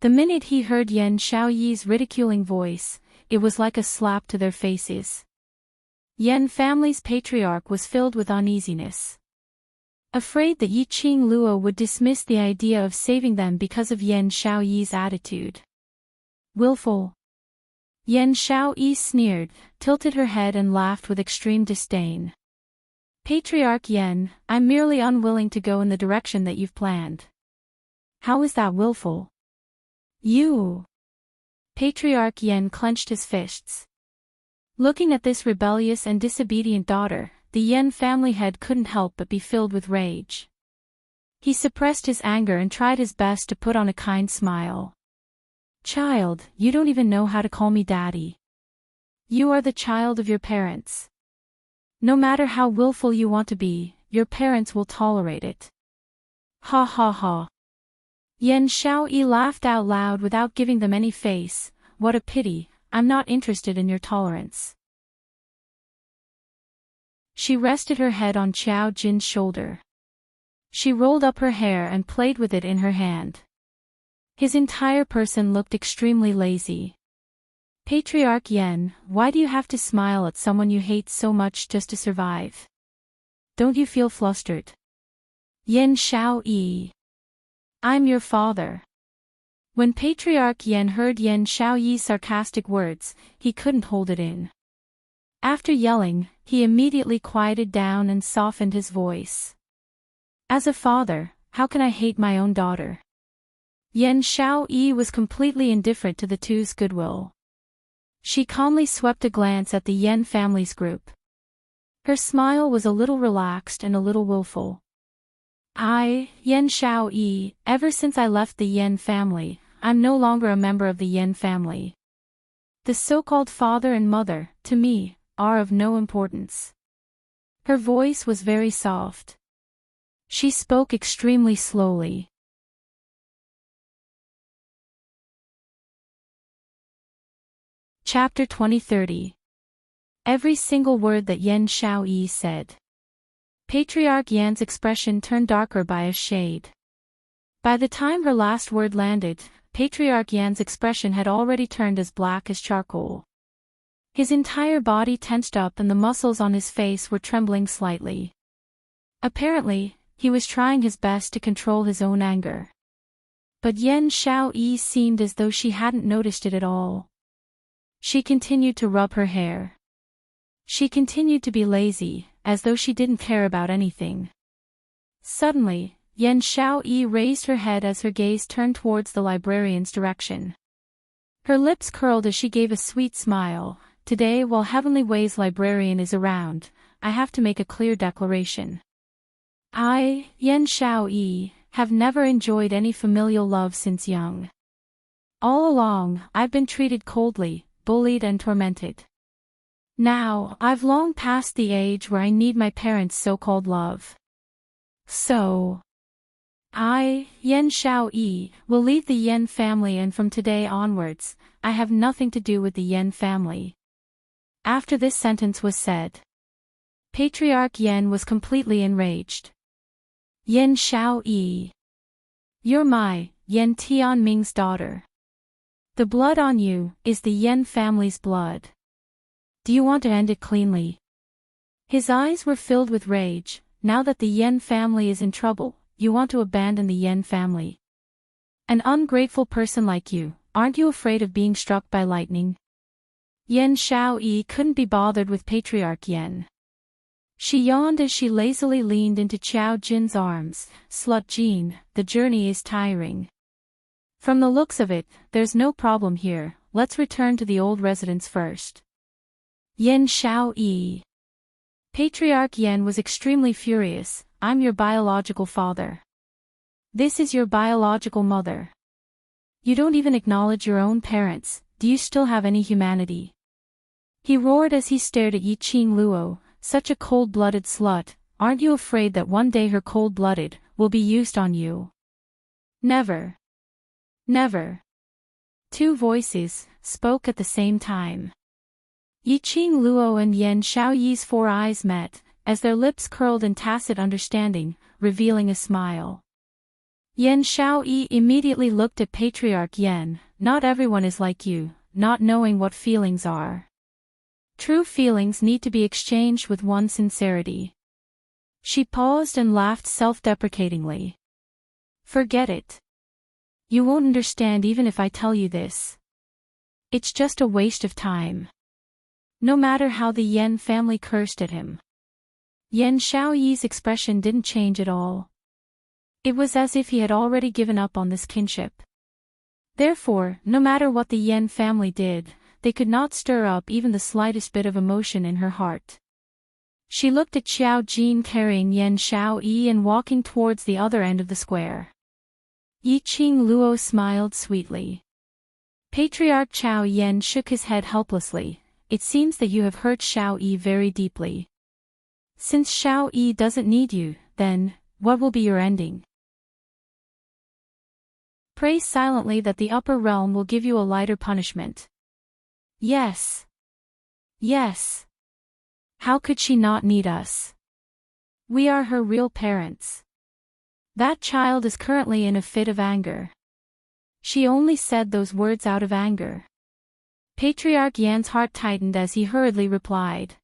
The minute he heard Yan Xiaoyi's ridiculing voice, it was like a slap to their faces. Yan family's patriarch was filled with uneasiness. Afraid that Yi Qing Luo would dismiss the idea of saving them because of Yan Xiaoyi's attitude. Willful. Yan Xiaoyi sneered, tilted her head and laughed with extreme disdain. Patriarch Yan, I'm merely unwilling to go in the direction that you've planned. How is that willful? You. Patriarch Yan clenched his fists. Looking at this rebellious and disobedient daughter, the Yan family head couldn't help but be filled with rage. He suppressed his anger and tried his best to put on a kind smile. Child, you don't even know how to call me daddy. You are the child of your parents. No matter how willful you want to be, your parents will tolerate it. Ha ha ha. Yan Xiaoyi laughed out loud without giving them any face. What a pity, I'm not interested in your tolerance. She rested her head on Qiao Jin's shoulder. She rolled up her hair and played with it in her hand. His entire person looked extremely lazy. Patriarch Yan, why do you have to smile at someone you hate so much just to survive? Don't you feel flustered? Yan Xiaoyi. I'm your father. When Patriarch Yan heard Yan Xiaoyi's sarcastic words, he couldn't hold it in. After yelling, he immediately quieted down and softened his voice. As a father, how can I hate my own daughter? Yan Xiaoyi was completely indifferent to the two's goodwill. She calmly swept a glance at the Yan family's group. Her smile was a little relaxed and a little willful. Yan Xiaoyi, ever since I left the Yan family, I'm no longer a member of the Yan family. The so-called father and mother, to me, are of no importance. Her voice was very soft. She spoke extremely slowly. Chapter 20:30. Every single word that Yan Xiaoyi said. Patriarch Yan's expression turned darker by a shade. By the time her last word landed, Patriarch Yan's expression had already turned as black as charcoal. His entire body tensed up and the muscles on his face were trembling slightly. Apparently, he was trying his best to control his own anger. But Yan Xiaoyi seemed as though she hadn't noticed it at all. She continued to rub her hair. She continued to be lazy, as though she didn't care about anything. Suddenly, Yan Xiaoyi raised her head as her gaze turned towards the librarian's direction. Her lips curled as she gave a sweet smile. Today, while Heavenly Way's librarian is around, I have to make a clear declaration. I, Yan Xiaoyi, have never enjoyed any familial love since young. All along, I've been treated coldly, bullied and tormented. Now, I've long passed the age where I need my parents' so-called love. So, I, Yan Xiaoyi, will leave the Yan family, and from today onwards, I have nothing to do with the Yan family. After this sentence was said, Patriarch Yan was completely enraged. Yan Xiaoyi. You're my, Yan Tianming's daughter. The blood on you is the Yan family's blood. Do you want to end it cleanly? His eyes were filled with rage. Now that the Yan family is in trouble, you want to abandon the Yan family. An ungrateful person like you, aren't you afraid of being struck by lightning? Yan Xiaoyi couldn't be bothered with Patriarch Yan. She yawned as she lazily leaned into Qiao Jin's arms. Slut Jin, the journey is tiring. From the looks of it, there's no problem here, let's return to the old residence first. Yan Xiaoyi. Patriarch Yen was extremely furious. I'm your biological father. This is your biological mother. You don't even acknowledge your own parents. Do you still have any humanity? He roared as he stared at Yi Qing Luo. Such a cold-blooded slut. Aren't you afraid that one day her cold-blooded will be used on you? Never. Never. Two voices spoke at the same time. Yi Qing Luo and Yen Xiaoyi's four eyes met, as their lips curled in tacit understanding, revealing a smile. Yen Xiaoyi immediately looked at Patriarch Yen. Not everyone is like you, not knowing what feelings are. True feelings need to be exchanged with one's sincerity. She paused and laughed self-deprecatingly. Forget it. You won't understand even if I tell you this. It's just a waste of time. No matter how the Yen family cursed at him. Yen Xiaoyi's expression didn't change at all. It was as if he had already given up on this kinship. Therefore, no matter what the Yen family did, they could not stir up even the slightest bit of emotion in her heart. She looked at Xiao Jin carrying Yen Xiaoyi and walking towards the other end of the square. Yi Qing Luo smiled sweetly. Patriarch Xiao Yen shook his head helplessly. It seems that you have hurt Xiaoyi very deeply. Since Xiaoyi doesn't need you, then, what will be your ending? Pray silently that the upper realm will give you a lighter punishment. Yes. Yes. How could she not need us? We are her real parents. That child is currently in a fit of anger. She only said those words out of anger. Patriarch Yan's heart tightened as he hurriedly replied.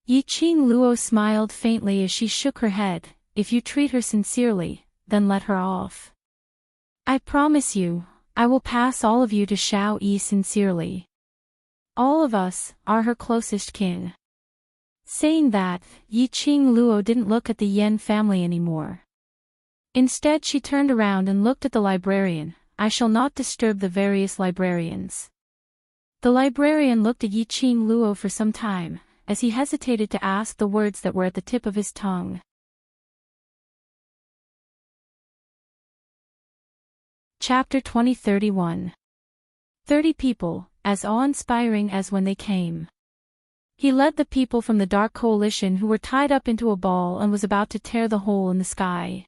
Yi Qing Luo smiled faintly as she shook her head. If you treat her sincerely, then let her off. I promise you, I will pass all of you to Xiaoyi sincerely. All of us are her closest kin. Saying that, Yi Qing Luo didn't look at the Yen family anymore. Instead she turned around and looked at the librarian. I shall not disturb the various librarians. The librarian looked at Yi Qing Luo for some time, as he hesitated to ask the words that were at the tip of his tongue. Chapter 2031. 30 people, as awe-inspiring as when they came. He led the people from the Dark Coalition who were tied up into a ball and was about to tear the hole in the sky.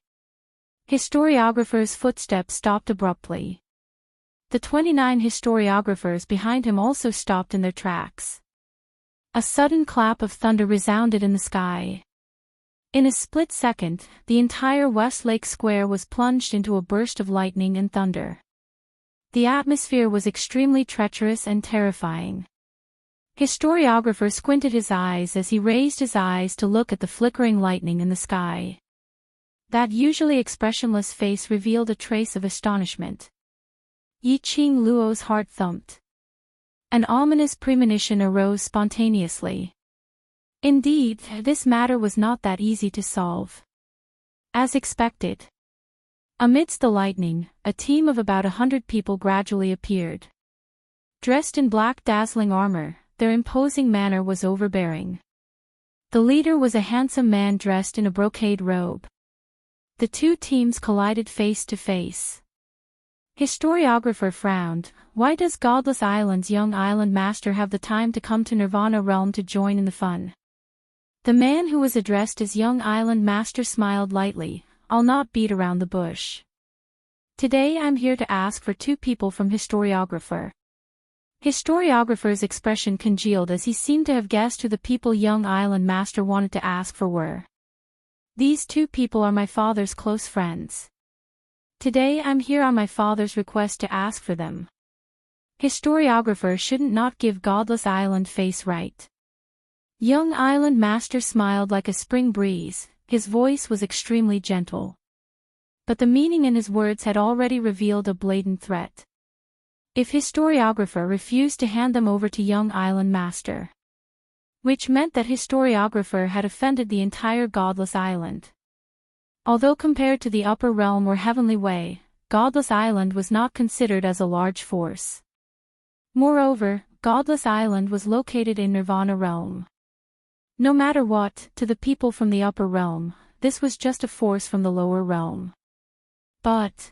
Historiographer's footsteps stopped abruptly. The 29 historiographers behind him also stopped in their tracks. A sudden clap of thunder resounded in the sky. In a split second, the entire Westlake Square was plunged into a burst of lightning and thunder. The atmosphere was extremely treacherous and terrifying. Historiographer squinted his eyes as he raised his eyes to look at the flickering lightning in the sky. That usually expressionless face revealed a trace of astonishment. Yi Qing Luo's heart thumped. An ominous premonition arose spontaneously. Indeed, this matter was not that easy to solve. As expected. Amidst the lightning, a team of about 100 people gradually appeared. Dressed in black dazzling armor, their imposing manner was overbearing. The leader was a handsome man dressed in a brocade robe. The two teams collided face to face. Historiographer frowned. Why does Godless Island's young island master have the time to come to Nirvana realm to join in the fun? The man who was addressed as young island master smiled lightly. I'll not beat around the bush. Today I'm here to ask for 2 people from historiographer. Historiographer's expression congealed as he seemed to have guessed who the people young island master wanted to ask for were. These 2 people are my father's close friends. Today I'm here on my father's request to ask for them. Historiographer shouldn't not give Godless Island face right. Young island master smiled like a spring breeze, his voice was extremely gentle. But the meaning in his words had already revealed a blatant threat. If historiographer refused to hand them over to young island master, which meant that historiographer had offended the entire Godless Island. Although compared to the upper realm or heavenly way, Godless Island was not considered as a large force. Moreover, Godless Island was located in Nirvana realm. No matter what, to the people from the upper realm, this was just a force from the lower realm. But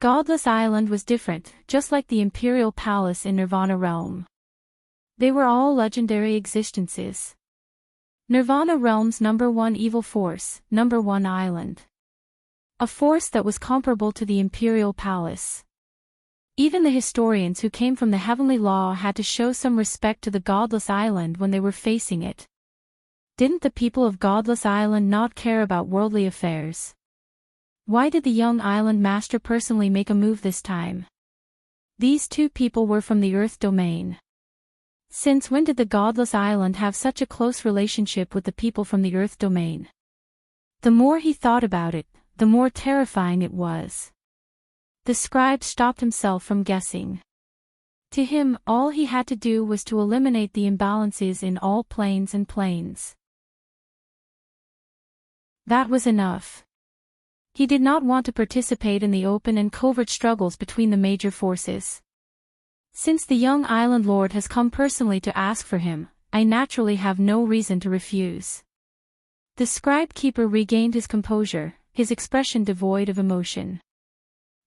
Godless Island was different, just like the Imperial Palace in Nirvana realm. They were all legendary existences. Nirvana realm's #1 evil force, #1 island. A force that was comparable to the Imperial Palace. Even the historians who came from the Heavenly Law had to show some respect to the Godless Island when they were facing it. Didn't the people of Godless Island not care about worldly affairs? Why did the young island master personally make a move this time? These two people were from the Earth domain. Since when did the Godless Island have such a close relationship with the people from the Earth domain? The more he thought about it, the more terrifying it was. The scribe stopped himself from guessing. To him, all he had to do was to eliminate the imbalances in all planes and planes. That was enough. He did not want to participate in the open and covert struggles between the major forces. Since the young island lord has come personally to ask for him, I naturally have no reason to refuse. The scribe keeper regained his composure, his expression devoid of emotion.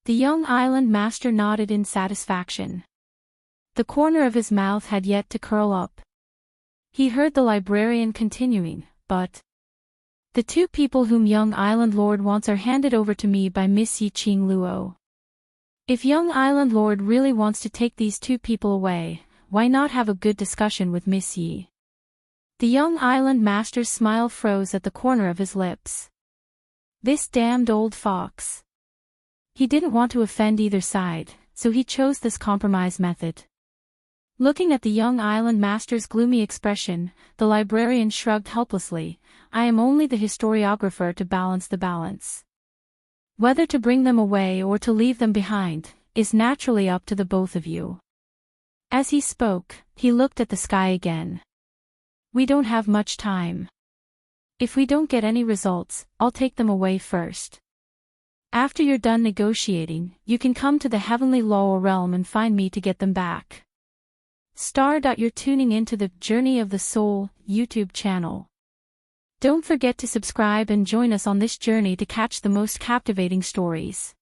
The young island master nodded in satisfaction. The corner of his mouth had yet to curl up. He heard the librarian continuing, but the two people whom young island lord wants are handed over to me by Miss Yi Ching Luo. If young island lord really wants to take these two people away, why not have a good discussion with Miss Yi? The young island master's smile froze at the corner of his lips. This damned old fox. He didn't want to offend either side, so he chose this compromise method. Looking at the young island master's gloomy expression, the librarian shrugged helplessly. I am only the historiographer to balance the balance. Whether to bring them away or to leave them behind, is naturally up to the both of you. As he spoke, he looked at the sky again. We don't have much time. If we don't get any results, I'll take them away first. After you're done negotiating, you can come to the heavenly lower realm and find me to get them back. You're tuning into the Journey of the Soul YouTube channel. Don't forget to subscribe and join us on this journey to catch the most captivating stories.